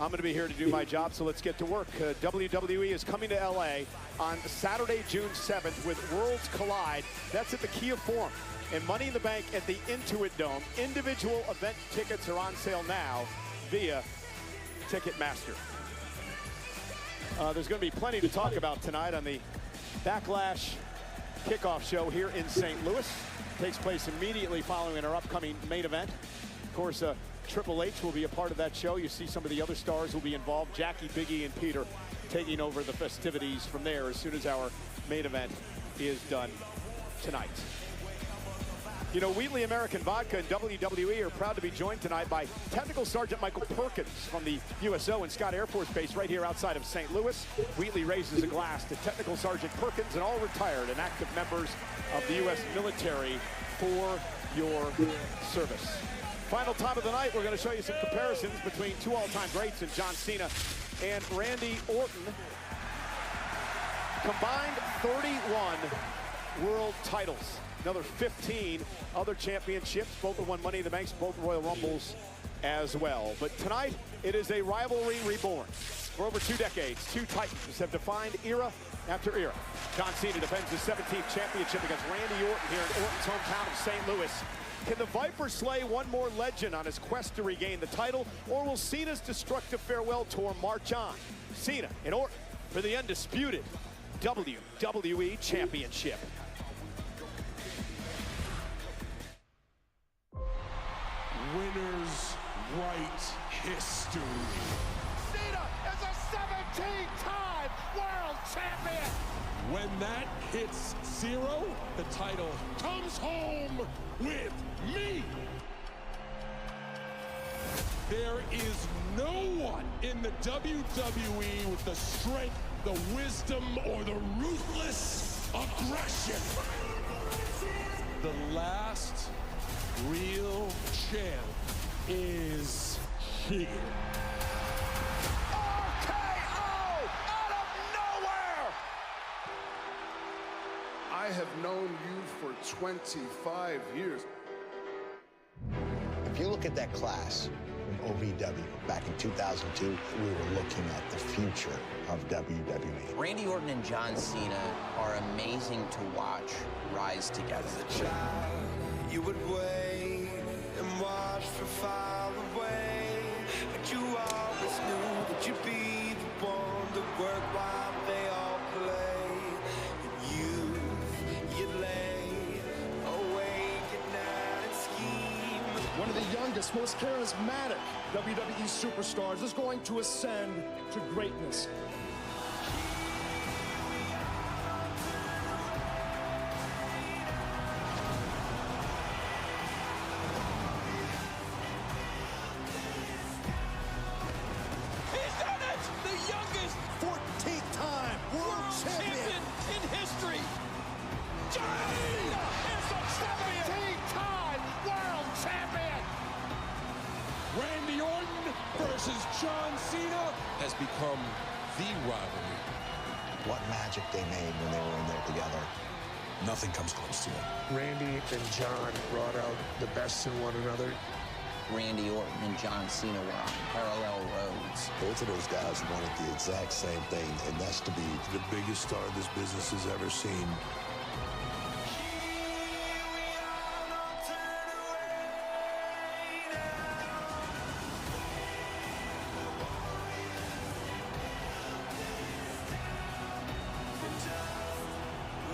I'm going to be here to do my job, so let's get to work. WWE is coming to LA on Saturday, June 7th with Worlds Collide. That's at the Kia Forum. And Money in the Bank at the Intuit Dome. Individual event tickets are on sale now via Ticketmaster. There's going to be plenty to talk about tonight on the Backlash kickoff show here in St. Louis. Takes place immediately following our upcoming main event. Of course, Triple H will be a part of that show. You see some of the other stars will be involved. Jackie, Biggie, and Peter taking over the festivities from there as soon as our main event is done tonight. You know, Wheatley American Vodka and WWE are proud to be joined tonight by Technical Sergeant Michael Perkins from the USO and Scott Air Force Base right here outside of St. Louis. Wheatley raises a glass to Technical Sergeant Perkins and all retired and active members of the U.S. military for your service. Final time of the night, we're going to show you some comparisons between two all-time greats in John Cena and Randy Orton. Combined 31 world titles. Another 15 other championships. Both have won Money in the Banks, both Royal Rumbles as well. But tonight, it is a rivalry reborn. For over 2 decades, two titans have defined era after era. John Cena defends his 17th championship against Randy Orton here in Orton's hometown of St. Louis. Can the Viper slay one more legend on his quest to regain the title, or will Cena's destructive farewell tour march on? Cena and Orton for the undisputed WWE Championship. Winners write history. Cena is a 17-time world champion! When that hits 0, the title comes home with me. There is no one in the WWE with the strength, the wisdom, or the ruthless aggression. The last real champ is here. RKO out of nowhere! for 25 years. If you look at that class in OVW back in 2002, we were looking at the future of WWE. Randy Orton and John Cena are amazing to watch rise together. As a child, you would wait and watch from far away, but you always knew that you'd be the one to work while they all play. In youth, you lay awake at night and scheme. One of the youngest, most charismatic WWE superstars is going to ascend to greatness. He's done it! The youngest 14th time world champion in history. Cena is the champion! 14th-time world champion! Randy Orton versus John Cena has become the rivalry. What magic they made when they were in there together. Nothing comes close to it. Randy and John brought out the best in one another. Randy Orton and John Cena were on parallel roads. Both of those guys wanted the exact same thing, and that's to be the biggest star this business has ever seen.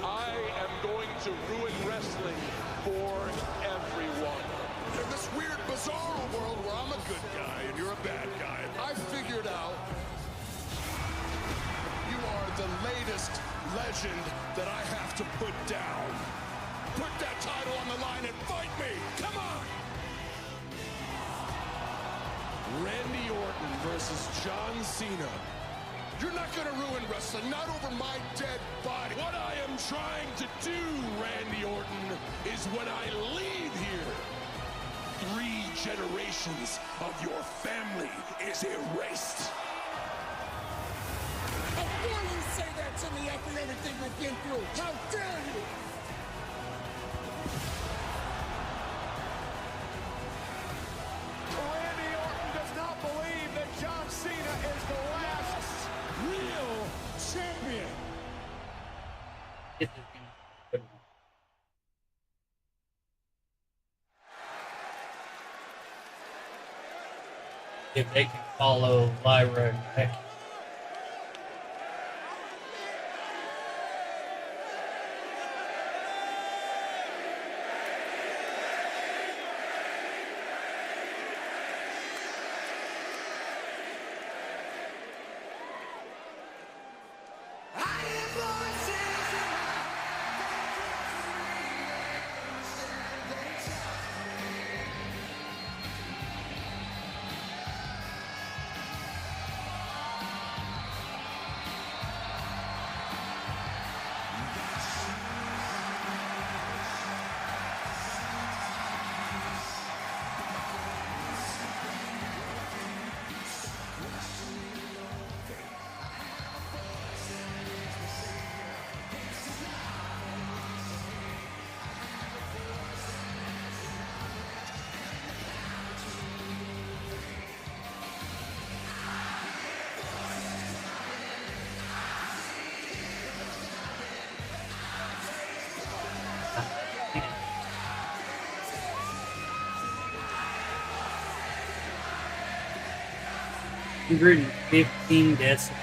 I am going to ruin wrestling for everyone. In this weird, bizarre world where I'm a good guy and you're a bad guy, I figured out you are the latest legend that I have to put down. Put that title on the line and fight me. Come on. Randy Orton versus John Cena. You're not going to ruin wrestling, not over my dead body. What I am trying to do, Randy Orton, is when I leave here, 3 generations of your family is erased. How dare you say that to me after everything we've been through? How dare you? Randy Orton does not believe that John Cena is the last real champion. This is gonna be a good one. If they can follow Lyra and Becky. Hundred and 15 decibels.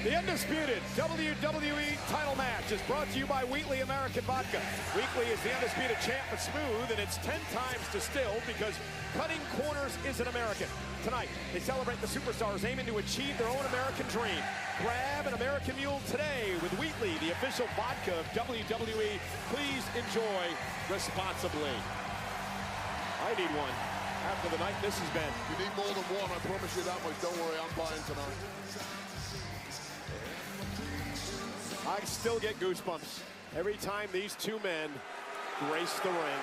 The undisputed WWE title match is brought to you by Wheatley American Vodka. Wheatley is the undisputed champ but smooth, and it's 10 times distilled because cutting corners isn't American. Tonight, they celebrate the superstars aiming to achieve their own American dream. Grab an American Mule today with Wheatley, the official vodka of WWE. Please enjoy responsibly. I need one after the night this has been. You need more than one, I promise you that much. Don't worry, I'm buying tonight. I still get goosebumps every time these two men grace the ring.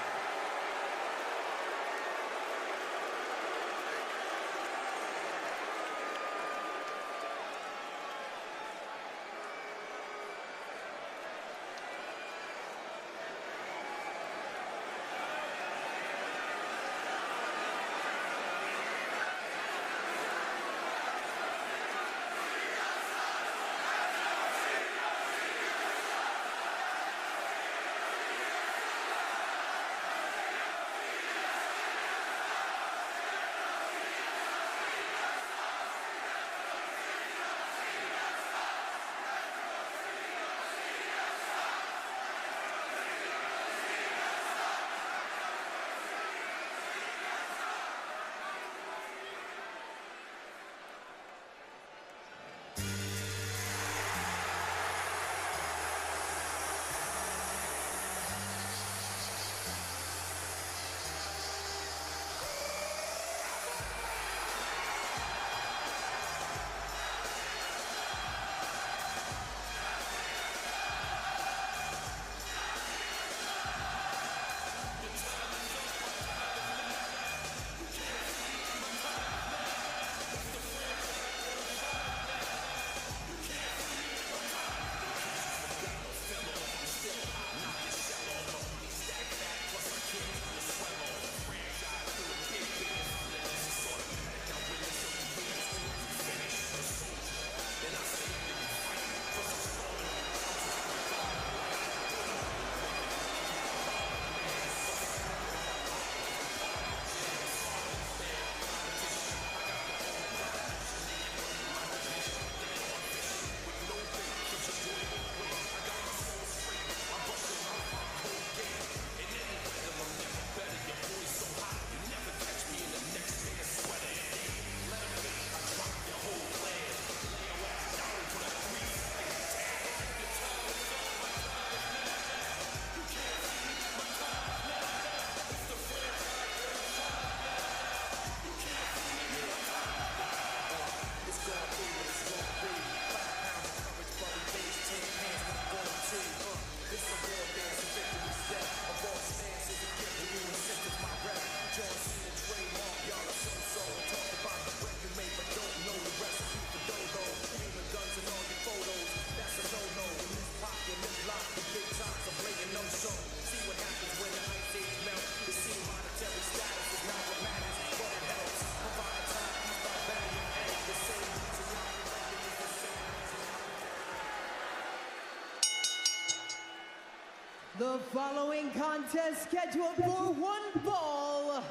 The following contest scheduled for one fall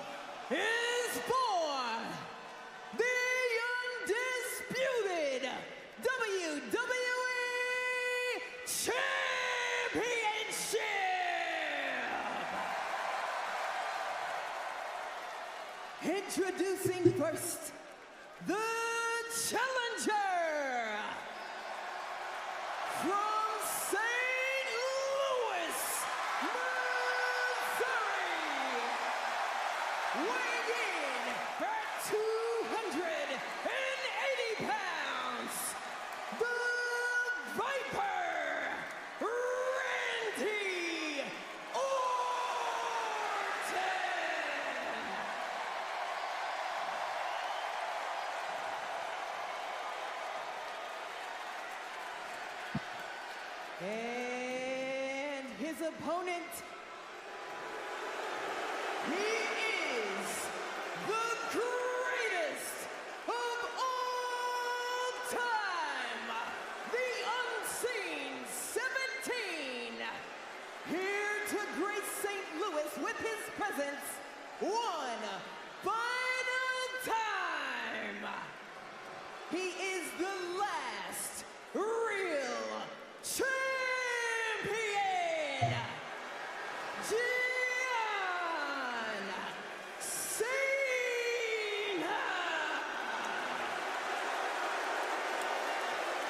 is for the undisputed WWE Championship. Introducing first, the challenger from St. Louis, Missouri, weighing in at 280 pounds, the Viper, Randy Orton. And his opponent, he is the greatest of all time, the unseen 17, here to grace St. Louis with his presence one final time. He is the last real champion, John Cena.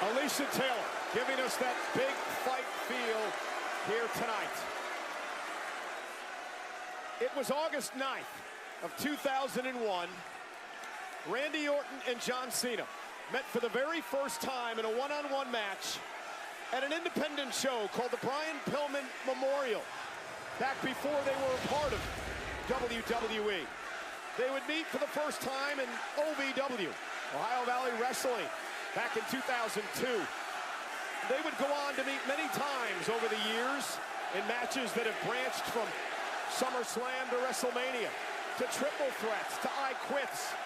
Alicia Taylor giving us that big fight feel here tonight. It was August 9th of 2001. Randy Orton and John Cena met for the very first time in a one-on-one match at an independent show called the Brian Pillman Memorial, back before they were a part of WWE. They would meet for the first time in OVW, Ohio Valley Wrestling, back in 2002. They would go on to meet many times over the years in matches that have branched from SummerSlam to WrestleMania, to triple threats, to I Quits,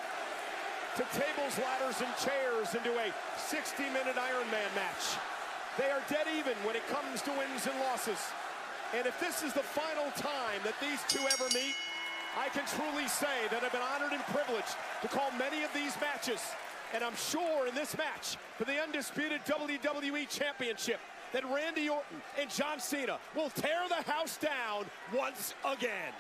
to tables, ladders, and chairs, into a 60-minute Iron Man match. They are dead even when it comes to wins and losses. And if this is the final time that these two ever meet, I can truly say that I've been honored and privileged to call many of these matches. And I'm sure in this match for the undisputed WWE Championship that Randy Orton and John Cena will tear the house down once again.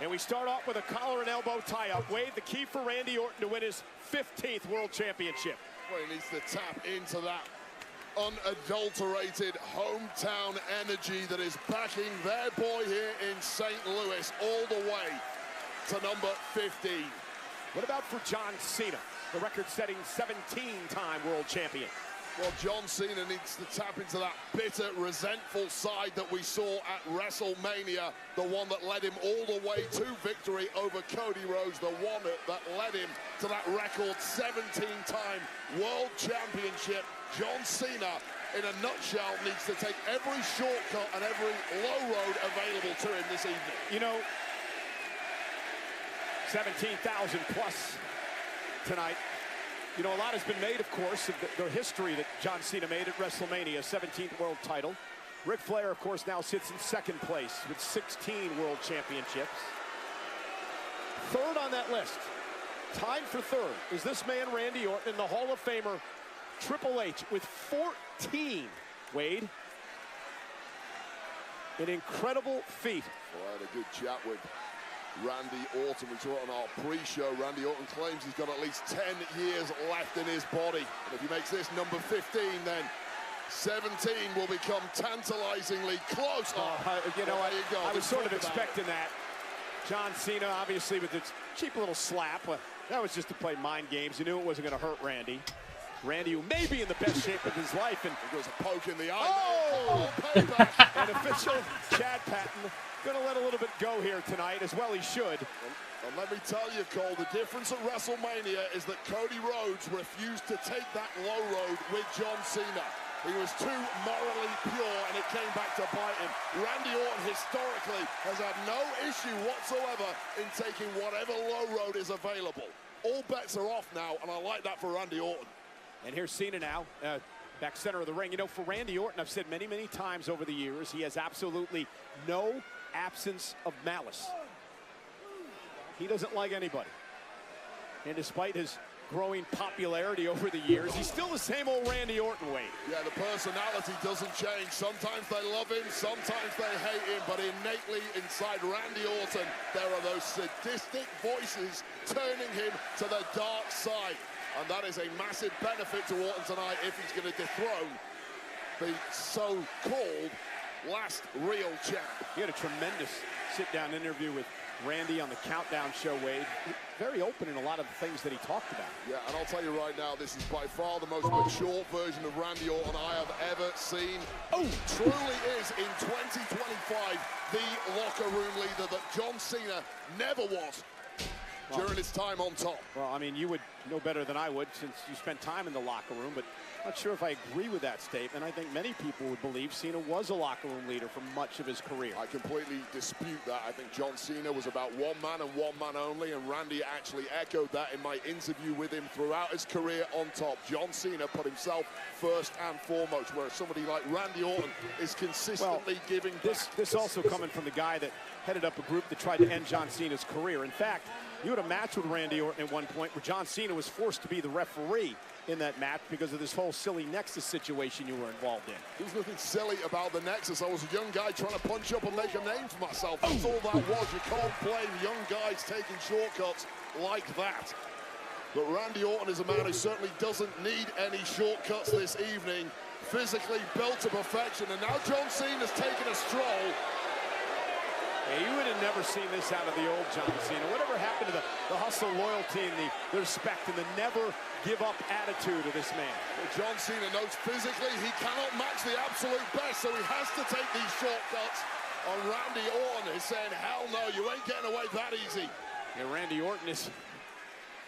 And we start off with a collar and elbow tie-up. Wade, the key for Randy Orton to win his 15th World Championship. Well, he needs to tap into that unadulterated hometown energy that is backing their boy here in St. Louis all the way to number 15. What about for John Cena, the record-setting 17-time world champion? Well, John Cena needs to tap into that bitter, resentful side that we saw at WrestleMania, the one that led him all the way to victory over Cody Rhodes, the one that led him to that record 17-time world championship. John Cena, in a nutshell, needs to take every shortcut and every low road available to him this evening. You know, 17,000 plus tonight. You know, a lot has been made, of course, of the history that John Cena made at WrestleMania, 17th world title. Ric Flair, of course, now sits in second place with 16 world championships. Third on that list, tied for third, is this man, Randy Orton, and the Hall of Famer, Triple H, with 14, Wade. An incredible feat. Well, I had a good chat with Randy Orton. We saw it on our pre-show. Randy Orton claims he's got at least 10 years left in his body. And if he makes this number 15, then 17 will become tantalizingly close. You know, there you go. I was sort of expecting that. John Cena, obviously, with its cheap little slap. That was just to play mind games. You knew it wasn't going to hurt Randy. Randy, who may be in the best shape of his life. And there goes a poke in the eye. Oh! Payback. And official Chad Patton going to let a little bit go here tonight, as well he should. And let me tell you, Cole, the difference at WrestleMania is that Cody Rhodes refused to take that low road with John Cena. He was too morally pure, and it came back to bite him. Randy Orton, historically, has had no issue whatsoever in taking whatever low road is available. All bets are off now, and I like that for Randy Orton. And here's Cena now. Back center of the ring. You know, for Randy Orton, I've said many, many times over the years, he has absolutely no absence of malice. He doesn't like anybody. And despite his growing popularity over the years, he's still the same old Randy Orton, Wade. Yeah, the personality doesn't change. Sometimes they love him, sometimes they hate him, but innately inside Randy Orton, there are those sadistic voices turning him to the dark side. And that is a massive benefit to Orton tonight if he's going to dethrone the so-called last real champ. He had a tremendous sit-down interview with Randy on the Countdown show, Wade. Very open in a lot of the things that he talked about. Yeah, and I'll tell you right now, this is by far the most mature version of Randy Orton I have ever seen. Oh, truly is in 2025 the locker room leader that John Cena never was during his time on top. Well, I mean, you would know better than I would since you spent time in the locker room, but I'm not sure if I agree with that statement. I think many people would believe Cena was a locker room leader for much of his career. I completely dispute that. I think John Cena was about one man and one man only, and Randy actually echoed that in my interview with him throughout his career on top. John Cena put himself first and foremost, whereas somebody like Randy Orton is consistently giving back. This also coming from the guy that headed up a group that tried to end John Cena's career. In fact, you had a match with Randy Orton at one point where John Cena was forced to be the referee in that match because of this whole silly Nexus situation you were involved in. There's nothing silly about the Nexus. I was a young guy trying to punch up and make a name for myself. That's all that was. You can't blame young guys taking shortcuts like that. But Randy Orton is a man who certainly doesn't need any shortcuts this evening. Physically built to perfection, and now John Cena's taken a stroll. Yeah, you would have never seen this out of the old John Cena. Whatever happened to the hustle, loyalty, and the respect, and the never give up attitude of this man? Well, John Cena knows physically he cannot match the absolute best, so he has to take these shortcuts on Randy Orton. He's saying, hell no, you ain't getting away that easy. Yeah, Randy Orton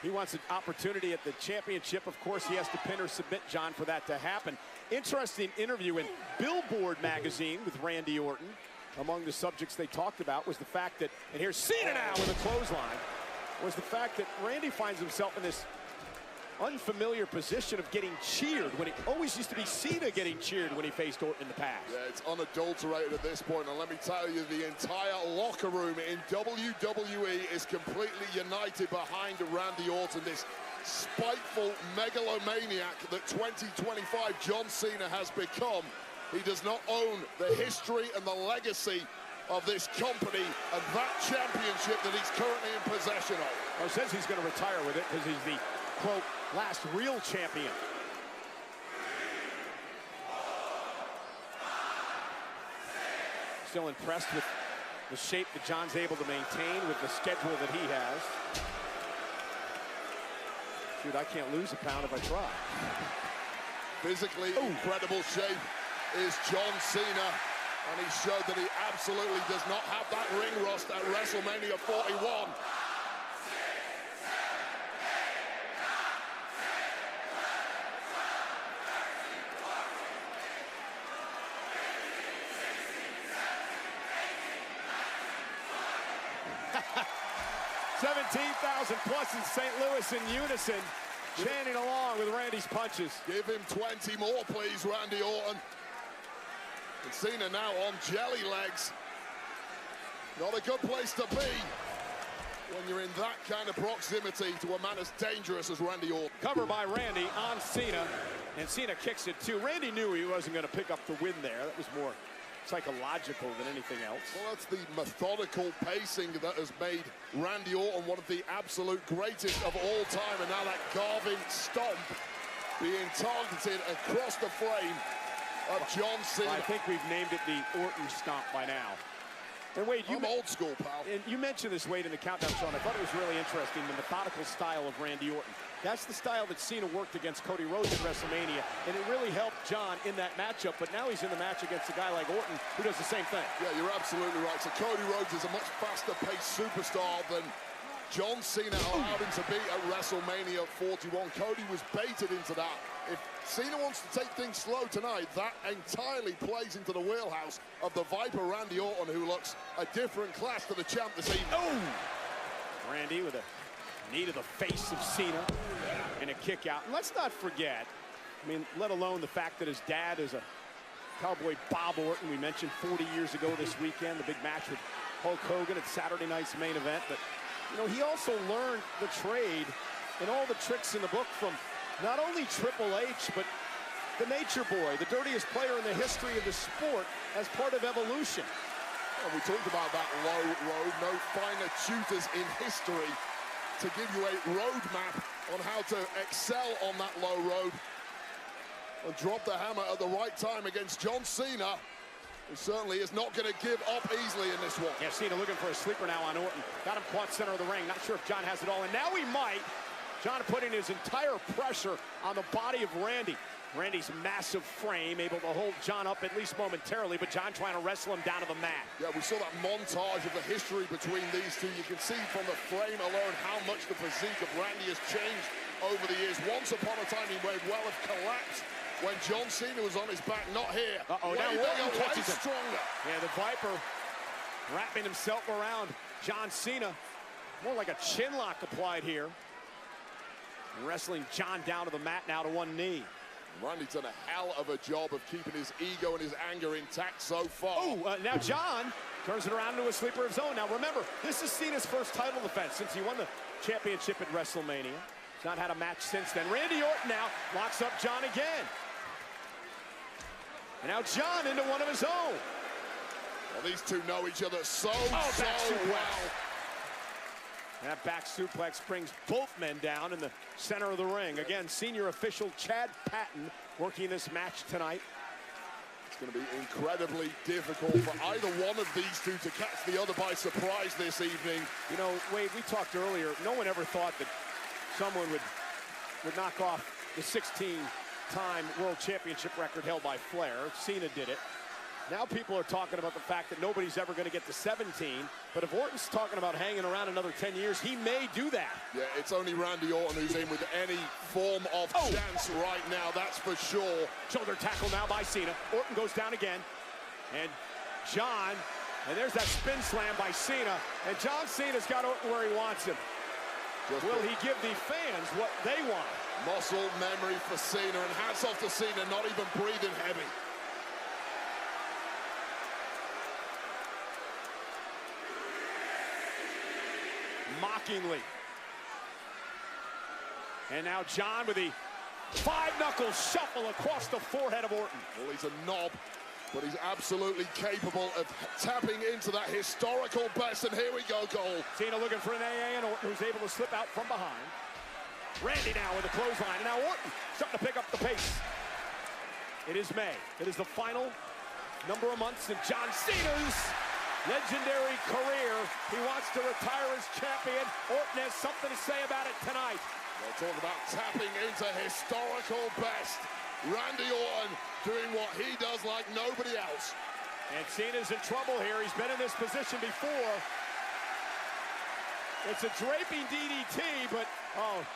he wants an opportunity at the championship. Of course, he has to pin or submit John for that to happen. Interesting interview in Billboard magazine with Randy Orton. Among the subjects they talked about was the fact that, and here's Cena now with a clothesline, was the fact that Randy finds himself in this unfamiliar position of getting cheered when he always used to be Cena getting cheered when he faced Orton in the past. Yeah, it's unadulterated at this point, and let me tell you, the entire locker room in WWE is completely united behind Randy Orton, this spiteful megalomaniac that 2025 John Cena has become. He does not own the history and the legacy of this company and that championship that he's currently in possession of. Well, says he's going to retire with it because he's the, quote, last real champion. Still impressed with the shape that John's able to maintain with the schedule that he has. Shoot, I can't lose a pound if I try. Physically incredible shape is John Cena, and he showed that he absolutely does not have that ring rust at WrestleMania 41. $17,000 plus in St. Louis in unison, chanting along with Randy's punches. Give him 20 more, please, Randy Orton. And Cena now on jelly legs. Not a good place to be when you're in that kind of proximity to a man as dangerous as Randy Orton. Cover by Randy on Cena, and Cena kicks it too. Randy knew he wasn't going to pick up the win there. That was more psychological than anything else. Well, that's the methodical pacing that has made Randy Orton one of the absolute greatest of all time, and now that Garvin stomp being targeted across the frame of John Cena. I think we've named it the Orton stomp by now. And Wade, I'm old school, pal. And you mentioned this, Wade, in the Countdown show, and I thought it was really interesting, the methodical style of Randy Orton. That's the style that Cena worked against Cody Rhodes at WrestleMania, and it really helped John in that matchup, but now he's in the match against a guy like Orton who does the same thing. Yeah, you're absolutely right. So Cody Rhodes is a much faster-paced superstar than John Cena allowed him to be at WrestleMania 41. Cody was baited into that. If Cena wants to take things slow tonight, that entirely plays into the wheelhouse of the Viper Randy Orton, who looks a different class to the champ this evening. Oh! Randy with a knee to the face of Cena and a kick out. And let's not forget, I mean, let alone the fact that his dad is a Cowboy Bob Orton. We mentioned 40 years ago this weekend, the big match with Hulk Hogan at Saturday night's main event. But, you know, he also learned the trade and all the tricks in the book from not only Triple H, but the Nature Boy, the dirtiest player in the history of the sport, as part of Evolution. Well, we talked about that low road. No finer tutors in history to give you a roadmap on how to excel on that low road and drop the hammer at the right time against John Cena, who certainly is not going to give up easily in this one. Yeah, Cena looking for a sleeper now on Orton. Got him caught center of the ring. Not sure if John has it all, and now he might. John putting his entire pressure on the body of Randy. Randy's massive frame able to hold John up at least momentarily, but John trying to wrestle him down to the mat. Yeah, we saw that montage of the history between these two. You can see from the frame alone how much the physique of Randy has changed over the years. Once upon a time, he may well have collapsed when John Cena was on his back, not here. Uh-oh, now Orton catches him. Stronger. Yeah, the Viper wrapping himself around John Cena. More like a chin lock applied here. And wrestling John down to the mat now to one knee. Randy's done a hell of a job of keeping his ego and his anger intact so far. Oh, now John turns it around into a sleeper of his own. Now remember, this is Cena's first title defense since he won the championship at WrestleMania. He's not had a match since then. Randy Orton now locks up John again. And now John into one of his own. Well, these two know each other so well. That back suplex brings both men down in the center of the ring. Again, senior official Chad Patton working this match tonight. It's going to be incredibly difficult for either one of these two to catch the other by surprise this evening. You know, Wade, we talked earlier, no one ever thought that someone would knock off the 16-time world championship record held by Flair. Cena did it. Now people are talking about the fact that nobody's ever going to get to 17, but if Orton's talking about hanging around another 10 years, he may do that. Yeah, it's only Randy Orton who's in with any form of chance right now, that's for sure. Shoulder tackle now by Cena. Orton goes down again. And John, and there's that spin slam by Cena, and John Cena's got Orton where he wants him. Will he give the fans what they want? Muscle memory for Cena, and hats off to Cena, not even breathing heavy. Mockingly. And now John with the five-knuckle shuffle across the forehead of Orton. Well, he's a knob, but he's absolutely capable of tapping into that historical best, and here we go, goal. Cena looking for an AA, and Orton who's able to slip out from behind. Randy now with a clothesline, and now Orton starting to pick up the pace. It is May. It is the final number of months in John Cena's legendary career. He wants to retire as champion. Orton has something to say about it tonight. We're talking about tapping into historical best. Randy Orton doing what he does like nobody else. And Cena's in trouble here. He's been in this position before. It's a draping DDT, but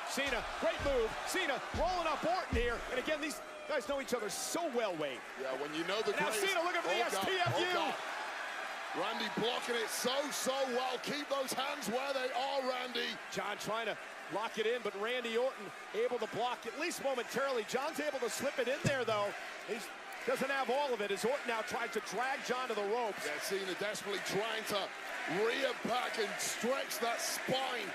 Cena, great move. Cena rolling up Orton here. And again, these guys know each other so well, Wade. Yeah, when you know the now Cena looking for the STFU. Randy blocking it so well. Keep those hands where they are, Randy. John trying to lock it in, but Randy Orton able to block at least momentarily. John's able to slip it in there, though. He doesn't have all of it as Orton now tries to drag John to the ropes. Yeah, Cena desperately trying to rear back and stretch that spine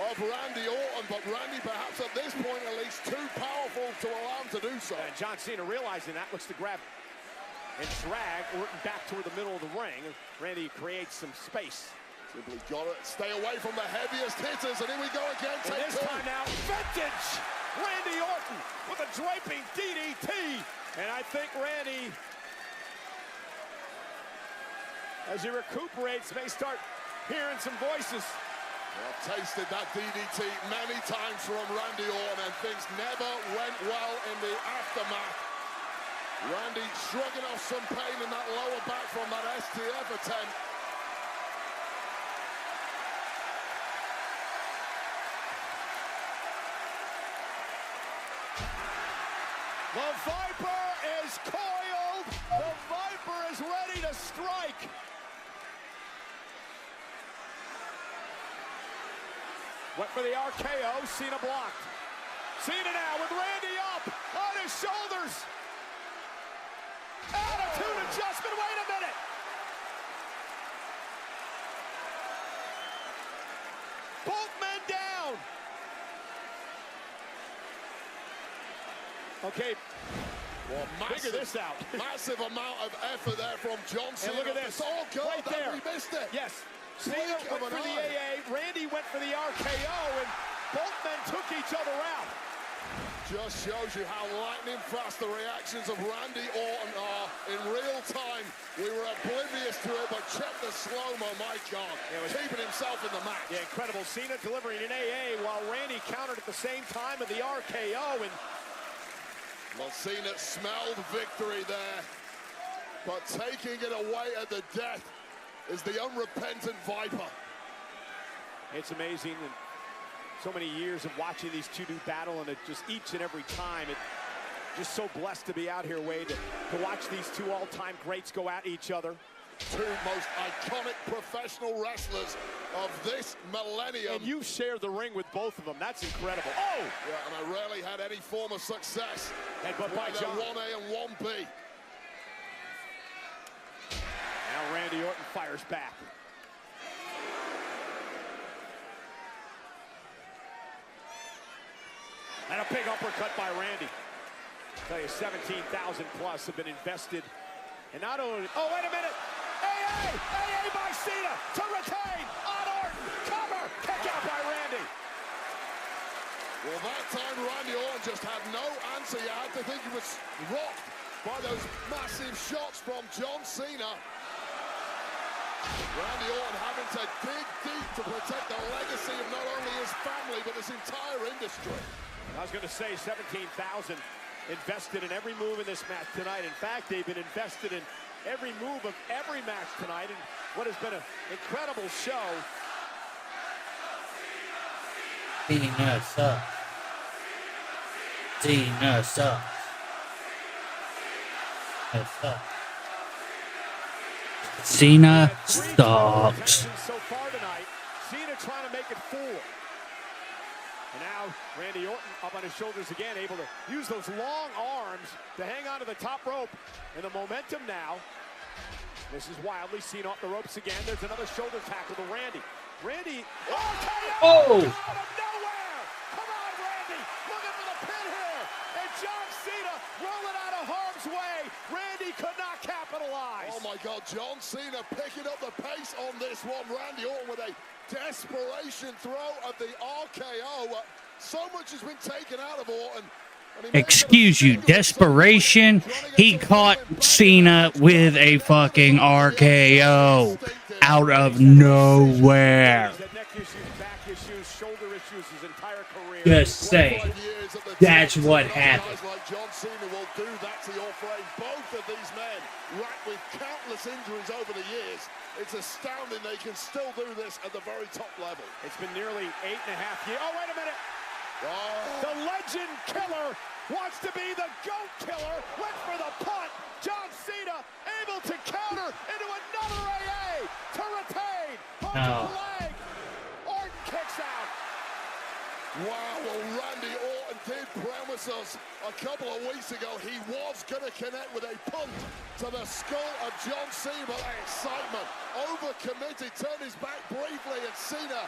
of Randy Orton, but Randy perhaps at this point at least too powerful to allow him to do so. And John Cena realizing that looks to grab and drag Orton back toward the middle of the ring. Randy creates some space. Simply got to stay away from the heaviest hitters, and here we go again. And this time now, vintage Randy Orton with a draping DDT. And I think Randy, as he recuperates, may start hearing some voices. I've tasted that DDT many times from Randy Orton, and things never went well in the aftermath. Randy shrugging off some pain in that lower back from that STF attempt. The Viper is coiled. The Viper is ready to strike. Went for the RKO. Cena blocked. Cena now with Randy up on his shoulders. Attitude adjustment, wait a minute. Both men down. Okay. Well, figure this out. Massive amount of effort there from John Cena. And look at this. It's all good. Right there. We missed it. Yes. Cena went for the AA. Randy went for the RKO, and both men took each other out. Just shows you how lightning fast the reactions of Randy Orton are in real time. We were oblivious to it, but check the slow-mo, my God. Keeping himself in the match. Yeah, incredible. Cena delivering an AA while Randy countered at the same time with the RKO. And well, Cena smelled victory there, but taking it away at the death is the unrepentant Viper. It's amazing. And so many years of watching these two do battle, and it just each and every time, it just so blessed to be out here, Wade, to watch these two all-time greats go at each other. Two most iconic professional wrestlers of this millennium. And you share the ring with both of them. That's incredible. Oh! Yeah, and I rarely had any form of success. Headbutt by John. 1A and 1B. Now Randy Orton fires back. And a big uppercut by Randy. I'll tell you, 17,000 plus have been invested. And not only, oh, wait a minute. AA by Cena to retain on Orton. Cover, kick out by Randy. Well, that time Randy Orton just had no answer. You had to think he was rocked by those massive shots from John Cena. Randy Orton having to dig deep to protect the legacy of not only his family, but this entire industry. I was going to say 17,000 invested in every move in this match tonight. In fact, they've been invested in every move of every match tonight in what has been an incredible show. Cena sucks. Cena sucks. Cena sucks. So far tonight, Cena trying to make it 4. And now Randy Orton up on his shoulders again, able to use those long arms to hang on to the top rope. And the momentum now. This is wildly seen off the ropes again. There's another shoulder tackle to Randy. Randy, RKO out of nowhere! Come on, Randy, looking for the pin here. And John Cena rolling out of harm's way. Randy could not capitalize. Oh my God, John Cena picking up the pace on this one. Randy Orton with a desperation throw of the RKO. So much has been taken out of Orton. Excuse you, desperation? He caught Cena with a fucking RKO out of nowhere. Just say that's what happened. Guys like John Cena will do that to your frame. Both of these men racked with countless injuries over the years. It's astounding they can still do this at the very top level. It's been nearly 8.5 years. Oh, wait a minute. Oh. The legend killer wants to be the GOAT killer. Went for the punt. John Cena able to counter into another AA to retain. Punch to the leg. Orton kicks out. Wow, well, Randy Orton did promise us a couple of weeks ago he was going to connect with a punt to the skull of John Cena. But that excitement, overcommitted, turned his back briefly, and Cena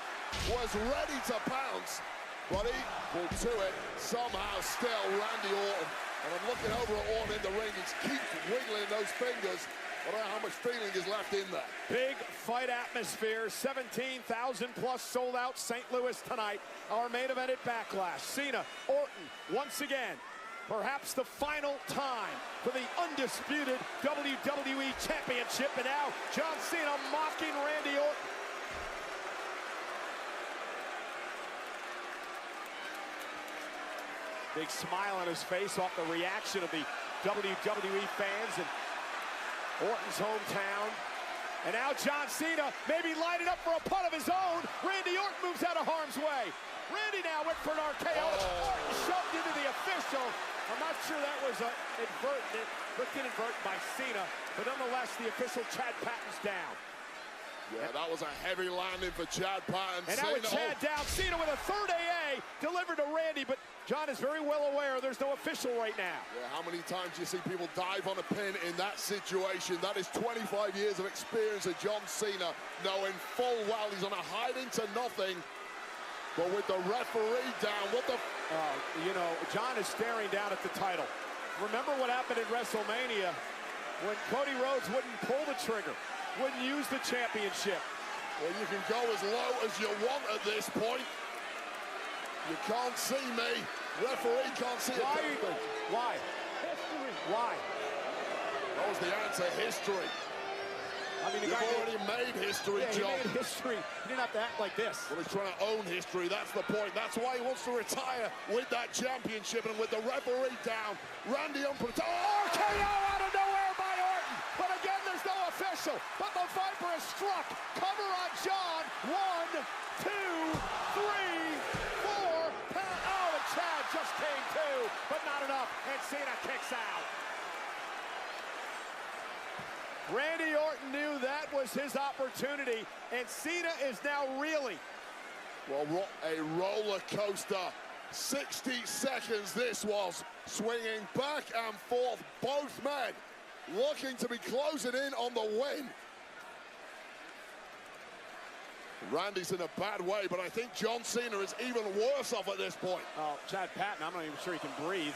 was ready to pounce. But equal to it, somehow still Randy Orton. And I'm looking over at Orton in the ring. He keeps wiggling those fingers. I don't know how much feeling is left in there. Big fight atmosphere. 17,000 plus sold out St. Louis tonight. Our main event at Backlash. Cena, Orton, once again. Perhaps the final time for the undisputed WWE Championship. And now John Cena mocking Randy Orton. Big smile on his face off the reaction of the WWE fans in Orton's hometown. And now John Cena maybe lining up for a punt of his own. Randy Orton moves out of harm's way. Randy now went for an RKO. Orton shoved into the official. I'm not sure that was inadvertent by Cena, but nonetheless, the official Chad Patton's down. Yeah, that was a heavy landing for Chad Patton. And now with Chad down, Cena with a third AA delivered to Randy, but John is very well aware there's no official right now. Yeah, how many times do you see people dive on a pin in that situation? That is 25 years of experience of John Cena, knowing full well he's on a hiding to nothing. But with the referee down, what the... you know, John is staring down at the title. Remember what happened in WrestleMania when Cody Rhodes wouldn't pull the trigger, wouldn't use the championship. Well, you can go as low as you want at this point. You can't see me. Referee can't see it. Why? History. Why? That was the answer, history. I mean, You've already made history, John. He made history. He didn't have to act like this. Well, he's trying to own history. That's the point. That's why he wants to retire with that championship. And with the referee down, Randy Orton. Oh, KO out of nowhere by Orton. But again, there's no official. But the Viper is struck. Cover on John. 1, 2, 3, 4. Oh, and Chad just came to, but not enough. And Cena kicks out. Randy Orton knew that was his opportunity, and Cena is now reeling. Well, a roller coaster. 60 seconds this was, swinging back and forth. Both men looking to be closing in on the win. Randy's in a bad way, but I think John Cena is even worse off at this point. Oh, Chad Patton, I'm not even sure he can breathe.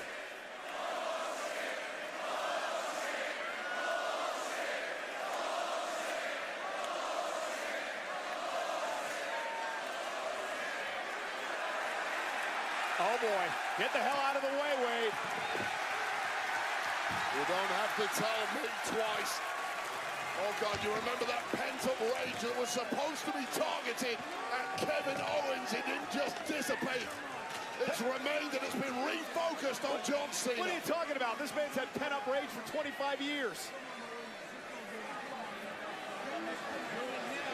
Oh boy, get the hell out of the way, Wade. You don't have to tell me twice. Oh God, you remember that pent-up rage that was supposed to be targeted at Kevin Owens? It didn't just dissipate. It's remained and it's been refocused on John Cena. What are you talking about? This man's had pent-up rage for 25 years.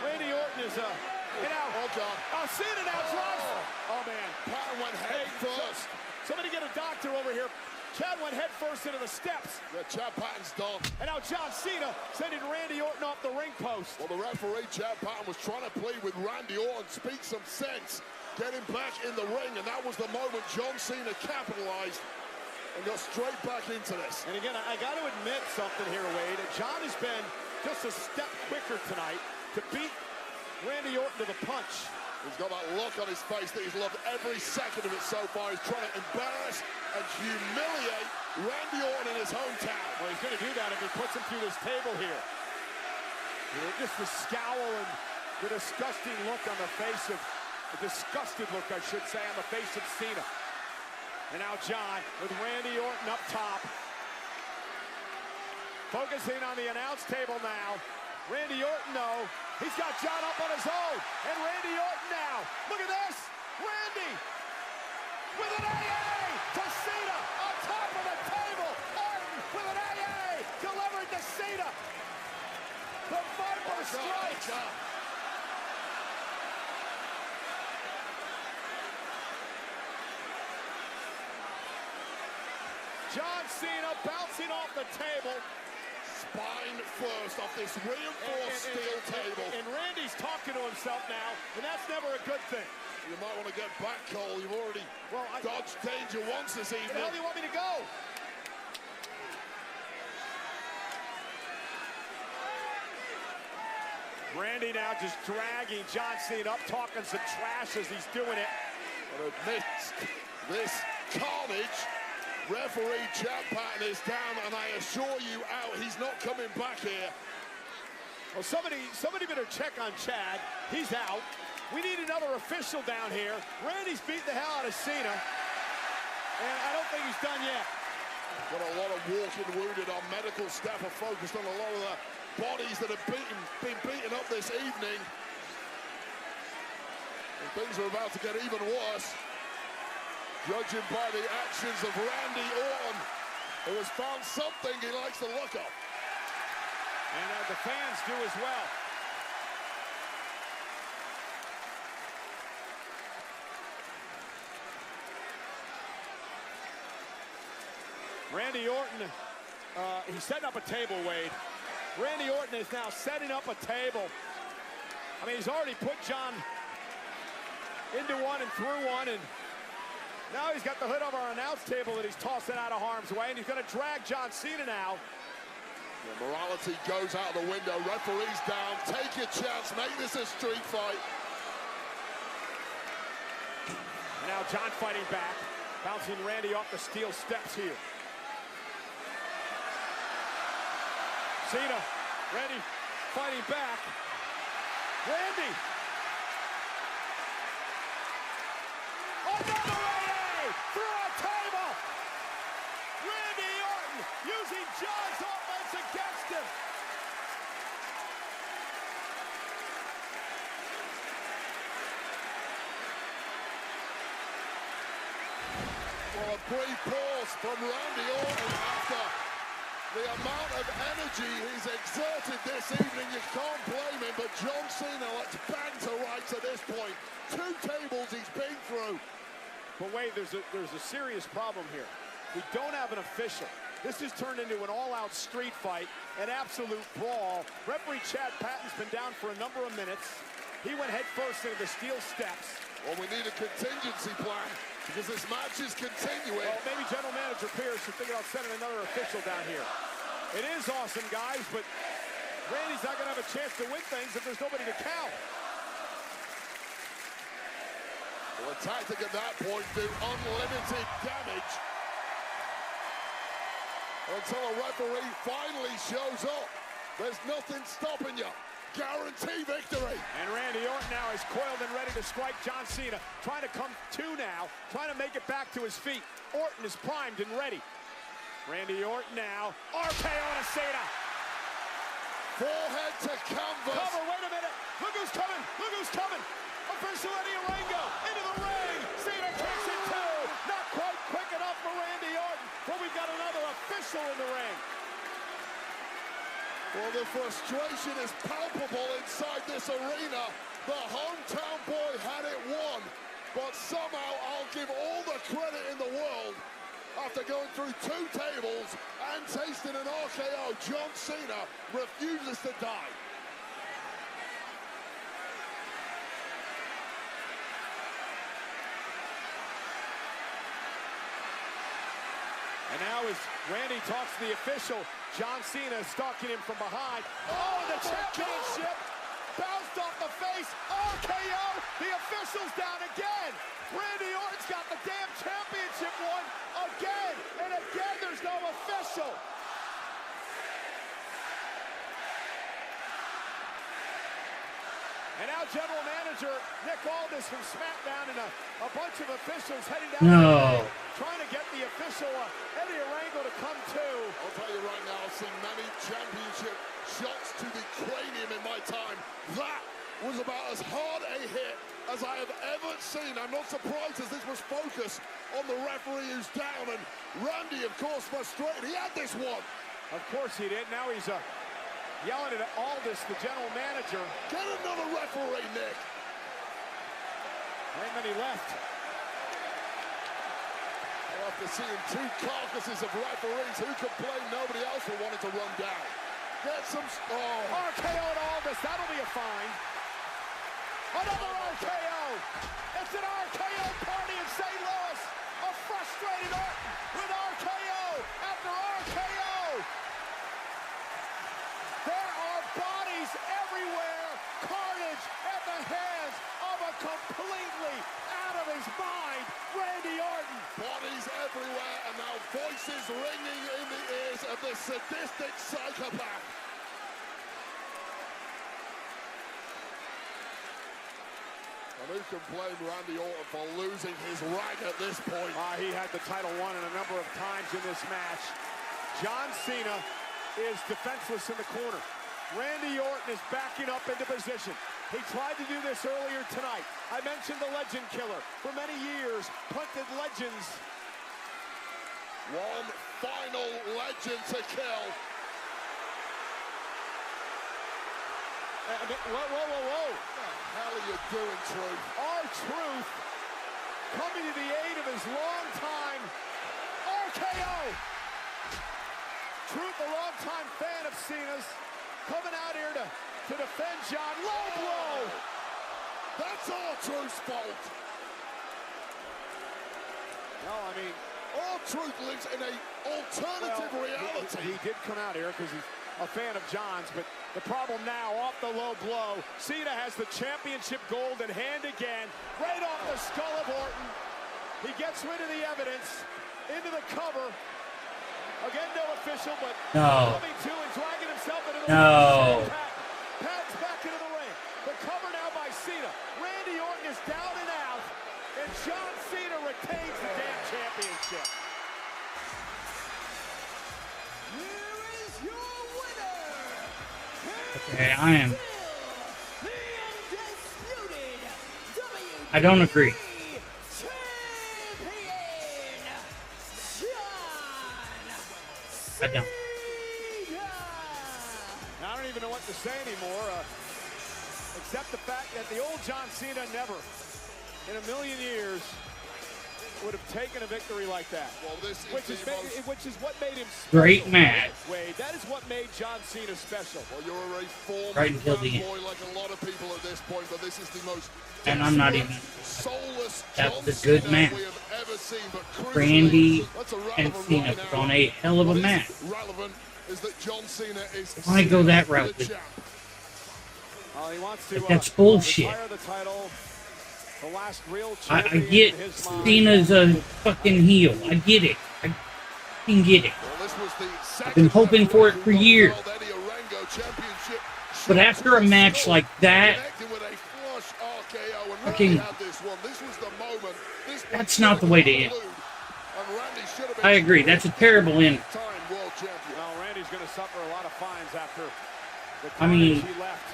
Randy Orton is get out. Oh God. Oh, Cena now drives. Oh man, Patton went head first. Somebody get a doctor over here. Chad went head first into the steps. Yeah, Chad Patton's done. And now John Cena sending Randy Orton off the ring post. Well, the referee, Chad Patton, was trying to plead with Randy Orton, speak some sense, get him back in the ring, and that was the moment John Cena capitalized and got straight back into this. And again, I got to admit something here, Wade. John has been just a step quicker tonight to beat Randy Orton to the punch. He's got that look on his face that he's loved every second of it so far. He's trying to embarrass and humiliate Randy Orton in his hometown. Well, he's going to do that if he puts him through this table here. Just the scowl and the disgusting look on the face of, the disgusted look, I should say, on the face of Cena. And now John with Randy Orton up top. Focusing on the announce table now. Randy Orton, though, he's got John up on his own. And Randy Orton now. Look at this. Randy with an AA to Cena on top of the table. Orton with an AA delivered to Cena. The Viper strikes. John Cena bouncing off the table. Spine first off this reinforced steel table. And Randy's talking to himself now, and that's never a good thing. You might want to get back, Cole. You've already dodged danger once this evening. Where the hell do you want me to go? Randy now just dragging John Cena up, talking some trash as he's doing it. But amidst this carnage, referee Chad Patton is down, and I assure you, out. He's not coming back here. Well, somebody better check on Chad. He's out. We need another official down here. Randy's beating the hell out of Cena, and I don't think he's done yet. Got a lot of walking wounded. Our medical staff are focused on a lot of the bodies that have been beaten up this evening. And things are about to get even worse. Judging by the actions of Randy Orton, who has found something he likes the look of. And the fans do as well. Randy Orton, he's setting up a table, Wade. Randy Orton is now setting up a table. I mean, he's already put John into one and through one, and Now he's got the hood over our announce table that he's tossing out of harm's way, and he's going to drag John Cena now. The morality goes out the window. Referee's down. Take your chance. Make this a street fight. And now John fighting back, bouncing Randy off the steel steps here. Cena, Randy fighting back. Randy. Another 8 through a table. Randy Orton using John's offense against him. Well, a brief pause from Randy Orton after the amount of energy he's exerted this evening. You can't blame him, but John Cena looks bang to rights at this point. 2 tables he's been through. But wait, there's a serious problem here. We don't have an official. This has turned into an all-out street fight, an absolute brawl. Referee Chad Patton's been down for a number of minutes. He went head first into the steel steps. Well, we need a contingency plan because this match is continuing. Well, maybe General Manager Pierce is thinking about sending another official down here. It is awesome, guys, but Randy's not going to have a chance to win things if there's nobody to count. Well, a tactic at that point do unlimited damage until a referee finally shows up. There's nothing stopping you. Guarantee victory. And Randy Orton now is coiled and ready to strike John Cena. Trying to come to now, trying to make it back to his feet. Orton is primed and ready. Randy Orton now, RKO to Cena. Forehead to canvas. Cover, wait a minute. Look who's coming, look who's coming. Official Eddie Orango into the ring. Cena kicks it too. Not quite quick enough for Randy Orton, but we've got another official in the ring. Well, the frustration is palpable inside this arena. The hometown boy had it won, but somehow I'll give all the credit in the world. After going through 2 tables and tasting an RKO, John Cena refuses to die. And now as Randy talks to the official, John Cena is stalking him from behind. Oh, the championship bounced off the face. RKO, the official's down again. Randy Orton's got the damn championship won again. And again, there's no official. And now General Manager Nick Aldis from SmackDown and a bunch of officials heading down the ring, trying to get the official Eddie Orango to come to. I'll tell you right now, I've seen many championship shots to the cranium in my time. That was about as hard a hit as I have ever seen. I'm not surprised as this was focused on the referee who's down. And Randy, of course, frustrated. He had this one. Of course he did. Now he's yelling at Aldis, the general manager. Get another referee, Nick. Ain't many left. After seeing 2 carcasses of referees, who complained nobody else will want it to run down. Get some... Oh. RKO to Aldis. That'll be a fine. Another RKO. It's an RKO party in St. Louis. A frustrated Orton with RKO after RKO. There are bodies everywhere. Carnage at the hands of a completely out of his mind Randy Orton. Bodies everywhere, and now voices ringing in the ears of the sadistic psychopath. And who can blame Randy Orton for losing his rag at this point? He had the title won a number of times in this match. John Cena is defenseless in the corner. Randy Orton is backing up into position. He tried to do this earlier tonight. I mentioned the legend killer. For many years, punted legends. One final legend to kill. Whoa, whoa, whoa, whoa. What the hell are you doing, Truth? R-Truth coming to the aid of his longtime RKO. Truth, a longtime fan of Cena's, coming out here to defend John. Low blow. That's R-Truth's fault. No, I mean, all truth lives in a alternative reality. He did come out here because he's a fan of John's, but the problem now, off the low blow, Cena has the championship gold in hand again, right off the skull of Orton. He gets rid of the evidence, into the cover. Again, no official, but coming to and dragging himself into the ring. Pat's back into the ring. The cover now by Cena. Randy Orton is down and out, and John Cena retains the damn championship. Here is your winner. Okay, I am. I don't agree. I don't. I don't even know what to say anymore, except the fact that the old John Cena never, in a million years, would have taken a victory like that. Well, this is which is what made him special. Great match. Wade, that is what made John Cena special. Well, you're a former right until the end. boy like a lot of people at this point, but this is the most And I'm not even. soulless That John was a good Cena match. we have ever seen. But Randy that's a and relevant Cena right put on now. a hell of a What is match. relevant is that John Cena is Why go that route? the champ. He wants to, That's bullshit. retire the title. The last real I champion get in his mind. Cena's a fucking heel. I get it. I can get it. Well, this was the I've been hoping for it for years. Eddie Orengo championship. But after a match like that, Connected with a flush RKO and fucking, Randy had this one. This was the moment. This that's not the way to end. and Randy should have been I agree. That's a terrible end. time world champion. Well, Randy's going to suffer a lot of fines after the I mean, he left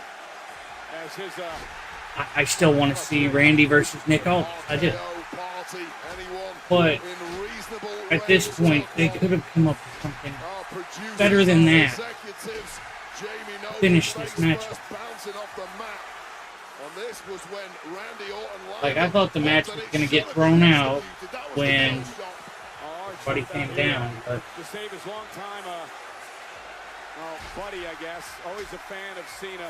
as his I still want to see Randy versus Nick Aldis. I do. But at this point, they could have come up with something better than that. Finish this match. Like, I thought the match was going to get thrown out when everybody came down. But to save his long-time buddy, I guess. Always a fan of Cena.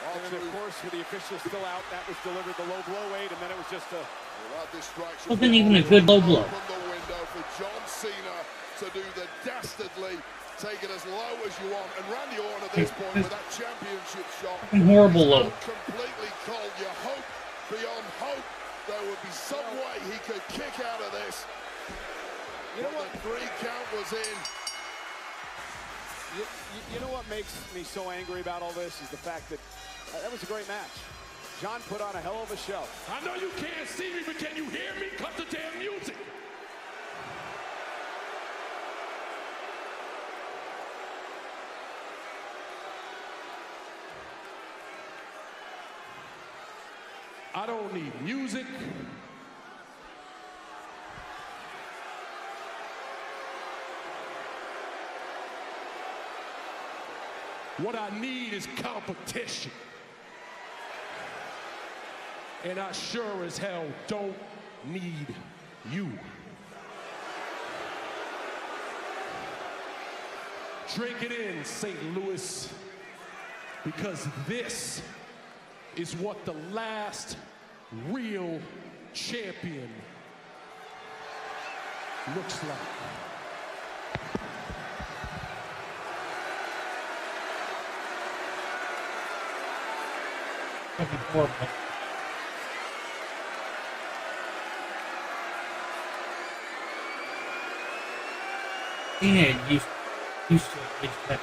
And then, of course, with the officials still out, that was delivered the low blow weight, and then it was just a... wasn't even a good low blow. The window for John Cena to do the dastardly, take it as low as you want, and Randy Orton at this point with that championship shot. Horrible low. Completely cold. You hope beyond hope there would be some way he could kick out of this. You know what? The 3 count was in. You know what makes me so angry about all this is the fact that that was a great match. John put on a hell of a show. I know you can't see me, but can you hear me? Cut the damn music. I don't need music. What I need is competition. And I sure as hell don't need you. Drink it in, St. Louis, because this is what the last real champion looks like. Fucking horrible. Cena used to at least have.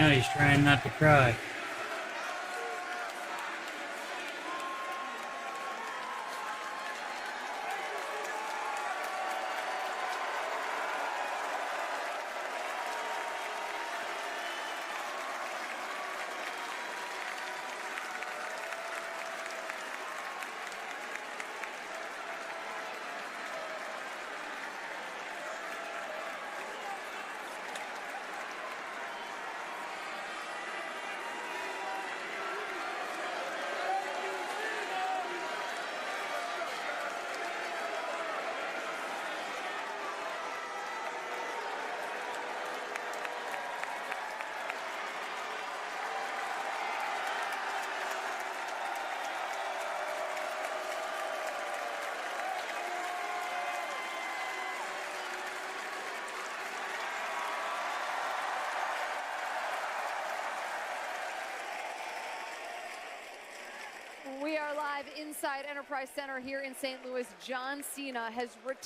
Now he's trying not to cry. We are live inside Enterprise Center here in St. Louis. John Cena has retained